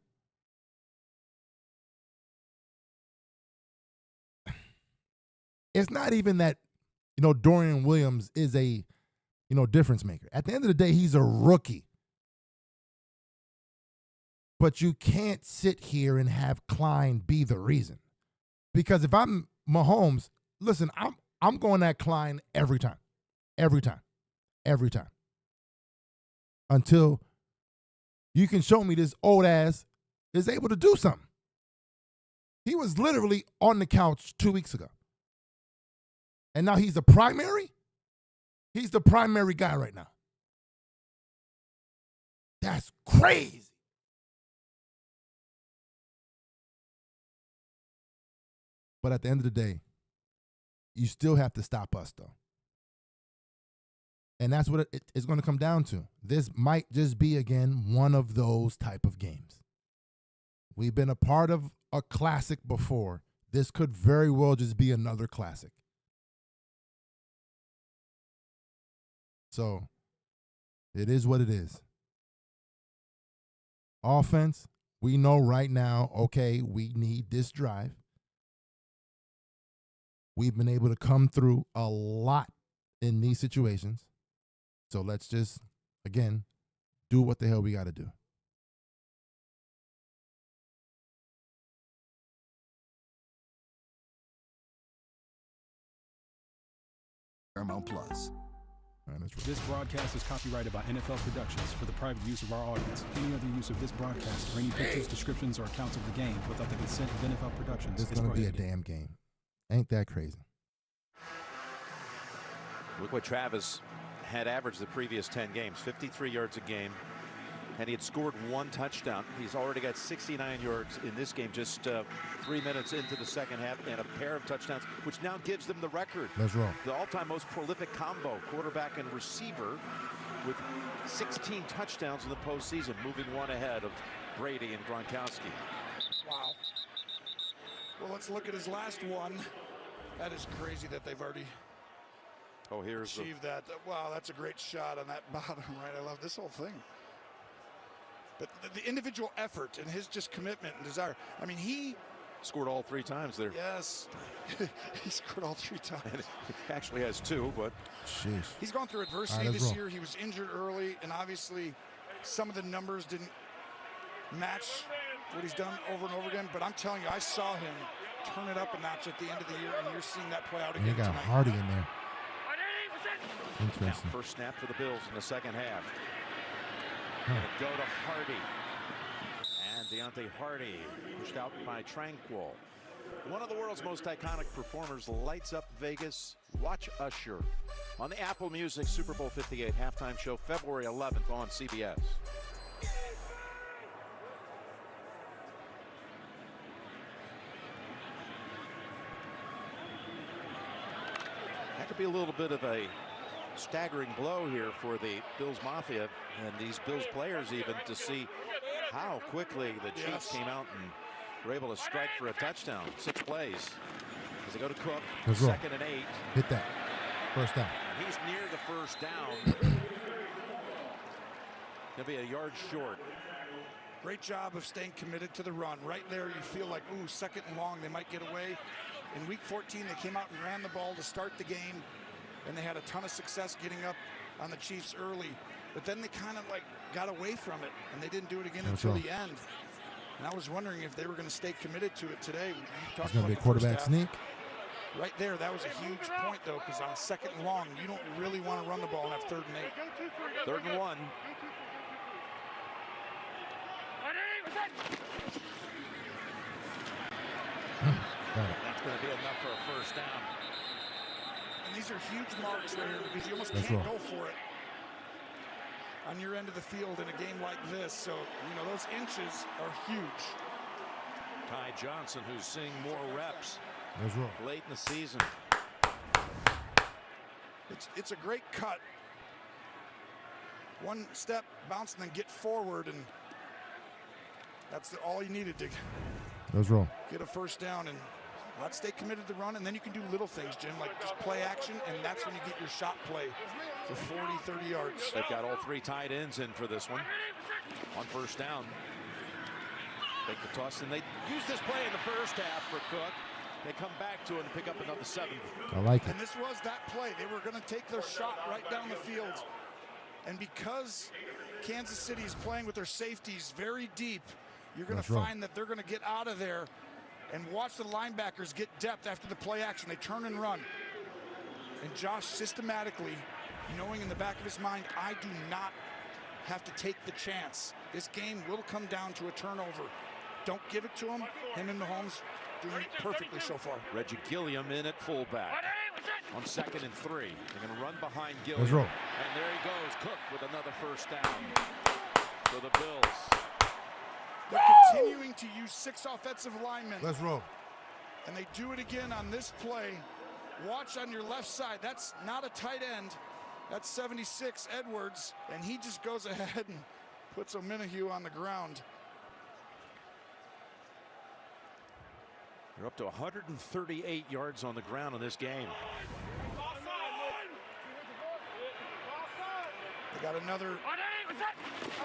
it's not even that, Dorian Williams is a, difference maker. At the end of the day, he's a rookie. But you can't sit here and have Klein be the reason. Because if I'm Mahomes, listen, I'm going at Klein every time. Every time. Every time. Until you can show me this old ass is able to do something. He was literally on the couch 2 weeks ago. And now he's the primary? He's the primary guy right now. That's crazy. But at the end of the day, you still have to stop us, though. And that's what it's going to come down to. This might just be, again, one of those type of games. We've been a part of a classic before. This could very well just be another classic. So, it is what it is. Offense, we know right now, okay, we need this drive. We've been able to come through a lot in these situations. So let's just, again, do what the hell we got to do. Paramount Plus. This broadcast is copyrighted by NFL Productions for the private use of our audience. Any other use of this broadcast or any pictures, descriptions, or accounts of the game without the consent of NFL Productions It's is going to be a prohibited. damn game. Ain't that crazy? Look what Travis had averaged the previous 10 games, 53 yards a game, and he had scored 1 touchdown. He's already got 69 yards in this game, just 3 minutes into the second half, and a pair of touchdowns, which now gives them the record. Let's roll. The all-time most prolific combo, quarterback and receiver, with 16 touchdowns in the postseason, moving one ahead of Brady and Gronkowski. Wow. Well, let's look at his last one. That is crazy that they've already achieved that. Wow, that's a great shot on that bottom right. I love this whole thing. But the individual effort and his just commitment and desire. I mean, he scored all 3 times there. Yes, he scored all 3 times. And he actually has 2, but he's gone through adversity this year. He was injured early, and obviously some of the numbers didn't match what he's done over and over again. But I'm telling you, I saw him turn it up a notch at the end of the year, and you're seeing that play out again tonight. You got tonight. Hardy in there. Interesting. Now, first snap for the Bills in the second half. Gonna go to Hardy. And Deontay Hardy pushed out by Tranquil. One of the world's most iconic performers lights up Vegas. Watch Usher on the Apple Music Super Bowl 58 halftime show, February 11th on CBS. That could be a little bit of a staggering blow here for the Bills Mafia and these Bills players even to see how quickly the Chiefs came out and were able to strike for a touchdown. 6 plays as they go to Cook. Let's 2nd and 8. Hit that. First down. He's near the first down. Gonna be a yard short. Great job of staying committed to the run. Right there, you feel like, ooh, 2nd and long, they might get away. In week 14, they came out and ran the ball to start the game, and they had a ton of success getting up on the Chiefs early. But then they kind of like got away from it, and they didn't do it again until the end. And I was wondering if they were going to stay committed to it today. It's going to be a quarterback sneak. Right there, that was a huge point, though, because on 2nd and long, you don't really want to run the ball and have 3rd and 8. 3rd and 1. That's going to be enough for a first down. And these are huge marks right here because you almost can't go for it on your end of the field in a game like this. So, you know, those inches are huge. Ty Johnson, who's seeing more reps late in the season. It's a great cut. One step, bounce, and then get forward, and that's all you needed to get a first down. And let's stay committed to run, and then you can do little things, Jim, like just play action, and that's when you get your shot play for 40, 30 yards. They've got all 3 tight ends in for this one. On first down. Take the toss, and they use this play in the first half for Cook. They come back to it and pick up another 7. I like it. And this was that play. They were going to take their shot right down the field. And because Kansas City is playing with their safeties very deep, you're going to find that they're going to get out of there and watch the linebackers get depth after the play action. They turn and run. And Josh systematically, knowing in the back of his mind, I do not have to take the chance. This game will come down to a turnover. Don't give it to him. Him and Mahomes doing it perfectly so far. Reggie Gilliam in at fullback on 2nd and 3. They're going to run behind Gilliam. Let's roll. And there he goes, Cook with another first down for the Bills. They're continuing to use 6 offensive linemen. Let's roll. And they do it again on this play. Watch on your left side. That's not a tight end. That's 76, Edwards. And he just goes ahead and puts O'Minahue on the ground. They're up to 138 yards on the ground in this game. They got another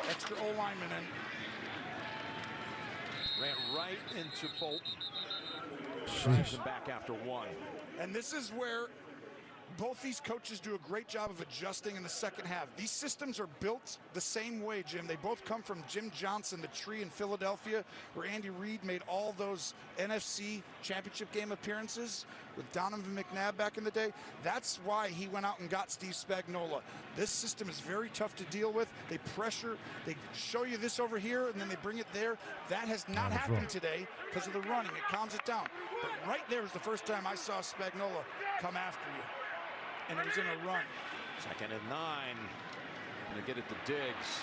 extra O-lineman in. Ran right into Bolton. Drives him back after 1. And this is where both these coaches do a great job of adjusting in the second half. These systems are built the same way, Jim. They both come from Jim Johnson, the tree in Philadelphia, where Andy Reid made all those NFC championship game appearances with Donovan McNabb back in the day. That's why he went out and got Steve Spagnuolo. This system is very tough to deal with. They pressure, they show you this over here, and then they bring it there. That has not happened today because of the running. It calms it down. But right there was the first time I saw Spagnuolo come after you. And it was in a run. 2nd and 9. Gonna get it to Diggs.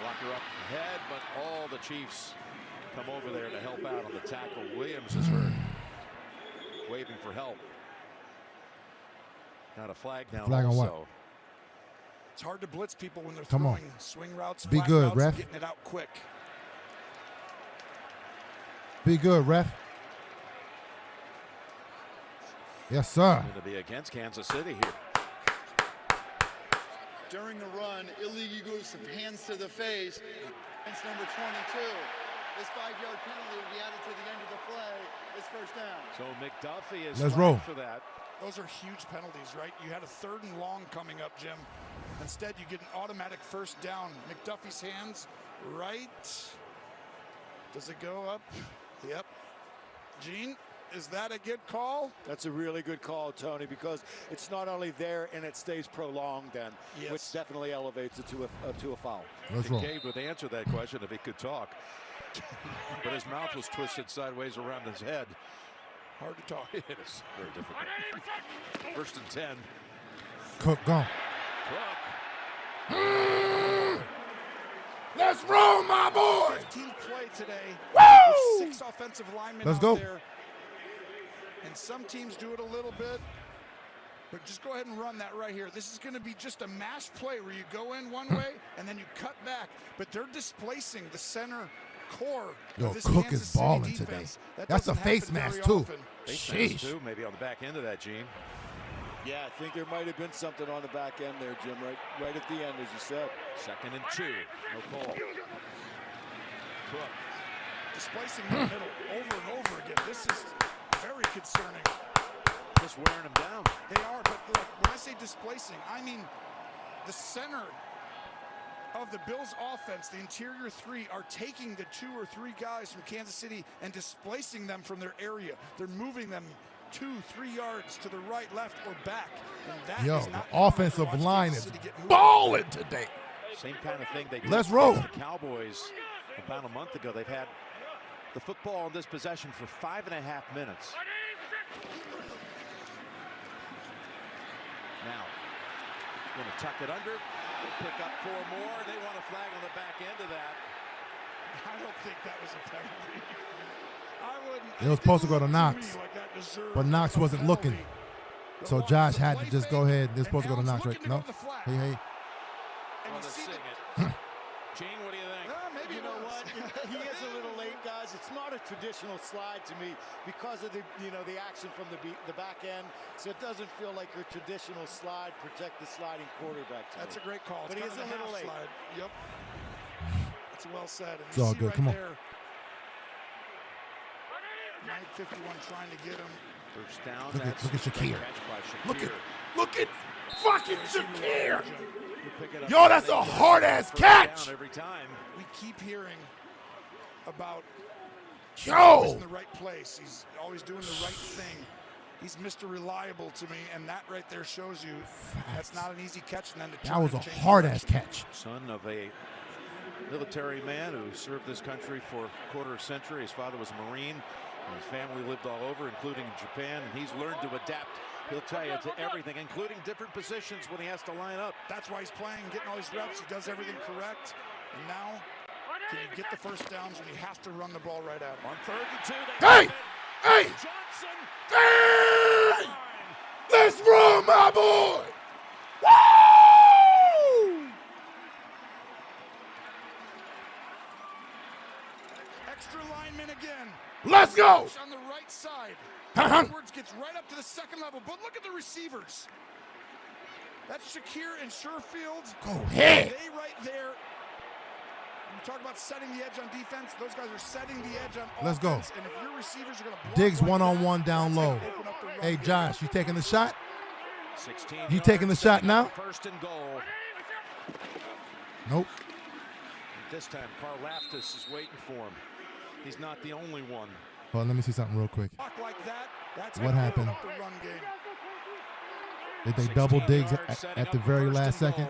Blocker up ahead, but all the Chiefs come over there to help out on the tackle. Williams is hurt. Waving for help. Got a flag down. Flag on also. what? It's hard to blitz people when they're Come throwing on. swing routes, Be flat good, routes, ref. and getting it out quick. Be good, ref. Yes, sir. Going to be against Kansas City here. During the run, illegal use of hands to the face. It's number 22. This 5-yard penalty will be added to the end of the play. It's first down. So McDuffie is Let's roll for that. Those are huge penalties, right? You had a 3rd and long coming up, Jim. Instead, you get an automatic first down. McDuffie's hands right. Does it go up? Yep. Gene, is that a good call? That's a really good call, Tony, because it's not only there and it stays prolonged then, which definitely elevates it to a foul. Gabe would answer that question if he could talk. But his mouth was twisted sideways around his head. Hard to talk. It is very difficult. 1st and 10. Cook, go. Cook. Let's roll, my boy. 15th play today. Woo! 6 offensive linemen Let's out go. there. And some teams do it a little bit. But just go ahead and run that right here. This is going to be just a mash play where you go in one way and then you cut back. But they're displacing the center core. Yo, of this Cook Kansas is City balling defense. today. That That's a doesn't face happen mask, very too. often. Face mask, Sheesh. too, maybe on the back end of that, Gene. Yeah, I think there might have been something on the back end there, Jim, right at the end, as you said. 2nd and 2. No call. Cook. Displacing the middle over and over again. This is very concerning. Just wearing them down. They are, but like, when I say displacing, I mean the center of the Bills offense, the interior 3, are taking the 2 or 3 guys from Kansas City and displacing them from their area. They're moving them 2-3 yards to the right, left, or back. And that Yo, is the not offensive line is balling today. Same kind of thing they did Let's roll. against the Cowboys about a month ago. They've had the football in this possession for 5.5 minutes. Now, going to tuck it under, pick up 4 more. They want a flag on the back end of that. I don't think that was a penalty. I wouldn't. It was supposed to go to me Knox, like that deserved but Knox wasn't a looking. penalty. So Josh had to just go ahead. They're supposed to go to Knox, right? No. Hey, hey. And you see Gene, what do you think? maybe You know what? He is a little late, guys. It's not a traditional slide to me because of the action from the back end. So it doesn't feel like your traditional slide, protect the sliding quarterback. That's a great call. But he is a little late. Slide. Yep. That's well said. And It's all good. Come on. 9:51 trying to get him. First down. Look at Shakir. Look at Look at fucking Shakir. Pick it up. Yo, that's a hard ass catch. Every time. We keep hearing about Yo. in the right place. He's always doing the right thing. He's Mr. Reliable to me, and that right there shows you that's not an easy catch. And then to That was a hard ass catch. Son of a military man who served this country for a quarter century. His father was a Marine. His family lived all over, including Japan, and he's learned to adapt. He'll tell you to everything, including different positions when he has to line up. That's why he's playing, getting all these reps. He does everything correct. And now, can you get the first downs when you have to run the ball right at him? On 3rd and 2. Hey! Hey! Johnson! Hey! Let's roll, my boy! Woo! Extra lineman again. Let's go! On the right side. Uh-huh. Edwards gets right up to the 2nd level, but look at the receivers. That's Shakir and Sherfield. Go ahead. They right there. You talk about setting the edge on defense. Those guys are setting the edge on Let's go. offense. And if your receivers are going to block Diggs like one-on-one that, down that's low. gonna open up the run Hey, game. Josh, you taking the shot? 16 You taking the shot now? 1st and goal. Nope. This time, Karlaftis is waiting for him. He's not the only one. Hold on, let me see something real quick. Block like that, that's What gonna happened? open up the run game. Did they double Diggs at the very last second?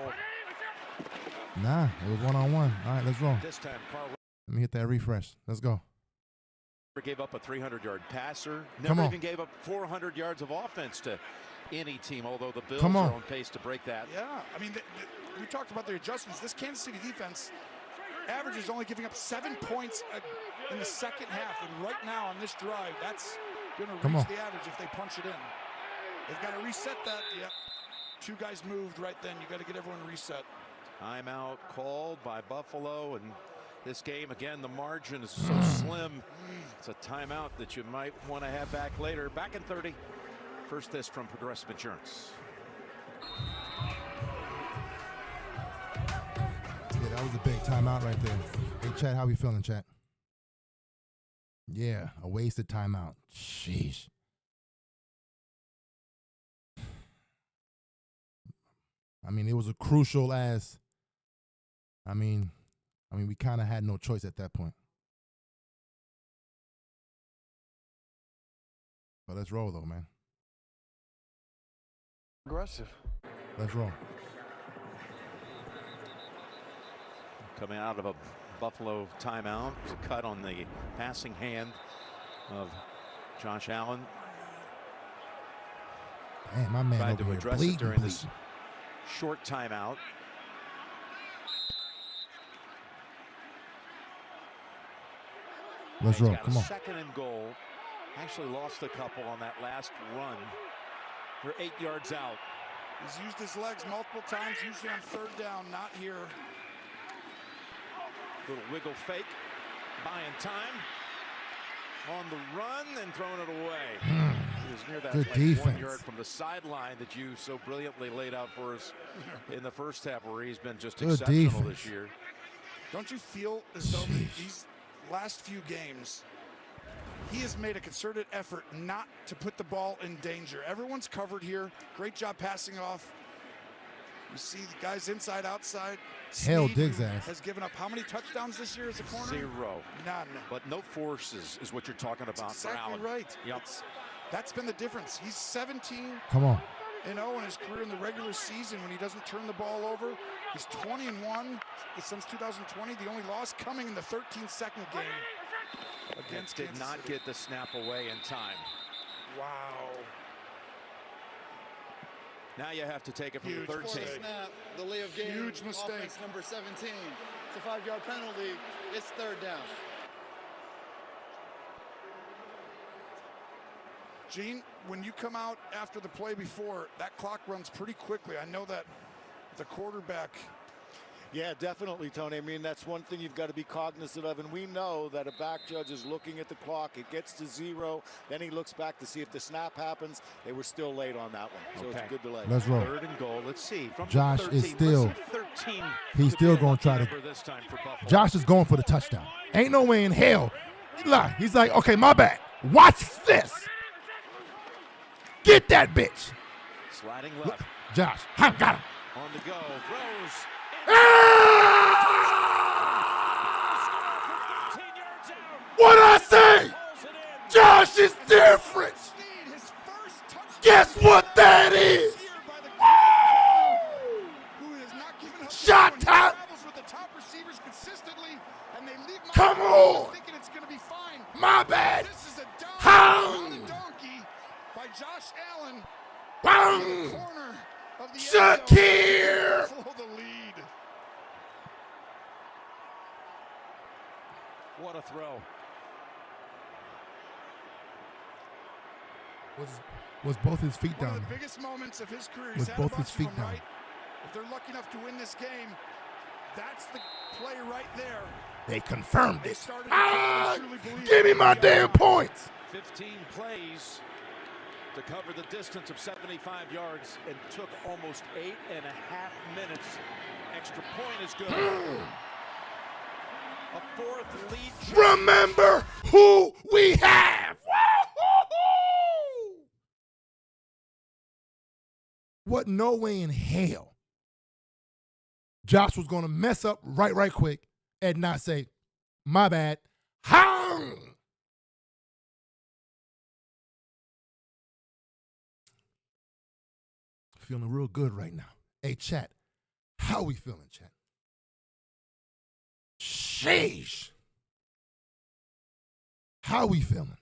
Nah, it was one-on-one. All right, let's roll. This time, Let me hit that refresh. Let's go. gave up a 300-yard passer. Come Never on. even gave up 400 yards of offense to any team, although the Bills Come on. are on pace to break that. Yeah, I mean, we talked about the adjustments. This Kansas City defense average is only giving up 7 points in the second half. And right now on this drive, that's going to reach the average if they punch it in. They've got to reset that. Yep. 2 guys moved right then. You got to get everyone reset. Timeout called by Buffalo, and this game, again, the margin is so slim. It's a timeout that you might want to have back later. Back in 30. First, this from Progressive Insurance. Let's get That was a big timeout right there. Hey, chat, how we feeling, chat? Yeah, a wasted timeout. Sheesh. I mean, it was a crucial as. I mean, we kind of had no choice at that point. But let's roll, though, man. Aggressive. Let's roll. Coming out of a Buffalo timeout. It was a cut on the passing hand of Josh Allen. Man, my man tried over to here address bleeding, it during this short timeout. Let's roll. Come on. Second and goal. Actually lost a couple on that last run. They're 8 yards out. He's used his legs multiple times, usually on third down, not here. Little wiggle fake. Buying time. On the run and throwing it away. It was near that Good like defense. 1 yard from the sideline that you so brilliantly laid out for us in the first half, where he's been just Good exceptional defense. this year. Don't you feel as though these last few games, he has made a concerted effort not to put the ball in danger? Everyone's covered here. Great job passing off. You see the guys inside, outside. Hell, Snead, Diggs' who ass. has given up how many touchdowns this year as a corner? 0. None. But no forces is what you're talking about. That's for exactly Allen. right. Yep. That's been the difference. He's 17. Come on. 0 in his career in the regular season when he doesn't turn the ball over. He's 20-1 since 2020. The only loss coming in the 13-second game against Did Kansas not City. get the snap away in time. Wow. Now you have to take it from Huge the 13. mistake. Snap, the Lee of game. Huge mistake. Offense number 17. It's a 5-yard penalty. It's third down. Gene, when you come out after the play before, that clock runs pretty quickly. I know that the quarterback. Yeah, definitely, Tony. I mean, that's one thing you've got to be cognizant of. And we know that a back judge is looking at the clock. It gets to 0. Then he looks back to see if the snap happens. They were still late on that one. So it's a good delay. Let's roll. Third and goal. Let's see. From Josh the 13, is still. listen, 13 He's could still be a going to try lucky to. number this time for Buffalo. Josh is going for the touchdown. Ain't no way in hell. He's like, okay, my bad. Watch this. Get that bitch. Sliding left. Josh, got him. On the go. Throws. What I say? Josh is different. Guess what that is? Shot time. Come on. My bad. Hung. By Josh Allen. Bang. Shakir. The lead. What a throw. Was both his feet One down? of the biggest moments of his career. Was He's had both a his bunch of feet them, down? right? If they're lucky enough to win this game, that's the play right there. They confirmed They it. started to truly believe Give me it. my damn points. 15 plays to cover the distance of 75 yards and took almost 8.5 minutes. Extra point is good. A fourth lead. Remember who we have. What no way in hell Josh was going to mess up right quick and not say, my bad. Hung. Feeling real good right now. Hey, chat, how we feeling, chat? Sheesh. How we feeling?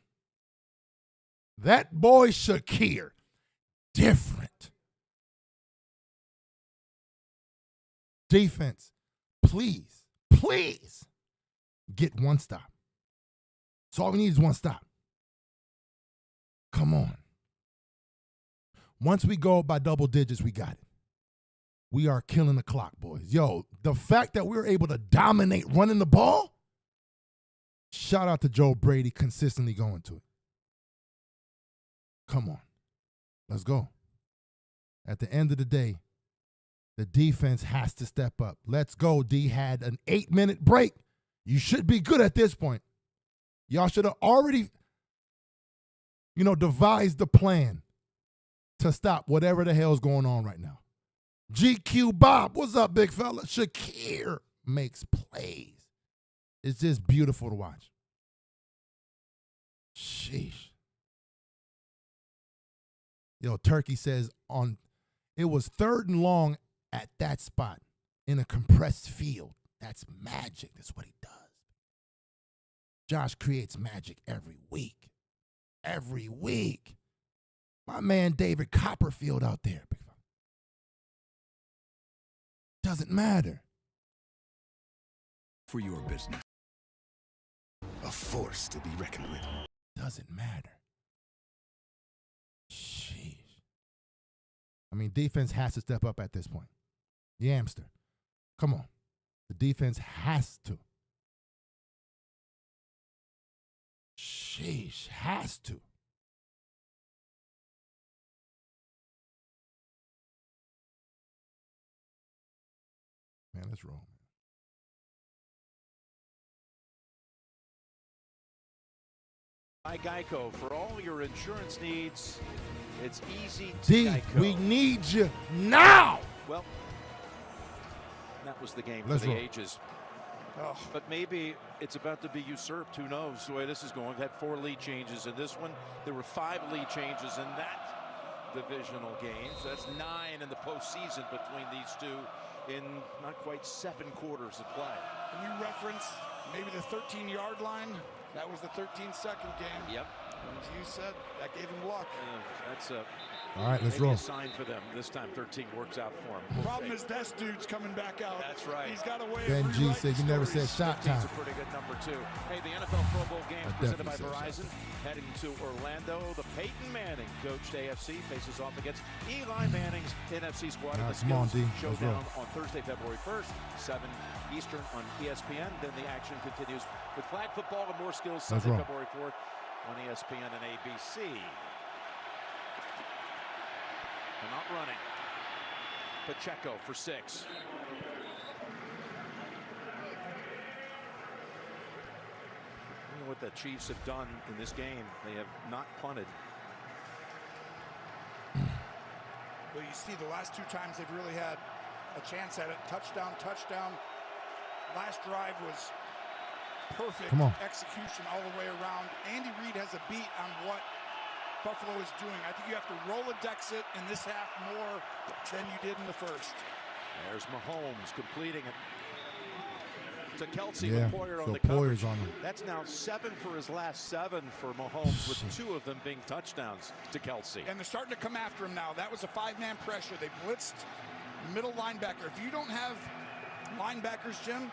That boy Shakir, different. Defense, please get one stop. So all we need is one stop. Come on. Once we go by double digits, we got it. We are killing the clock, boys. Yo, the fact that we're able to dominate running the ball, shout out to Joe Brady consistently going to it. Come on. Let's go. At the end of the day, The defense has to step up. Let's go. D had an 8-minute break. You should be good at this point. Y'all should have already, devised the plan to stop whatever the hell's going on right now. GQ Bob, what's up, big fella? Shakir makes plays. It's just beautiful to watch. Sheesh. Turkey says it was 3rd and long at that spot in a compressed field. That's magic. That's what he does. Josh creates magic every week. Every week. My man David Copperfield out there. Doesn't matter. For your business. A force to be reckoned with. Doesn't matter. Sheesh. Defense has to step up at this point. Yamster. Come on. The defense has to. Sheesh. Has to. Man, let's roll. By Geico, for all your insurance needs, it's easy to D, Geico. we need you now. Well, that was the game Let's for the roll. ages. Oh, but maybe it's about to be usurped. Who knows the way this is going? We've had 4 lead changes in this one. There were 5 lead changes in that divisional game. So that's 9 in the postseason between these two in not quite 7 quarters of play. And you reference maybe the 13-yard line. That was the 13-second game. Yep. As you said, that gave him luck. That's all right, let's maybe roll. a sign for them. This time 13 works out for him. The problem is this dude's coming back out. That's right. He's got a way Ben of G rewriting said you never said stories. shot time. It's a pretty good number 2. Hey, the NFL Pro Bowl game I presented by definitely said Verizon. Heading to Orlando, the Peyton Manning coached AFC faces off against Eli Manning's NFC squad at the come on, Skills D. Let's Showdown roll. on Thursday, February 1st, 7 Eastern on ESPN. Then the action continues with flag football and more Skills Let's Sunday, roll. February 4th on ESPN and ABC. They're not running. Pacheco for 6. What the Chiefs have done in this game, they have not punted. Well, you see the last 2 times they've really had a chance at it. Touchdown, touchdown. Last drive was perfect execution all the way around. Andy Reid has a beat on what Buffalo is doing. I think you have to Rolodex it in this half more than you did in the first. There's Mahomes completing it to Kelsey Yeah, with Poyer on so the coverage. Poyer's on him. That's now 7 for his last 7 for Mahomes, with 2 of them being touchdowns to Kelsey. And they're starting to come after him now. That was a 5-man pressure. They blitzed middle linebacker. If you don't have linebackers, Jim,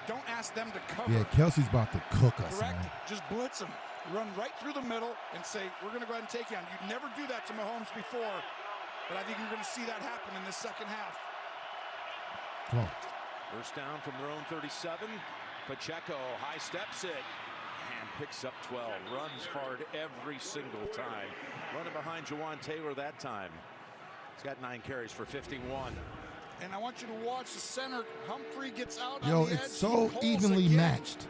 don't ask them to cover. Yeah, Kelsey's about to cook us, Correct. man. Just blitz them. Run right through the middle and say, we're going to go ahead and take you on. You'd never do that to Mahomes before, but I think you're going to see that happen in this second half. Come on. First down from their own 37. Pacheco high steps it and picks up 12. Runs hard every single time. Running behind Jawan Taylor that time. He's got 9 carries for 51. And I want you to watch the center. Humphrey gets out Yo, on the edge. it's so He evenly again. matched.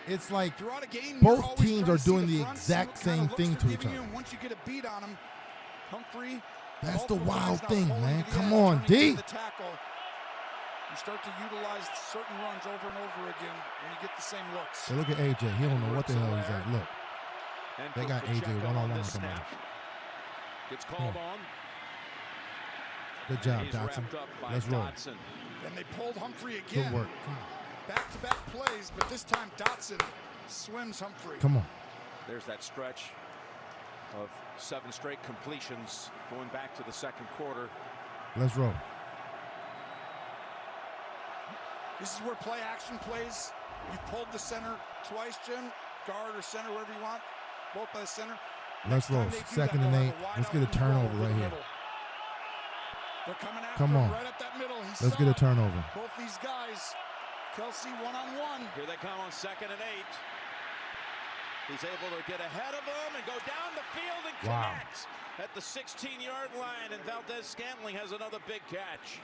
It's like Throughout a game, you're both always teams trying are to see doing the the front, exact see what kind same of looks thing they're to each giving other. you. Once you get a beat on him, Humphrey. That's the multiple wild times now thing, pulling man. to the Come edge, on, turning D. into the tackle. You start to utilize certain runs over and over again when you get the same looks. Hey, look at AJ. He don't know what the hell he's at. Look. And They got AJ Pacheco one-on-one this with somebody. snap. Gets called on. Good job, He's Dotson. wrapped up by Let's roll. Dotson. And they pulled Humphrey Good again. work. Come on. Back-to-back plays, but this time Dotson swims Humphrey. Come on. There's that stretch of 7 straight completions going back to the second quarter. Let's roll. This is where play action plays. You've pulled the center twice, Jim. Guard or center, wherever you want. Both by the center. Let's roll. Second and 8. Let's get a turnover right here. They're coming after Come him on. right up that middle. He Let's saw get a it. turnover. Both these guys. Kelsey one-on-one. Here they come on 2nd and 8. He's able to get ahead of him and go down the field and connect at the 16-yard line, and Valdez-Scantling has another big catch.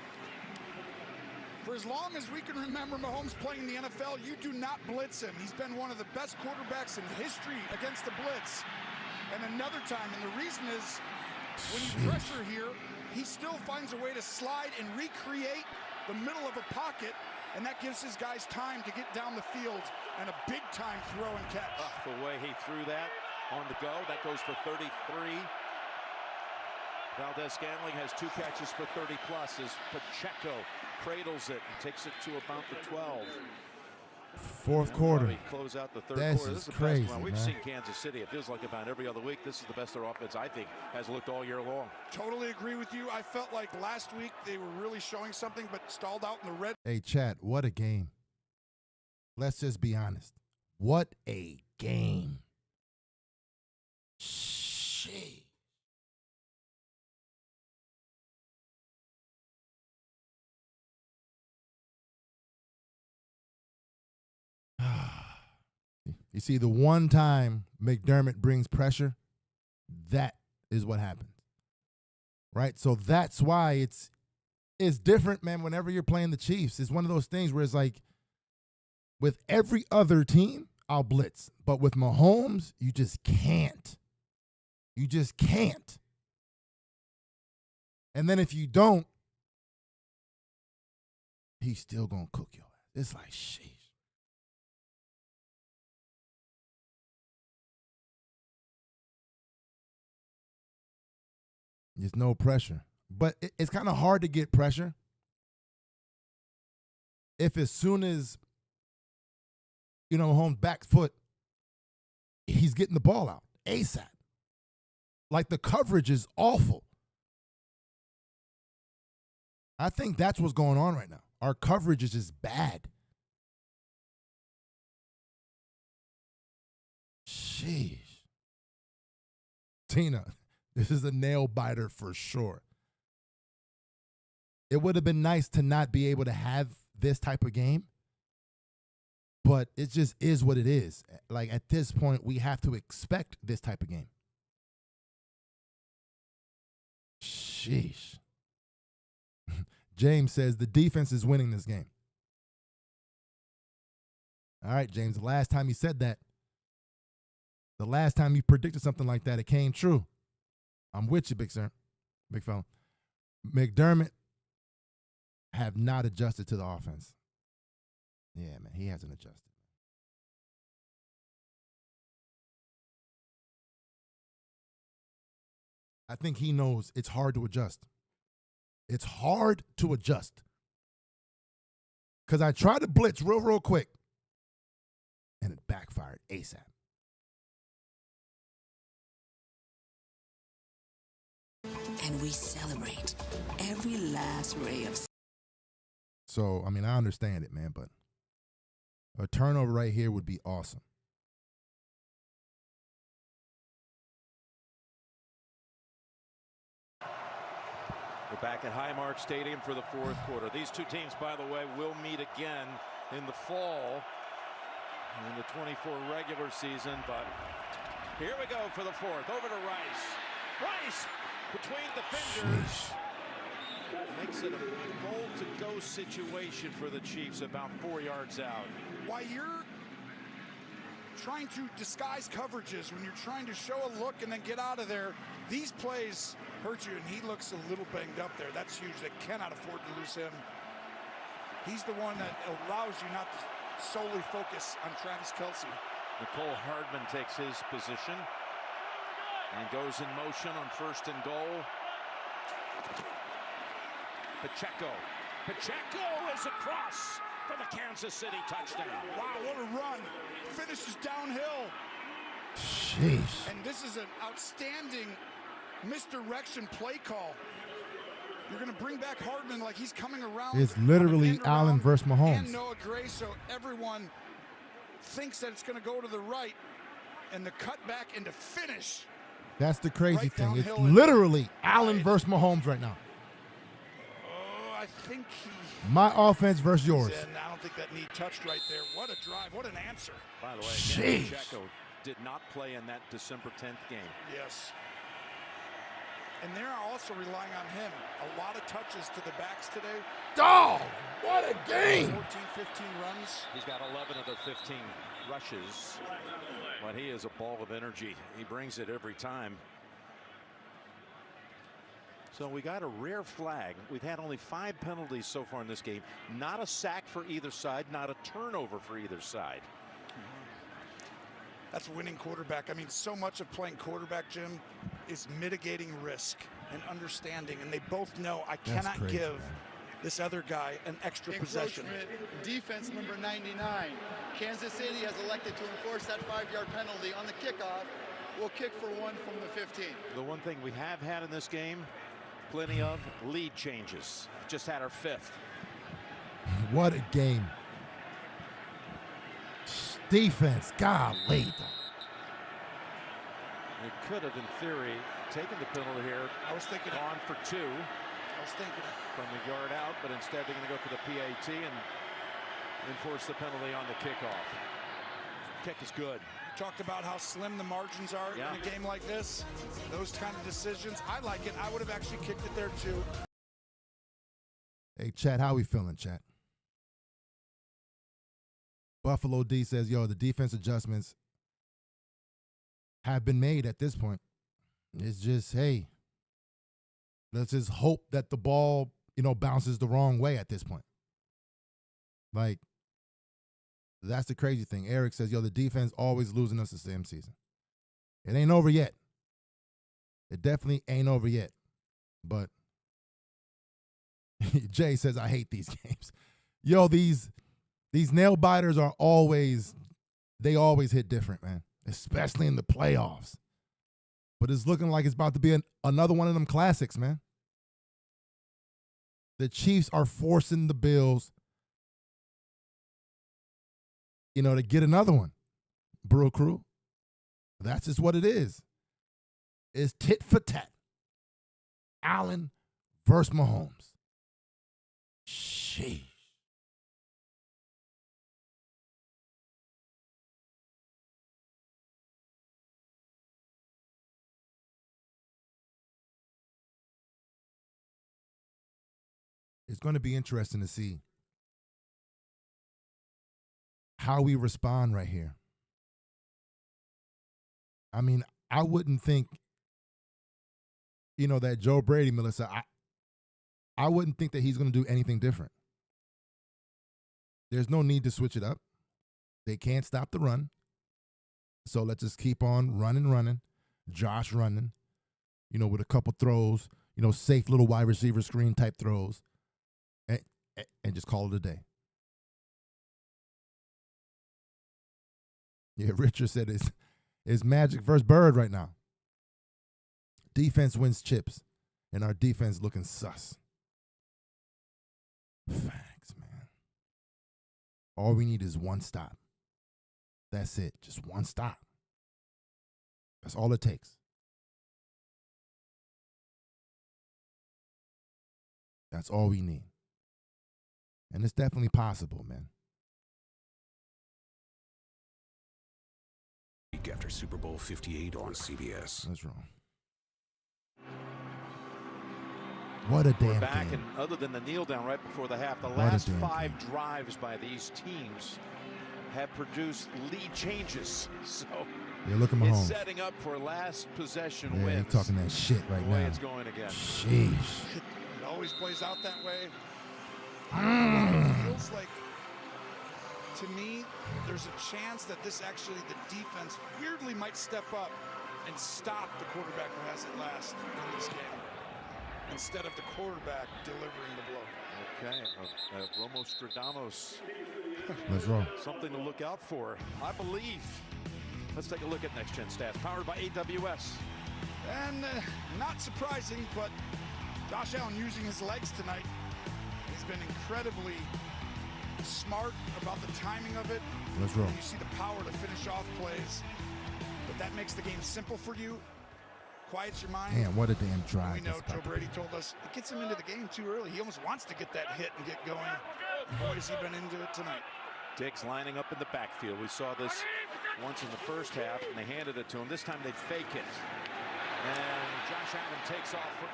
For as long as we can remember Mahomes playing in the NFL, you do not blitz him. He's been one of the best quarterbacks in history against the blitz. And another time, and the reason is when you pressure here, he still finds a way to slide and recreate the middle of a pocket, and that gives his guys time to get down the field and a big-time throw and catch. The way he threw that on the go, that goes for 33. Valdez-Scantling has 2 catches for 30-plus as Pacheco cradles it and takes it to about the 12. Fourth quarter. Close out the third This quarter. is This is crazy, the best one. We've man. seen Kansas City. It feels like about every other week. This is the best their offense, I think, has looked all year long. Totally agree with you. I felt like last week they were really showing something, but stalled out in the red. Hey, Chad, what a game. Let's just be honest. What a game. Shit. You see, the one time McDermott brings pressure, that is what happens. Right? So that's why it's different, man, whenever you're playing the Chiefs. It's one of those things where it's like, with every other team, I'll blitz. But with Mahomes, you just can't. You just can't. And then if you don't, he's still going to cook your ass. It's like, sheesh. There's no pressure. But it's kind of hard to get pressure if as soon as, Mahomes' back foot, he's getting the ball out ASAP. Like, the coverage is awful. I think that's what's going on right now. Our coverage is just bad. Sheesh. Tina, this is a nail biter for sure. It would have been nice to not be able to have this type of game, but it just is what it is. Like, at this point, we have to expect this type of game. Sheesh. James says the defense is winning this game. All right, James, the last time you said that, the last time you predicted something like that, it came true. I'm with you, big sir, big fella. McDermott have not adjusted to the offense. Yeah, man, he hasn't adjusted. I think he knows it's hard to adjust. It's hard to adjust. Because I tried to blitz real quick, and it backfired ASAP. And we celebrate every last ray of. So, I mean, I understand it, man, but a turnover right here would be awesome. We're back at Highmark Stadium for the fourth quarter. These two teams, by the way, will meet again in the fall in the 24 regular season. But here we go for the fourth. Over to Rice. Rice between the fingers. Makes it a goal-to-go situation for the Chiefs about 4 yards out. While you're trying to disguise coverages, when you're trying to show a look and then get out of there, these plays hurt you, and he looks a little banged up there. That's huge. They cannot afford to lose him. He's the one that allows you not to solely focus on Travis Kelce. Nicole Hardman takes his position and goes in motion on 1st and goal. Pacheco is across for the Kansas City touchdown. Wow, what a run. Finishes downhill. Sheesh. And this is an outstanding misdirection play call. You're going to bring back Hardman like he's coming around. It's literally Allen versus Mahomes. And Noah Gray, so everyone thinks that it's going to go to the right, and the cut back and to finish. That's the crazy Right thing. It's downhill and literally Allen versus Mahomes right now. Oh, I think My offense versus yours. and I don't think that need touched right there. What a drive. What an answer. By the way, Sheesh. Pacheco did not play in that December 10th game. Yes. And they're also relying on him. A lot of touches to the backs today. Oh, what a game! 14, 15 runs. He's got 11 of the 15 rushes. But he is a ball of energy. He brings it every time. So we got a rare flag. We've had only 5 penalties so far in this game. Not a sack for either side, not a turnover for either side. That's winning quarterback. I mean, so much of playing quarterback, Jim, is mitigating risk and understanding. And they both know I cannot give this other guy an extra possession. Defense number 99. Kansas City has elected to enforce that 5-yard penalty on the kickoff. We'll kick for 1 from the 15. The one thing we have had in this game, plenty of lead changes. Just had our 5th. What a game. Defense, golly. They could have, in theory, taken the penalty here. I was thinking on for 2. I was thinking from the yard out, but instead they're going to go for the PAT and enforce the penalty on the kickoff. Kick is good. Talked about how slim the margins are in a game like this. Those kind of decisions, I like it. I would have actually kicked it there too. Hey, chat, how we feeling, chat? Buffalo D says, yo, the defense adjustments have been made at this point. It's just, hey, let's just hope that the ball, bounces the wrong way at this point. Like, that's the crazy thing. Eric says, yo, the defense always losing us the same season. It ain't over yet. It definitely ain't over yet. But Jay says, I hate these games. Yo, these nail biters are always hit different, man, especially in the playoffs. But it's looking like it's about to be another one of them classics, man. The Chiefs are forcing the Bills, to get another one. Brew Crew. That's just what it is. It's tit for tat. Allen versus Mahomes. Sheesh. It's going to be interesting to see how we respond right here. I mean, I wouldn't think, that Joe Brady, Melissa, I wouldn't think that he's going to do anything different. There's no need to switch it up. They can't stop the run. So let's just keep on running. Josh running, with a couple throws, safe little wide receiver screen type throws. And just call it a day. Yeah, Richard said it's Magic versus Bird right now. Defense wins chips, and our defense looking sus. Facts, man. All we need is one stop. That's it. Just one stop. That's all it takes. That's all we need. And it's definitely possible, man. Week after Super Bowl 58 on CBS. That's wrong. What a damn We're back, game. and other than the kneel down right before the half, the last 5 drives by these teams have produced lead changes. So look at Mahomes. It's setting up for last possession wins. wins. He's talking that shit right now. It's going again. Sheesh. It always plays out that way. It feels like, to me, there's a chance that the defense weirdly might step up and stop the quarterback who has it last in this game, instead of the quarterback delivering the blow. Okay, Romo Stradamus. That's wrong. Something to look out for, I believe. Let's take a look at Next Gen Stats, powered by AWS. And not surprising, but Josh Allen using his legs tonight. He's been incredibly smart about the timing of it. That's wrong. You see the power to finish off plays, but that makes the game simple for you. Quiets your mind. Damn, what a damn drive. We know Joe Brady told us it gets him into the game too early. He almost wants to get that hit and get going. Boy, has he been into it tonight. Diggs lining up in the backfield. We saw this once in the first half, and they handed it to him. This time they fake it. And Josh Allen takes off for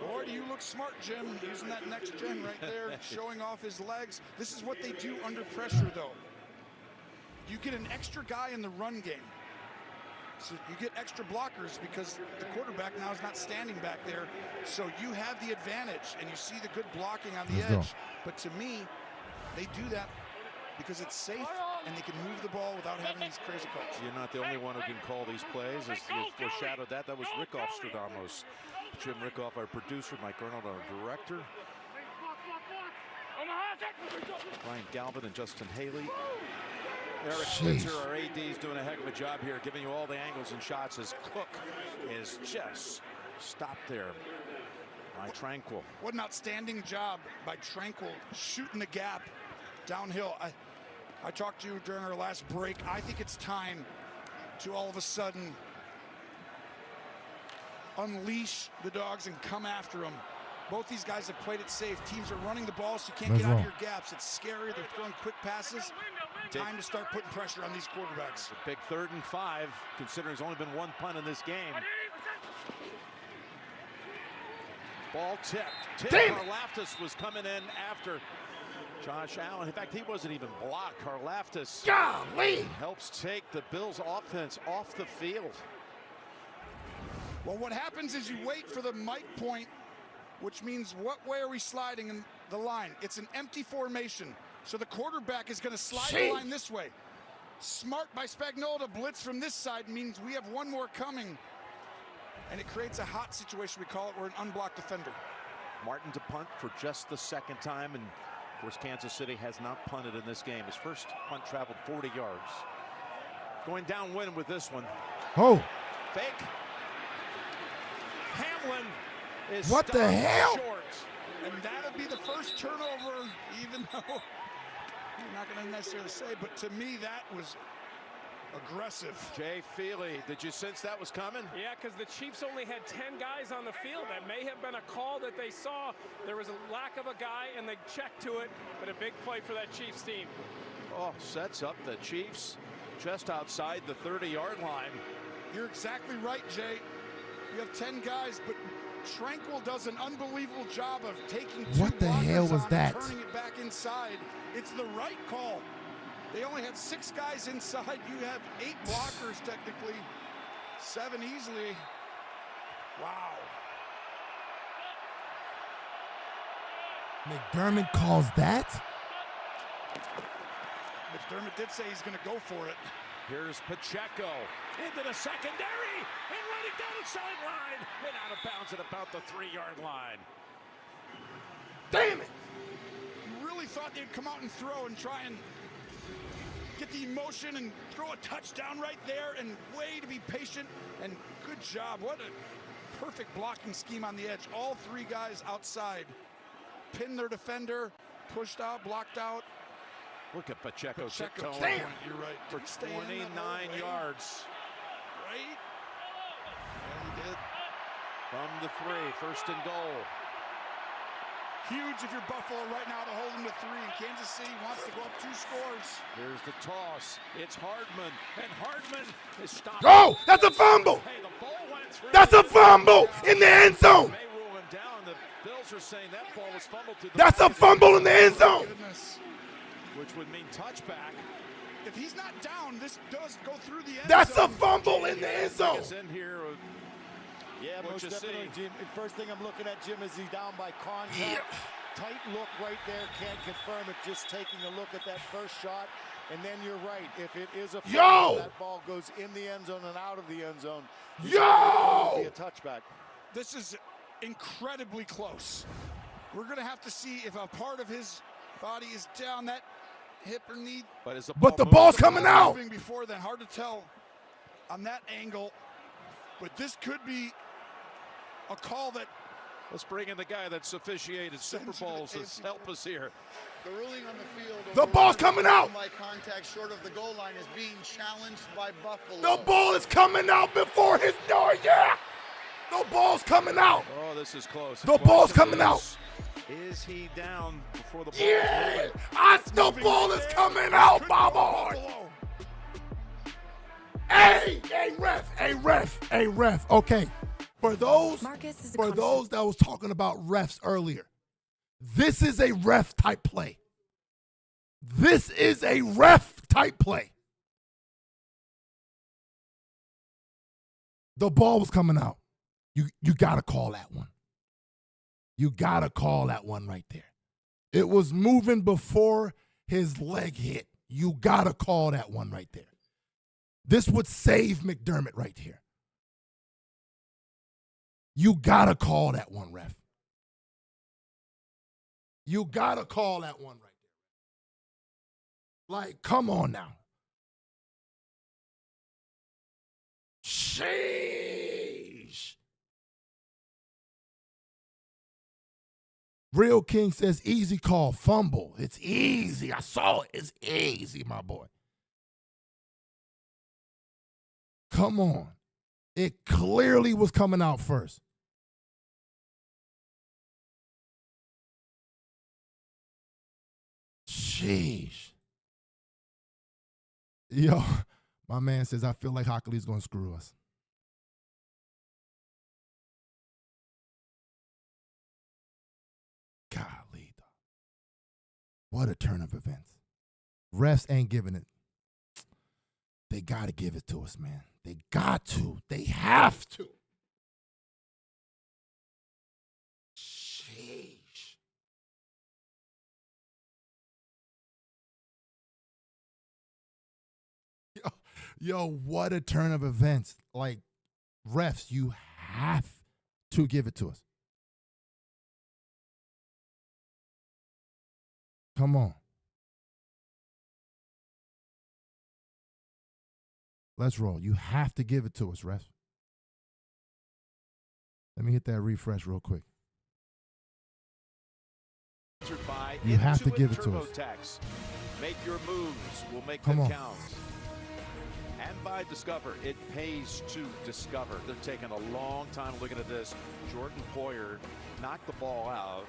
8. Boy, do you look smart, Jim, using that next gen right there, showing off his legs. This is what they do under pressure, though. You get an extra guy in the run game. So you get extra blockers because the quarterback now is not standing back there. So you have the advantage, and you see the good blocking on the edge. But to me, they do that because it's safe and they can move the ball without having these crazy calls. You're not the only one who can call these plays. As you foreshadowed that was Rickoff Stradamus. Jim Rickoff, our producer, Mike Arnold, our director. Ryan Galvin and Justin Haley. Eric Spitzer, our AD, is doing a heck of a job here, giving you all the angles and shots as Cook is just stopped there by Tranquil. What an outstanding job by Tranquil, shooting the gap downhill. I talked to you during our last break. I think it's time to all of a sudden unleash the dogs and come after them. Both these guys have played it safe. Teams are running the ball, so you can't get out of your gaps. It's scary. They're throwing quick passes. Time to start putting pressure on these quarterbacks. A big 3rd and 5, considering there's only been 1 punt in this game. Ball tipped. Karlaftis was coming in after Josh Allen. In fact, he wasn't even blocked. Karlaftis helps take the Bills' offense off the field. Well, what happens is you wait for the Mike point, which means what way are we sliding in the line? It's an empty formation. So the quarterback is going to slide the line this way. Smart by Spagnuolo to blitz from this side means we have one more coming. And it creates a hot situation, we call it, where an unblocked defender. Martin to punt for just the 2nd time. And, of course, Kansas City has not punted in this game. His first punt traveled 40 yards. Going downwind with this one. Oh. Fake. Hamlin is what the hell? Short. And that'll be the first turnover, even though you're not going to necessarily say, but to me that was aggressive. Jay Feely, did you sense that was coming? Yeah, because the Chiefs only had 10 guys on the field. That may have been a call that they saw. There was a lack of a guy, and they checked to it, but a big play for that Chiefs team. Oh, sets up the Chiefs just outside the 30-yard line. You're exactly right, Jay. You have 10 guys, but Tranquil does an unbelievable job of taking two what the hell was that? And turning it back inside. It's the right call. They only had 6 guys inside. You have 8 blockers technically, 7 easily. Wow. McDermott calls that? McDermott did say he's going to go for it. Here's Pacheco into the secondary and running down the sideline and out of bounds at about the 3-yard line. Damn it! You really thought they'd come out and throw and try and get the emotion and throw a touchdown right there, and way to be patient, and good job. What a perfect blocking scheme on the edge. All 3 guys outside. Pinned their defender, pushed out, blocked out. Look at Pacheco. Damn. You're right. For 29 yards. Right? Yeah, he did. From the 3, 1st and goal. Huge if you're Buffalo right now to hold them to 3. And Kansas City wants to go up 2 scores. Here's the toss. It's Hardman. And Hardman is stopped. Oh, that's a fumble. Hey, the ball went through. That's a fumble in the end zone. May rule him down. The Bills are saying that ball was fumbled to the That's a fumble in the end zone. Which would mean touchback. If he's not down, this does go through the end That's zone. a fumble in the end zone. It's in here. Yeah, most definitely, Jim. First thing I'm looking at, Jim, is he's down by contact. Yeah. Tight look right there. Can't confirm it. Just taking a look at that first shot. And then you're right. If it is a fumble, that ball goes in the end zone and out of the end zone. Be a touchback. This is incredibly close. We're going to have to see if a part of his body is down that hip or knee. But the ball's coming out. Before then, hard to tell on that angle. But this could be a call that. Let's bring in the guy that's officiated Super Bowls to help us here. The ruling on the field. The ball's coming out. By contact short of the goal line is being challenged by Buffalo. The ball is coming out before his door. Yeah. The ball's coming out. Oh, this is close. The ball's coming out. Is he down before the ball Yeah! is moving? The ball is coming out, my boy! Hey, ref. Okay. For those that was talking about refs earlier, this is a ref type play. This is a ref type play. The ball was coming out. You gotta call that one. You gotta call that one right there. It was moving before his leg hit. You gotta call that one right there. This would save McDermott right here. You gotta call that one, ref. You gotta call that one right there. Like, come on now. Sheesh. Real King says, easy call, fumble. It's easy. I saw it. It's easy, my boy. Come on. It clearly was coming out first. Sheesh. Yo, my man says, I feel like Hockley's going to screw us. Golly. What a turn of events. Refs ain't giving it. They got to give it to us, man. They got to. They have to. Sheesh. Yo, what a turn of events. Like, refs, you have to give it to us. Come on. Let's roll. You have to give it to us, refs. Let me hit that refresh real quick. You have to give it to us. Make your moves. We'll make Come them on. count. And by Discover, it pays to discover. They're taking a long time looking at this. Jordan Poyer knocked the ball out.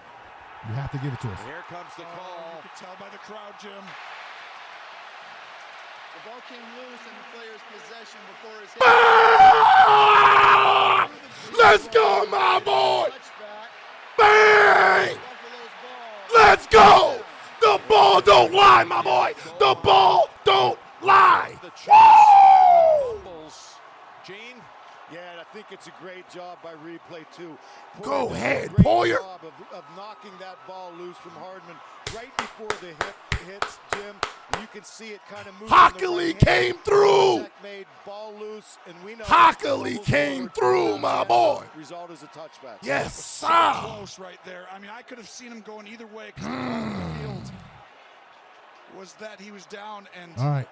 You have to give it to us. Here comes the call. You can tell by the crowd, Jim. The ball came loose in the player's possession before his hit. Let's go, my boy! Bang! Let's go! The ball don't lie, my boy! The ball don't lie! Woo! Gene? Yeah, and I think it's a great job by replay, too. Go ahead, Great Poyer. job of knocking that ball loose from Hardman right before the hits, Jim. You can see it kind of moving. Hockley came through. Made ball loose, and we know Hockley came through, my boy. Result is a touchback. Yes, So sir. close right there. I mean, I could have seen him going either way because the call in the field was that he was down, and All right.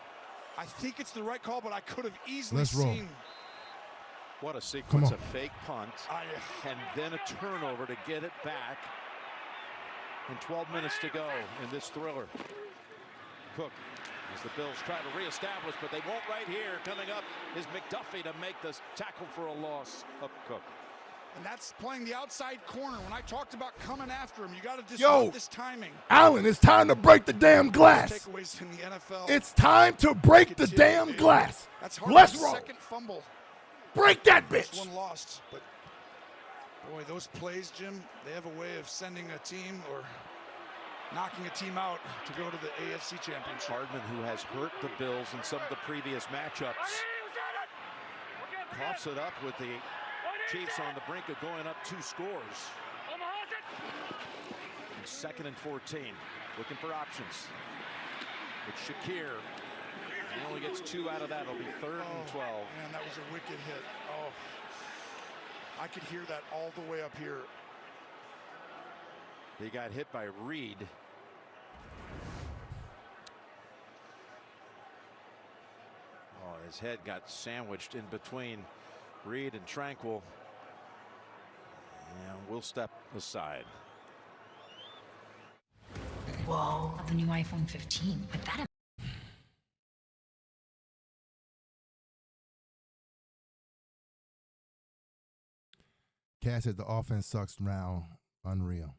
I think it's the right call, but I could have easily Let's roll. seen. What a sequence on. of fake punt and then a turnover to get it back. And 12 minutes to go in this thriller. Cook, as the Bills try to reestablish, but they won't right here. Coming up is McDuffie to make the tackle for a loss of Cook. And that's playing the outside corner. When I talked about coming after him, you got to disrupt this timing. Allen, it's time to break the damn glass. Takeaways in the NFL. It's time to break the damn glass. That's Let's Hartman's roll. second fumble. Break that This bitch. one lost, but boy, those plays, Jim, they have a way of sending a team or knocking a team out to go to the AFC Championship. Hardman, who has hurt the Bills in some of the previous matchups, coughs it up with the Chiefs on the brink of going up 2 scores. And 2nd and 14, looking for options. It's Shakir. He only gets 2 out of that. It'll be 3rd and 12. Man, that was a wicked hit. Oh, I could hear that all the way up here. He got hit by Reed. Oh, his head got sandwiched in between Reed and Tranquil. And we'll step aside. Whoa, the new iPhone 15. Put that in. Cass says the offense sucks now. Unreal.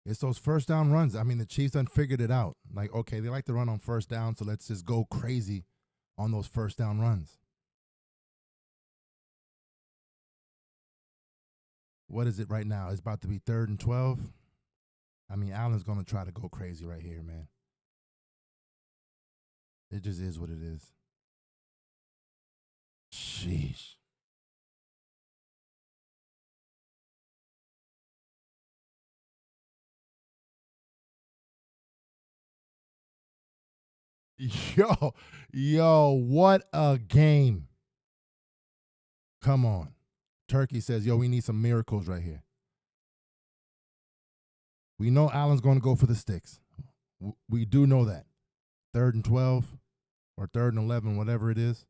It's those first down runs. I mean, the Chiefs done figured it out. Like, okay, they like to run on first down, so let's just go crazy on those first down runs. What is it right now? It's about to be 3rd and 12. I mean, Allen's going to try to go crazy right here, man. It just is what it is. Sheesh. Yo, what a game. Come on. Turkey says, yo, we need some miracles right here. We know Allen's going to go for the sticks. We do know that. 3rd and 12 or 3rd and 11, whatever it is.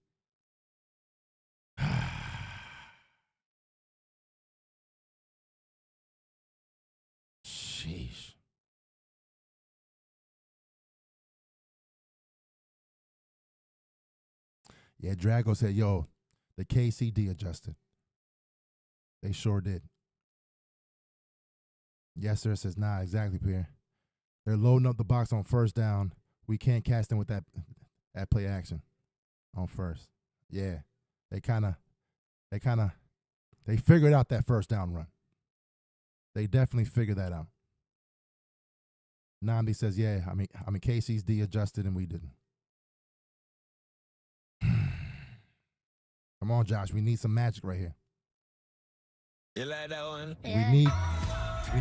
Sheesh. Yeah, Drago said, yo, the KCD adjusted. They sure did. Yes, sir, says, nah, exactly, Pierre. They're loading up the box on first down. We can't catch them with that play action on first. Yeah, they figured out that first down run. They definitely figured that out. Nandi says, yeah, I mean, KC's D adjusted and we didn't. Come on, Josh. We need some magic right here. You like that one? We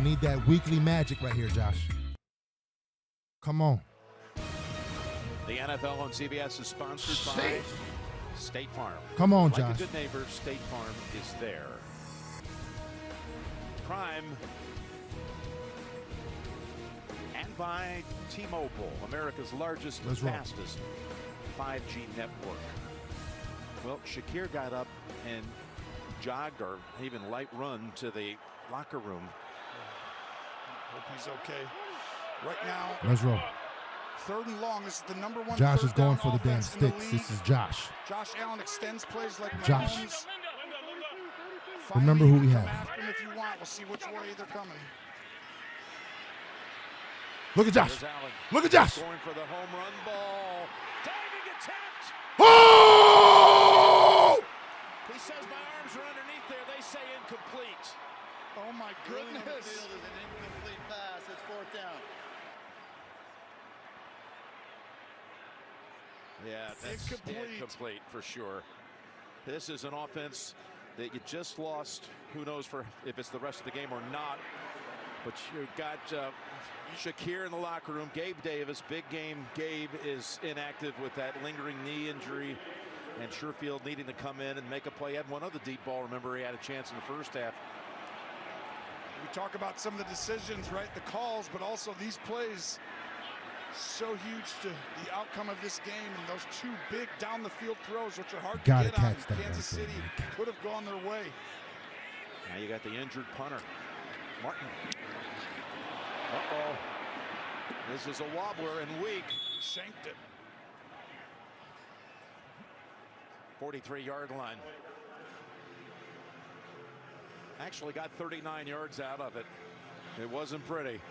need that weekly magic right here, Josh. Come on. The NFL on CBS is sponsored by State Farm. Come on, like Josh. a good neighbor, State Farm is there. Prime and by T-Mobile, America's largest and fastest 5G network. Well, Shakir got up and jogged or even light run to the locker room. Hope he's okay. Right now, let's roll. 3rd and long. This is the number one. Josh is going for the damn sticks. This is Josh. Josh Allen extends plays like Josh. Mahomes. Remember who we have. After him if you want. We'll see which way they're coming. Look at Josh. Look at Josh. Going for the home run ball. Diving attempt. Oh! He says my arms are underneath there. They say incomplete. Oh my goodness. Field is an incomplete pass. It's 4th down. Yeah, that's incomplete for sure. This is an offense that you just lost. Who knows if it's the rest of the game or not. But you've got Shakir in the locker room. Gabe Davis, big game. Gabe is inactive with that lingering knee injury. And Sherfield needing to come in and make a play. He had one other deep ball. Remember, he had a chance in the first half. We talk about some of the decisions, right? The calls, but also these plays. So huge to the outcome of this game, and those 2 big down the field throws, which are hard to get on. Kansas City could have gone their way. Now you got the injured punter, Martin. Uh-oh. This is a wobbler and weak. Shanked it. 43-yard line. Actually got 39 yards out of it. It wasn't pretty.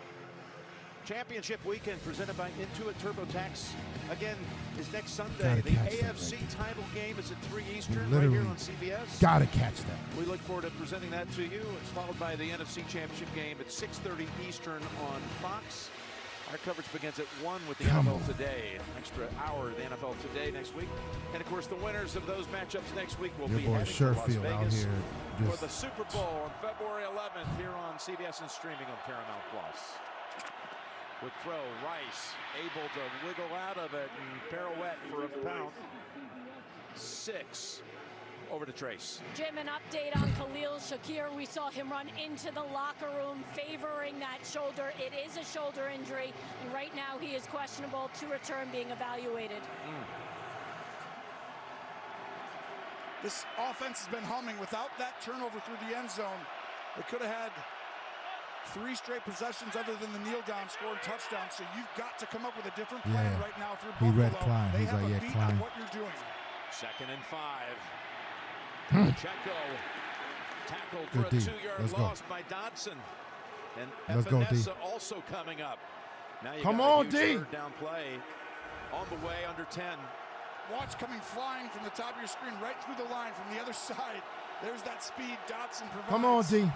Championship weekend presented by Intuit TurboTax. Again, is next Sunday. The AFC title game is at 3 Eastern right here on CBS. Gotta catch that. We look forward to presenting that to you. It's followed by the NFC Championship game at 6:30 Eastern on Fox. Our coverage begins at 1 with the NFL Today. An extra hour of the NFL Today next week. And, of course, the winners of those matchups next week will be heading to Las Vegas for the Super Bowl on February 11th here on CBS and streaming on Paramount+. With throw, Rice able to wiggle out of it and pirouette for a pound. 6. Over to Trace. Jim, an update on Khalil Shakir. We saw him run into the locker room favoring that shoulder. It is a shoulder injury, and right now he is questionable to return being evaluated. This offense has been humming. Without that turnover through the end zone, they could have had 3 straight possessions other than the kneel down scoring touchdown. So you've got to come up with a different plan right now through Buffalo. He read Klein. They He's have like, a yeah, beat Klein. on what you're doing. 2nd and 5. Pacheco tackled for a 2-yard loss by Dodson. And Let's go, D. Epinesa also coming up. Now you Come got on, a huge D. third down play on the way under 10. Watch coming flying from the top of your screen right through the line from the other side. There's that speed Dotson provides. Come on, D.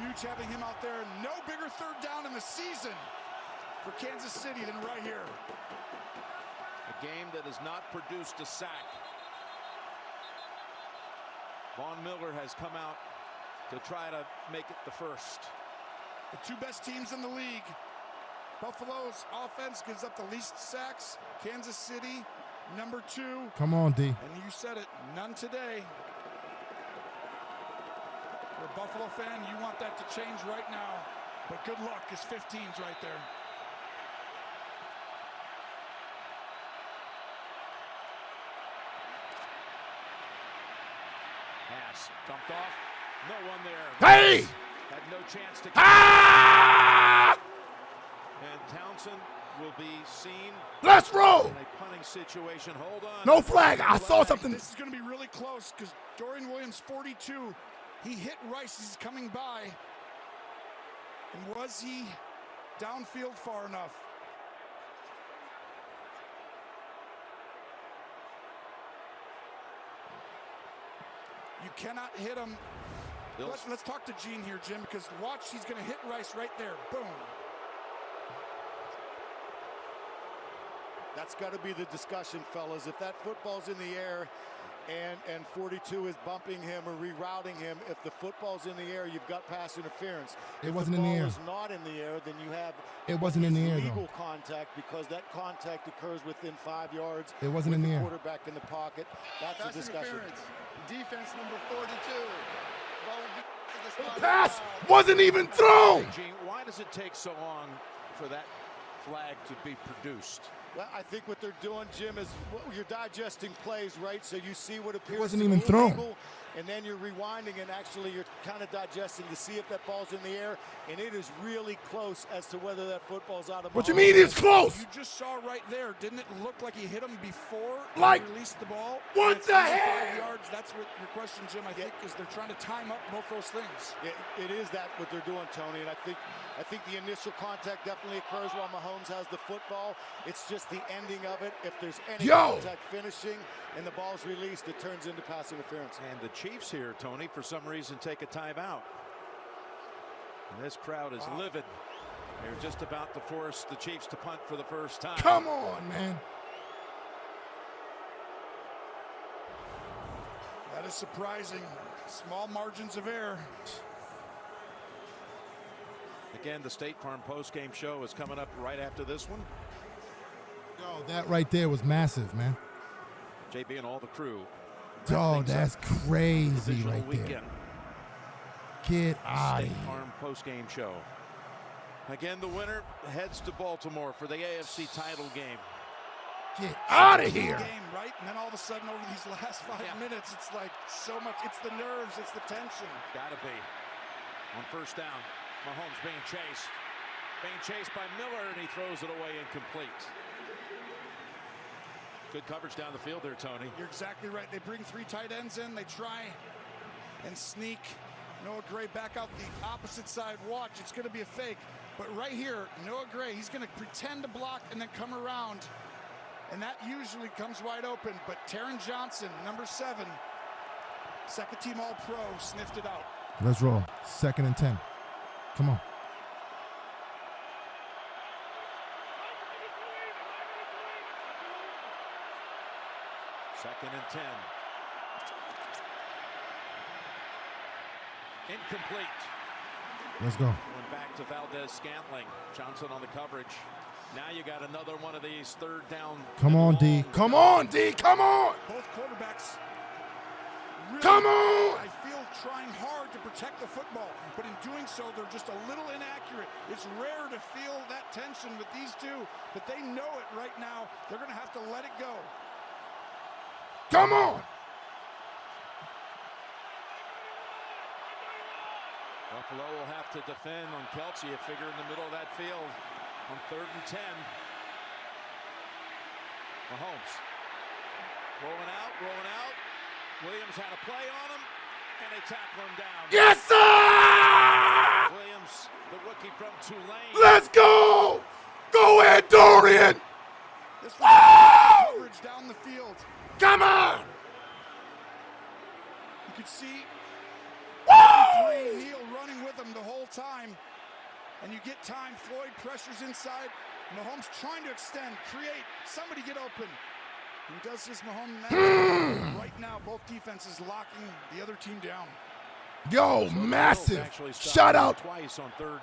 Huge having him out there. No bigger third down in the season for Kansas City than right here. A game that has not produced a sack. Von Miller has come out to try to make it the first. The two best teams in the league. Buffalo's offense gives up the least sacks. Kansas City, number 2. Come on, D. And you said it, none today. For a Buffalo fan, you want that to change right now. But good luck, his 15's right there. Pass dumped off. No one there. Hey! Had no chance to. Ah! And Townsend will be seen. Let's roll! In a punting situation. Hold on. No flag. I saw something. This is going to be really close because Dorian Williams, 42, he hit Rice as he's coming by. And was he downfield far enough? You cannot hit him. Let's talk to Gene here, Jim, because watch, he's going to hit Rice right there. Boom. That's got to be the discussion, fellas. If that football's in the air and 42 is bumping him or rerouting him, if the football's in the air, you've got pass interference. It wasn't in the air. If the ball is not in the air, then you have It wasn't in the air, legal though. contact, because that contact occurs within 5 yards. It wasn't in the air. Quarterback in the pocket. That's Pass the discussion. interference. Defense number 42. Ball to the spot. The pass wasn't even thrown. Gene, why does it take so long for that flag to be produced? Well, I think what they're doing, Jim, is you're digesting plays, right? So you see what appears wasn't to even be thrown. illegal, and then you're rewinding and actually you're kind of digesting to see if that ball's in the air, and it is really close as to whether that football's out of bounds. What you mean it's close? You just saw right there, didn't it look like he hit him before Like, he released the ball? what It's the under heck? 5 yards. That's what your question, Jim, I think, is they're trying to time up both those things. Yeah, it is that what they're doing, Tony, and I think the initial contact definitely occurs while Mahomes has the football. It's just the ending of it. If there's any contact finishing and the ball's released, it turns into pass interference. And the Chiefs here, Tony, for some reason take a timeout. And this crowd is livid. They're just about to force the Chiefs to punt for the first time. Come on, man. That is surprising. Small margins of error. Again, the State Farm postgame show is coming up right after this one. Yo, that right there was massive, man. JB and all the crew. Dog, that's crazy Divisional right there. weekend. Get out of State here. Farm postgame show. Again, the winner heads to Baltimore for the AFC title game. Get out of here. Game, right? And then all of a sudden, over these last 5 minutes, it's like so much. It's the nerves. It's the tension. Gotta be. On first down, Mahomes being chased. Being chased by Miller, and he throws it away incomplete. Good coverage down the field there, Tony. You're exactly right. They bring 3 tight ends in. They try and sneak Noah Gray back out the opposite side. Watch, it's going to be a fake. But right here, Noah Gray, he's going to pretend to block and then come around. And that usually comes wide open. But Taron Johnson, number 7, second team All-Pro, sniffed it out. Let's roll. 2nd and 10. Come on. Second and 10. Incomplete. Let's go. Went back to Valdez-Scantling. Johnson on the coverage. Now you got another one of these third down. Come on, D. Come on, D. Come on. Both quarterbacks really, Come on. I feel trying hard to protect the football, but in doing so, they're just a little inaccurate. It's rare to feel that tension with these two, but they know it right now. They're going to have to let it go. Come on. Buffalo will have to defend on Kelsey, you figure, in the middle of that field on 3rd and 10. Mahomes rolling out. Williams had a play on him, And they tackle him down. Yes, sir! Williams, the rookie from Tulane. Let's go! Go ahead, Dorian! This was coverage down the field. Come on! You could see Neal running with him the whole time. And you get time. Floyd pressures inside. Mahomes trying to extend, create, somebody get open. And does this Mahomes right now? Both defenses locking the other team down. Yo, massive shout out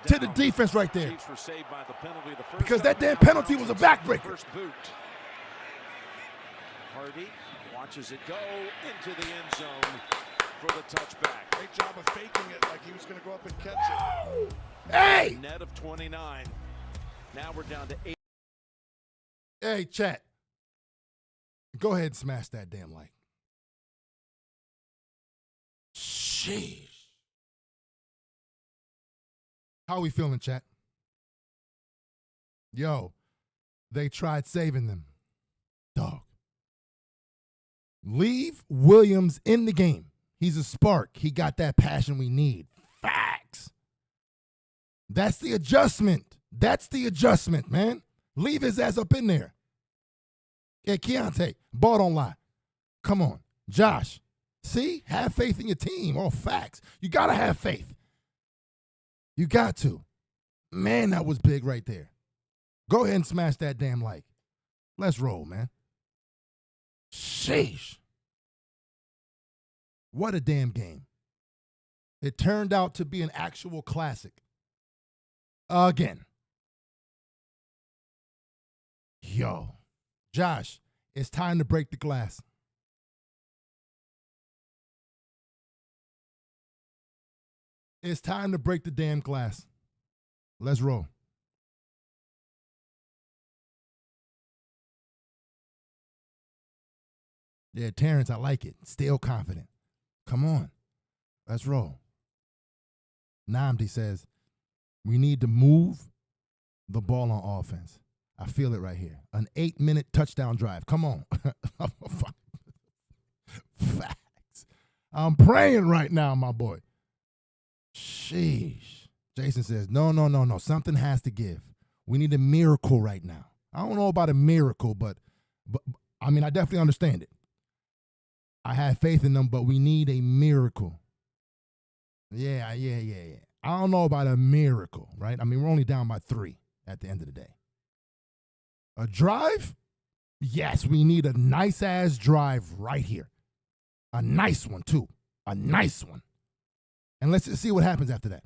to the defense right there. Because that damn penalty was a backbreaker. Hardy watches it go into the end zone for the touchback. Great job of faking it like he was going to go up and catch it. Hey! Net of 29. Now we're down to 8. Hey, chat. Go ahead and smash that damn like. Sheesh. How we feeling, chat? Yo, they tried saving them. Dog. Leave Williams in the game. He's a spark. He got that passion we need. Facts. That's the adjustment. That's the adjustment, man. Leave his ass up in there. Hey, Keontae, ball don't lie. Come on. Josh, see? Have faith in your team. Oh, facts. You got to have faith. You got to. Man, that was big right there. Go ahead and smash that damn like. Let's roll, man. Sheesh. What a damn game. It turned out to be an actual classic. Again. Yo. Josh, it's time to break the glass. It's time to break the damn glass. Let's roll. Yeah, Terrence, I like it. Still confident. Come on. Let's roll. Namdi says, we need to move the ball on offense. I feel it right here. An 8-minute touchdown drive. Come on. Facts. I'm praying right now, my boy. Sheesh. Jason says, no. Something has to give. We need a miracle right now. I don't know about a miracle, but I mean, I definitely understand it. I have faith in them, but we need a miracle. Yeah. I don't know about a miracle, right? I mean, we're only down by 3 at the end of the day. A drive? Yes, we need a nice-ass drive right here. A nice one, too. A nice one. And let's see what happens after that.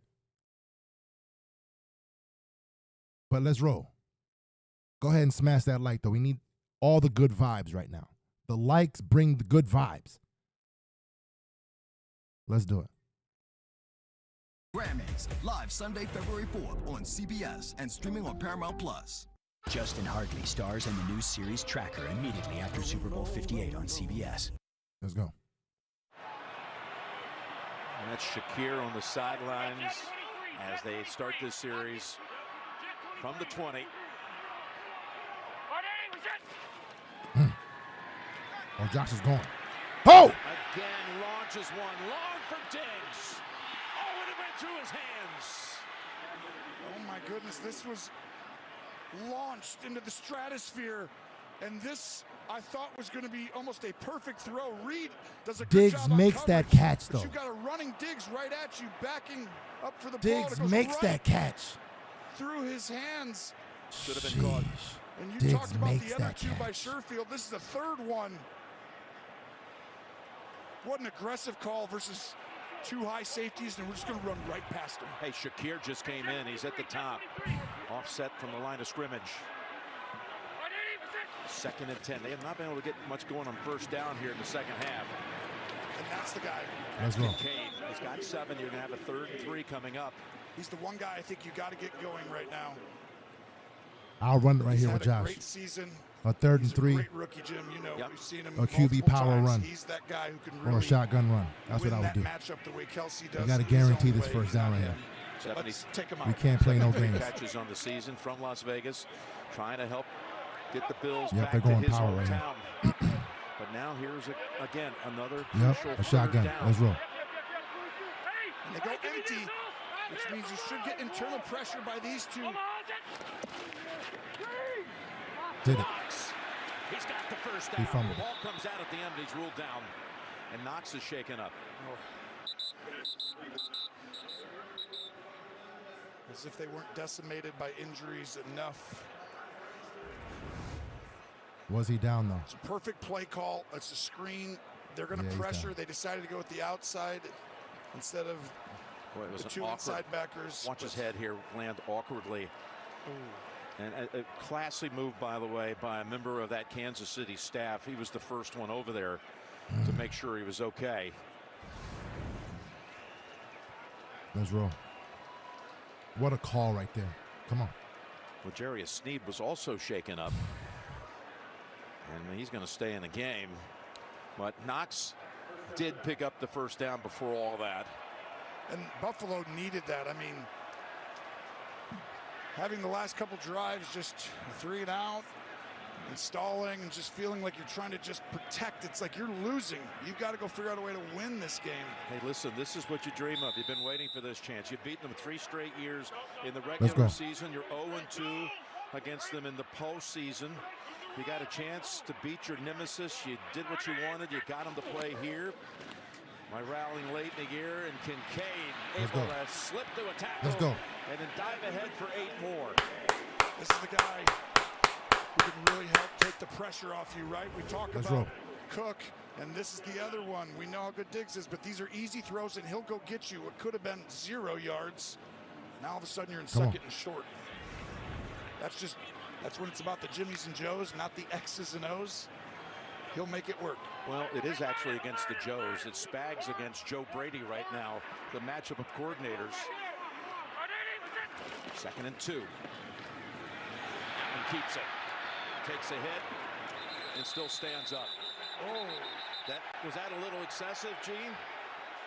But let's roll. Go ahead and smash that like, though. We need all the good vibes right now. The likes bring the good vibes. Let's do it. Grammys, live Sunday, February 4th on CBS and streaming on Paramount Plus. Justin Hartley stars in the new series Tracker immediately after Super Bowl 58 on CBS. Let's go. And that's Shakir on the sidelines as they start this series from the 20. Oh, Josh is gone. Oh! Again, launches one. Long for Diggs. Oh, and it went through his hands. Oh, my goodness. This was launched into the stratosphere. And this, I thought, was going to be almost a perfect throw. Reed does a good Diggs job makes on that coverage, catch, though. But you've got a running Diggs right at you, backing up for the Diggs ball. makes right that catch. Through his hands. Should have been caught. And you Diggs talked about makes the other that two catch. by Sherfield. This is the third one. What an aggressive call versus 2 high safeties, and we're just going to run right past him. Hey, Shakir just came in. He's at the top. Offset from the line of scrimmage. 2nd and 10. They have not been able to get much going on first down here in the second half. And that's the guy. Let's go. He's got 7. You're going to have a 3rd and 3 coming up. He's the one guy I think you got to get going right now. I'll run it right He's here had with Josh. Great season. A 3rd and He's 3. A great rookie, Jim. You know, we've seen him A QB power times. run. He's that guy who can Or really a shotgun run. That's what I would that do. matchup the way Kelsey does. You got to in his guarantee own this way. first down right here. Let's take him out. We can't play no games. Catches on the season from Las Vegas, trying to help get the Bills Yep, back they're to going his power right hometown. But now here's again another Yep, crucial a shotgun. down. Let's roll. They go empty, which means you should get internal pressure by these two. Did it. He's got the first He down. fumbled. Ball comes out at the end. He's ruled down. And Knox is shaken up. As if they weren't decimated by injuries enough. Was he down, though? It's a perfect play call. It's a screen. They're going to Yeah, he's pressure. down. They decided to go with the outside instead of Boy, it was the an two awkward, inside backers. Watch his head here land awkwardly. And a classy move, by the way, by a member of that Kansas City staff. He was the first one over there to make sure he was okay. Let's roll. What a call right there. Come on. Well, Jarius Sneed was also shaken up. And he's going to stay in the game. But Knox did pick up the first down before all that. And Buffalo needed that. I mean, having the last couple drives just 3 and out and stalling and just feeling like you're trying to just protect. It's like you're losing. You've got to go figure out a way to win this game. Hey, listen, this is what you dream of. You've been waiting for this chance. You've beaten them 3 straight years in the regular season. You're 0-2 against them in the postseason. You got a chance to beat your nemesis. You did what you wanted. You got him to play here. By rallying late in the year, and Kincaid able to slip to a tackle. Let's go. And then dive ahead for 8 more. This is the guy who can really help take the pressure off you, right? We talk about Cook, and this is the other one. We know how good Diggs is, but these are easy throws, and he'll go get you. It could have been 0 yards. Now all of a sudden you're in second and short. That's when it's about the Jimmies and Joes, not the X's and O's. He'll make it work. Well, it is actually against the Joes. It's Spags against Joe Brady right now, the matchup of coordinators. 2nd and 2. And keeps it. Takes a hit and still stands up. Oh, was that a little excessive, Gene?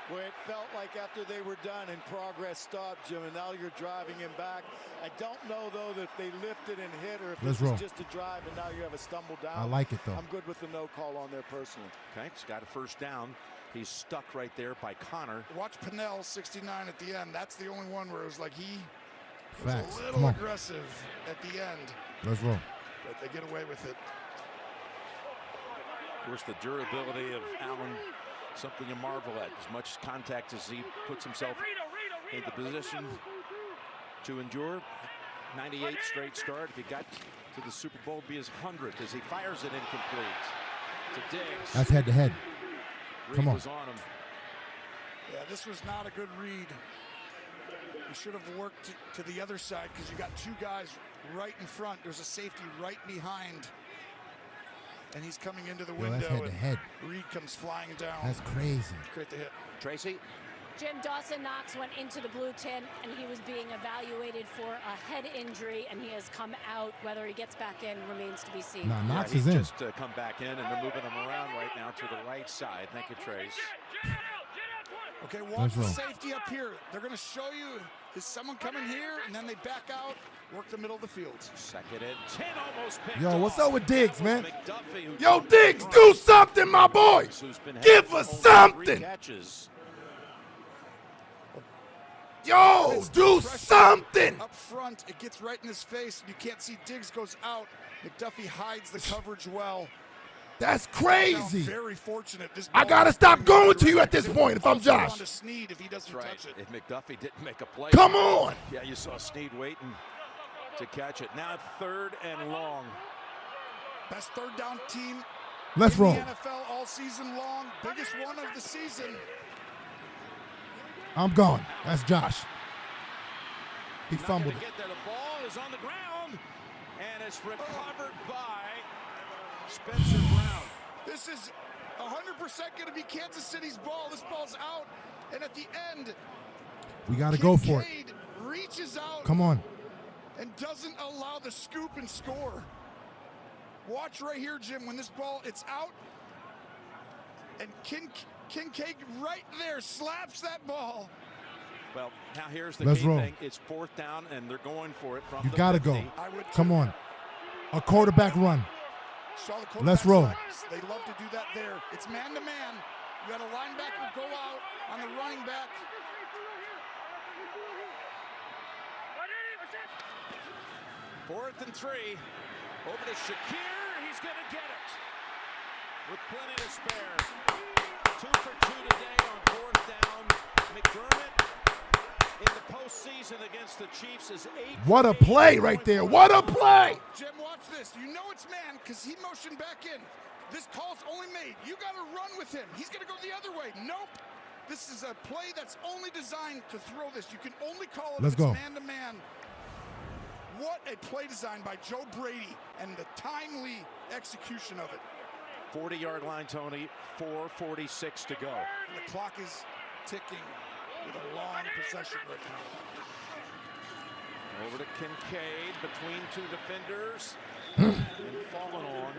Where it felt like after they were done and progress stopped, Jim, and now you're driving him back. I don't know, though, that if they lifted and hit or if this is just a drive and now you have a stumble down. I like it, though. I'm good with the no call on there personally. Okay, he's got a first down. He's stuck right there by Connor. Watch Pinnell, 69 at the end. That's the only one where it was like he was a little aggressive at the end. Let's roll. But they get away with it. Of course, the durability of Allen, something you marvel at. As much contact as he puts himself in the position to endure. 98 straight start. If he got to the Super Bowl, it'd be his 100th as he fires it incomplete to Diggs. That's head to head. Come on. Was on him. Yeah, this was not a good read. You should have worked to the other side because you got 2 guys right in front. There's a safety right behind. And he's coming into the window. That's head to head. Reed comes flying down. That's crazy. Create the hit. Tracy? Jim, Dawson Knox went into the blue tent, and he was being evaluated for a head injury, and he has come out. Whether he gets back in remains to be seen. No, Knox he's is in. Just come back in, and they're moving him around right now to the right side. Thank you, Trace. Okay, watch the safety up here. They're going to show you, is someone coming here? And then they back out, work the middle of the field. 2nd and 10, almost picked Yo, what's up with Diggs, man? McDuffie, Yo, Diggs, do something, my boy. Give us something. Yo, do something. Up front, it gets right in his face. You can't see Diggs goes out. McDuffie hides the coverage well. That's crazy. Very fortunate. I gotta stop going to you at this point if I'm Josh. Sneed if he doesn't touch it. If McDuffie didn't make a play. Come on. Yeah, you saw Sneed waiting to catch it. Now 3rd and long. Best 3rd down team Let's in roll. the NFL all season long. Biggest one of the season. I'm gone. That's Josh. He fumbled it. Get there. The ball is on the ground, and it's recovered by Spencer Brown. This is 100% going to be Kansas City's ball. This ball's out, and at the end, We got to go for it. Kincaid reaches out. Come on. And doesn't allow the scoop and score. Watch right here, Jim. When this ball, it's out, and Kincaid right there slaps that ball. Well, now here's the Let's key roll. thing. It's 4th down, and they're going for it from You the got to 50. go. Come on. A quarterback run. Let's roll. They love to do that there. It's man-to-man. You got a linebacker go out on the running back. 4th and 3. Over to Shakir. He's going to get it with plenty to spare. 2 for 2 today on 4th down. McDermott in the postseason against the Chiefs is 8. What a play right there. What a play. Jim, watch this. You know it's man because he motioned back in. This call's only made. You got to run with him. He's going to go the other way. Nope. This is a play that's only designed to throw this. You can only call it Let's go. man-to-man. What a play design by Joe Brady and the timely execution of it. 40-yard line, Tony. 4:46 to go. And the clock is ticking with a long possession right now. Over to Kincaid between 2 defenders. And fallen on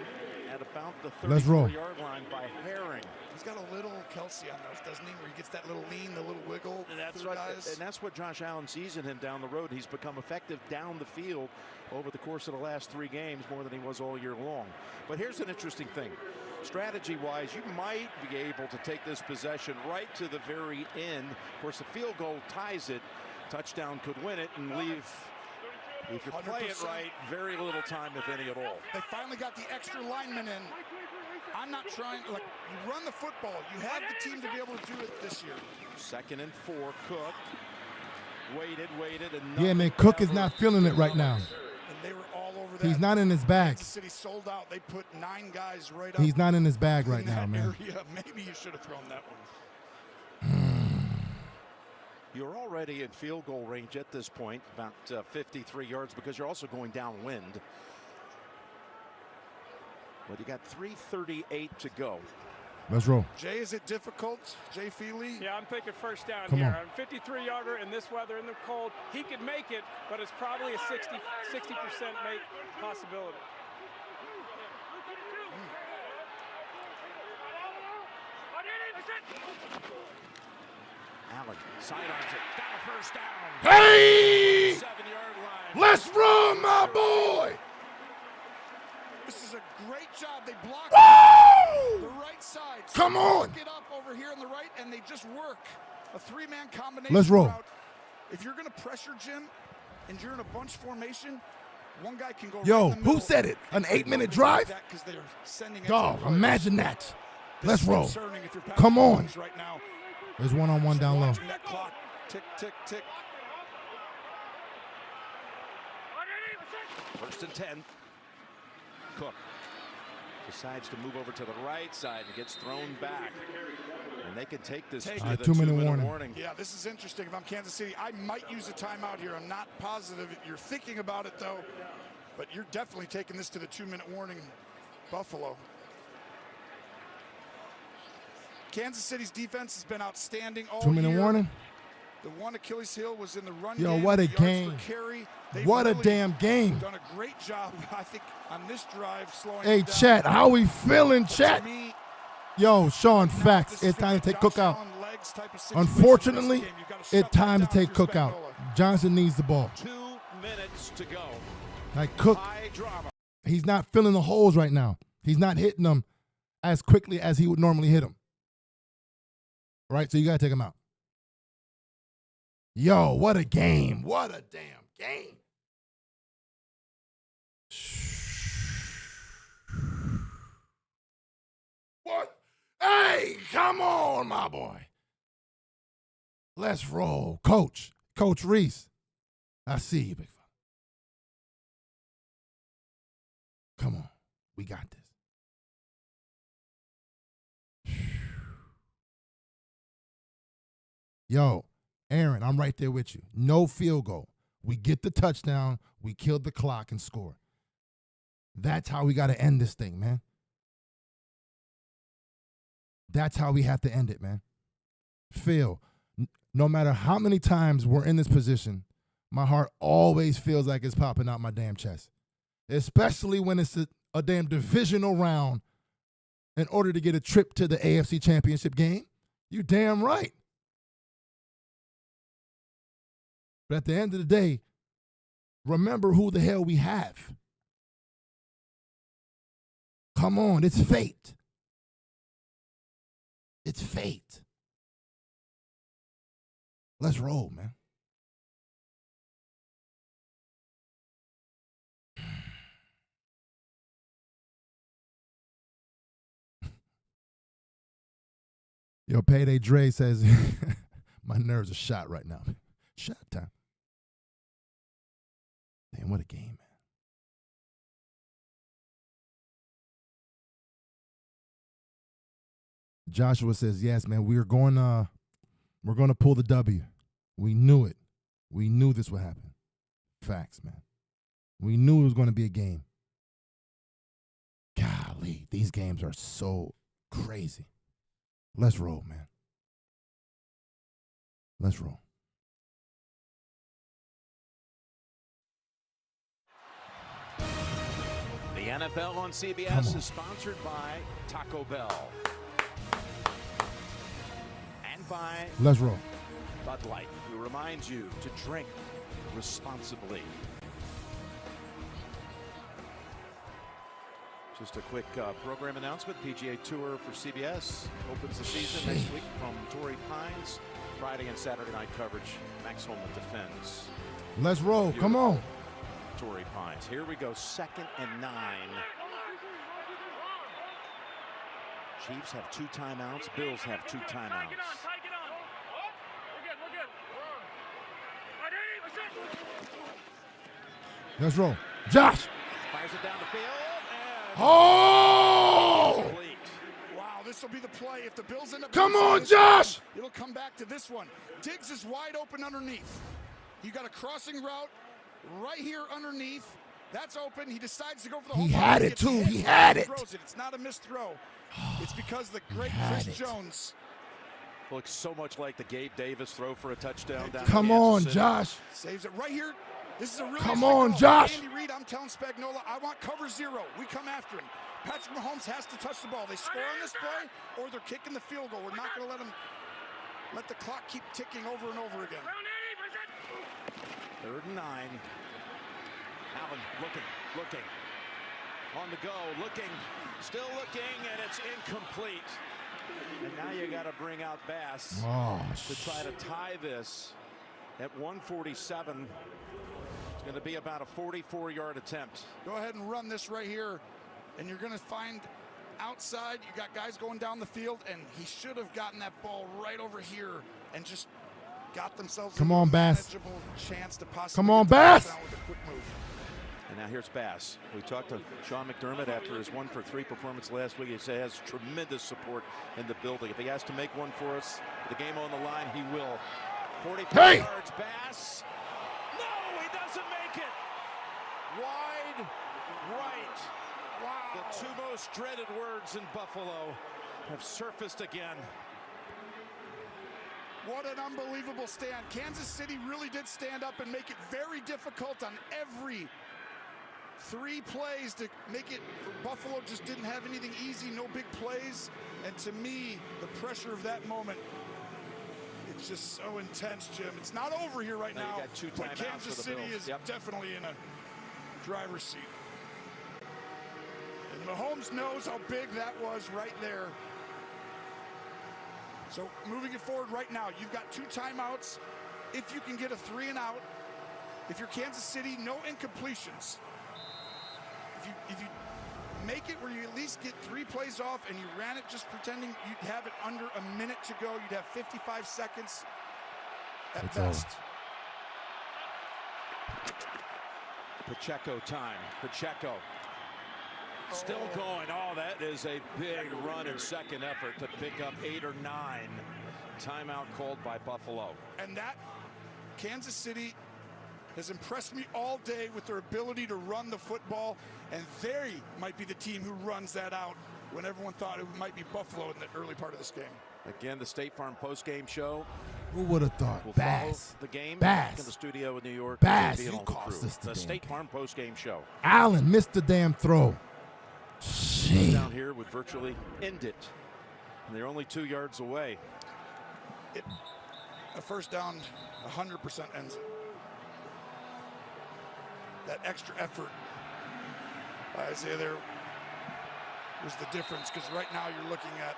at about the 34-yard line by Herring. He's got a little Kelsey on those, doesn't he? Where he gets that little lean, the little wiggle. And that's what Josh Allen sees in him down the road. He's become effective down the field over the course of the last 3 games more than he was all year long. But here's an interesting thing. Strategy-wise, you might be able to take this possession right to the very end. Of course, the field goal ties it. Touchdown could win it and leave, if you play it right, very little time, if any at all. They finally got the extra lineman in. I'm not trying, like, you run the football. You have the team to be able to do it this year. 2nd and 4, Cook. Waited. And yeah, man, Cook is not feeling it right now. And they were all over that. He's not in his bag. Kansas City sold out. They put 9 guys right up. He's not in his bag right now, man. Area. Maybe you should have thrown that one. You're already in field goal range at this point, about 53 yards, because you're also going downwind. But you got 3:38 to go. Let's roll. Jay, is it difficult? Jay Feely? Yeah, I'm thinking first down Come here. on. On 53-yarder in this weather, in the cold, he could make it, but it's probably a 60% make possibility. Allen sidelines it. Got a first down. Hey! 7-yard line. Let's run, my boy. This is a great job. They block the right side. So Come on. Get up over here on the right, and they just work. A 3-man combination. Let's roll. Route. If you're going to pressure Jim, and you're in a bunch formation, one guy can go Yo, right in the middle. who said it? An 8-minute drive? Dog, imagine that. Let's roll. Come on. Right now. There's one-on-one down low. That clock. Tick, tick, tick. 1st and 10. Cook decides to move over to the right side and gets thrown back. And they can take this to the 2-minute warning. Yeah, this is interesting. If I'm Kansas City, I might use a timeout here. I'm not positive. You're thinking about it, though. But you're definitely taking this to the 2-minute warning, Buffalo. Kansas City's defense has been outstanding all 2-minute warning. The one Achilles heel was in the run Yo, game. what a yards game. per carry. What a really damn game. Done a great job, I think, on this drive slowing Hey, it down. Chat, how we feeling, Chat? To me, Yo, Sean, facts. It's time to take Cook out. Unfortunately, it's time to take Cook out. Johnson needs the ball. 2 minutes to go. Like Cook, he's not filling the holes right now. He's not hitting them as quickly as he would normally hit them. Right? So you got to take him out. Yo, what a game. What a damn game. What? Hey, come on, my boy. Let's roll. Coach Reese. I see you, big fella. Come on. We got this. Yo, Aaron, I'm right there with you. No field goal. We get the touchdown. We killed the clock and score. That's how we got to end this thing, man. That's how we have to end it, man. Phil, no matter how many times we're in this position, my heart always feels like it's popping out my damn chest. Especially when it's a damn divisional round in order to get a trip to the AFC Championship game. You damn right. But at the end of the day, remember who the hell we have. Come on, it's fate. It's fate. Let's roll, man. Yo, Payday Dre says, my nerves are shot right now. Shot time. Damn, what a game, man. Joshua says, yes, man, we're going to pull the W. We knew it. We knew this would happen. Facts, man. We knew it was going to be a game. Golly, these games are so crazy. Let's roll, man. Let's roll. The NFL on CBS is sponsored by Taco Bell. And by Let's roll. Bud Light, who reminds you to drink responsibly. Just a quick program announcement. PGA Tour for CBS opens the season next week from Torrey Pines. Friday and Saturday night coverage. Max Holman defends. Let's roll. Come on. Torrey Pines. Here we go. 2nd and 9. Chiefs have 2 timeouts. Bills have 2 timeouts. Let's roll. Josh. Fires it down the field. Oh! Wow, this will be the play. If the Bills end up... Come on, Josh! It'll come back to this one. Diggs is wide open underneath. You got a crossing route right here underneath. That's open. He decides to go for the home run. He had it, too. He had it. It's not a missed throw. It's because the great Chris Jones... Looks so much like the Gabe Davis throw for a touchdown down Come on, Josh. Saves it right here. This is a really Come on, Josh. Andy Reid, I'm telling Spagnuolo, I want cover 0. We come after him. Patrick Mahomes has to touch the ball. They score on this play, or they're kicking the field goal. We're not going to let the clock keep ticking over and over again. 3rd and 9. Allen looking. On the go, still looking, and it's incomplete. And now you got to bring out Bass to try to tie this at 147. It's going to be about a 44-yard attempt. Go ahead and run this right here, and you're going to find outside. You got guys going down the field, and he should have gotten that ball right over here and just got themselves a manageable chance to possibly Come on, Bass. With a quick move. And now here's Bass. We talked to Sean McDermott after his 1-for-3 performance last week. He said he has tremendous support in the building. If he has to make one for us, the game on the line, he will. 45 yards, Bass. No, he doesn't make it. Wide right. Wow. The 2 most dreaded words in Buffalo have surfaced again. What an unbelievable stand. Kansas City really did stand up and make it very difficult on every 3 plays to make it. Buffalo just didn't have anything easy, no big plays. And to me, the pressure of that moment, it's just so intense, Jim. It's not over here right now, got 2 but timeouts Kansas for the City Bills. is definitely in a driver's seat. And Mahomes knows how big that was right there. So moving it forward right now, you've got 2 timeouts. If you can get a 3 and out, if you're Kansas City, no incompletions. If you make it where you at least get 3 plays off and you ran it just pretending you'd have it under a minute to go, you'd have 55 seconds at best. Pacheco time. Pacheco still going. Oh, that is a big run and second effort to pick up 8 or 9. Timeout called by Buffalo. And that Kansas City has impressed me all day with their ability to run the football, and they might be the team who runs that out when everyone thought it might be Buffalo in the early part of this game. Again, the State Farm post-game show. Who would have thought? We'll Bass. follow the game Bass. back in the studio in New York. Bass, you cost us the State Farm post-game show. Allen missed the damn throw. Shit. Down here would virtually end it. And they're only 2 yards away. A first down 100% ends it. That extra effort by Isaiah there was the difference, because right now you're looking at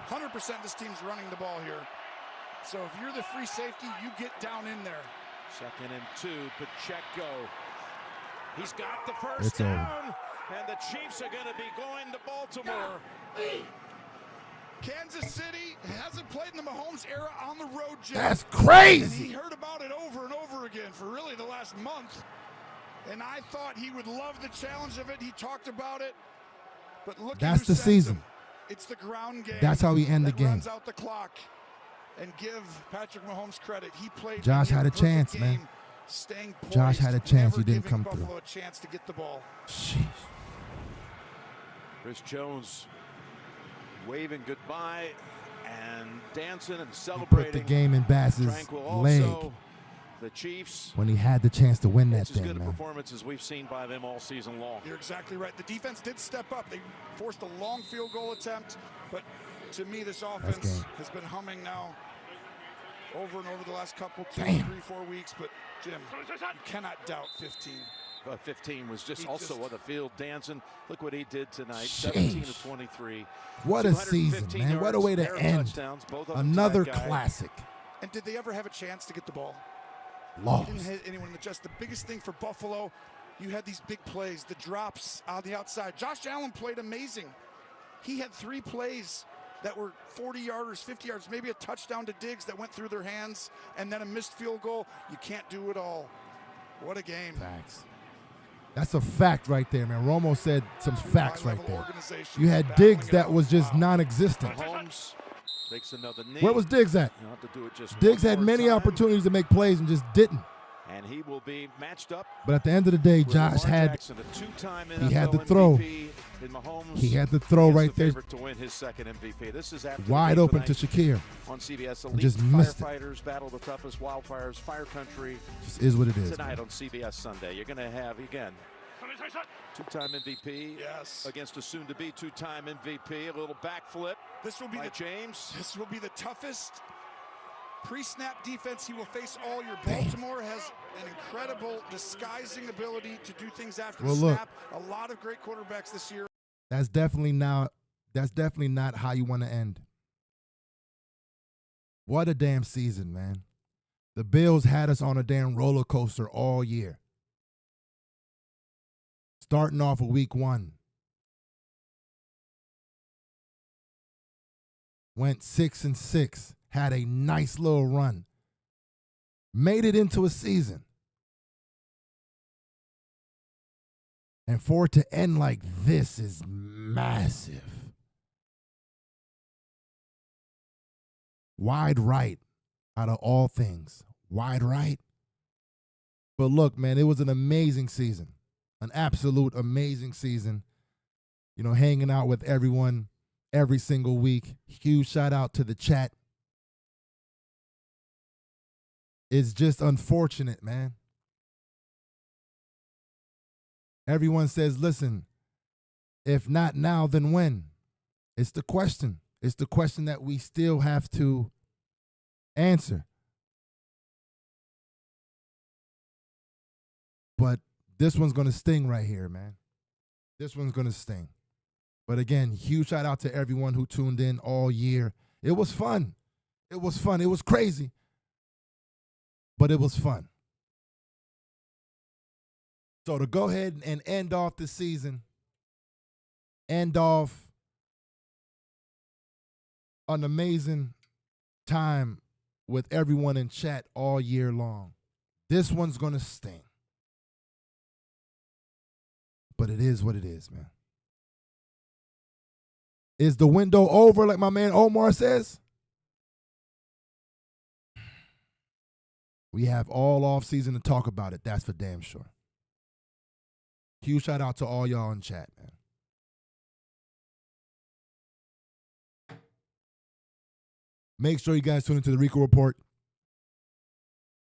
100% this team's running the ball here. So if you're the free safety, you get down in there. 2nd and 2, Pacheco. He's got the first down, and the Chiefs are going to be going to Baltimore. Kansas City hasn't played in the Mahomes era on the road, Jim. That's crazy. And he heard about it over and over again for really the last month. And I thought he would love the challenge of it. He talked about it. But look, that's the season. It's the ground game. That's how we end the game. Runs out the clock. And give Patrick Mahomes credit. He played. Josh had a chance, man. Staying poised, Josh had a chance. He didn't come Buffalo through. A chance to get the ball. Jeez. Chris Jones waving goodbye and dancing and celebrating. He put the game in Bass's leg the Chiefs, when he had the chance to win that thing, as good man. a performance as we've seen by them all season long. You're exactly right. The defense did step up. They forced a long field goal attempt, but to me, this offense has been humming now over and over the last couple, 2, 3, 4 weeks. But, Jim, you cannot doubt 15. 15 was just on the field dancing. Look what he did tonight, Sheesh. 17 of 23. What a season, man. What a way to end another classic. And did they ever have a chance to get the ball? Lost. Didn't hit anyone in the chest. The biggest thing for Buffalo, you had these big plays, the drops on the outside. Josh Allen played amazing. He had 3 plays that were 40-yarders, 50 yards, maybe a touchdown to Diggs that went through their hands, and then a missed field goal. You can't do it all. What a game. Facts. That's a fact right there, man. Romo said some facts right there. You had Diggs that was just non-existent. Mahomes takes another knee. Where was Diggs at? You'll have to do it just Diggs one had more many time. opportunities to make plays and just didn't. And he will be matched up. But at the end of the day, Josh had he had to throw. He had to throw right there. To win his second MVP. This is after wide open to Shakir. On CBS, and just missed it. Firefighters battle the toughest wildfires. Fire Country. Just is what it is. Tonight man. on CBS Sunday, you're going to have again 2-time MVP against a soon-to-be 2-time MVP. A little backflip. This will be James. This will be the toughest pre-snap defense he will face all year. Baltimore has an incredible disguising ability to do things after the snap. A lot of great quarterbacks this year. That's definitely not how you want to end. What a damn season, man. The Bills had us on a damn roller coaster all year. Starting off of week 1. Went 6-6. Had a nice little run. Made it into a season. And for it to end like this is massive. Wide right out of all things. Wide right. But look, man, it was an amazing season. An absolute amazing season. You know, hanging out with everyone every single week. Huge shout out to the chat. It's just unfortunate, man. Everyone says, listen, if not now, then when? It's the question. It's the question that we still have to answer. But this one's going to sting right here, man. This one's going to sting. But again, huge shout out to everyone who tuned in all year. It was fun. It was fun. It was crazy. But it was fun. So to go ahead and end off the season, end off an amazing time with everyone in chat all year long. This one's going to sting. But it is what it is, man. Is the window over, like my man Omar says? We have all off season to talk about it. That's for damn sure. Huge shout out to all y'all in chat, man. Make sure you guys tune into the Rico Report.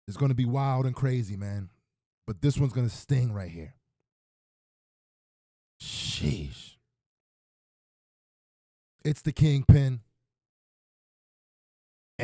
It's going to be wild and crazy, man. But this one's going to sting right here. Sheesh. It's the Kingpin.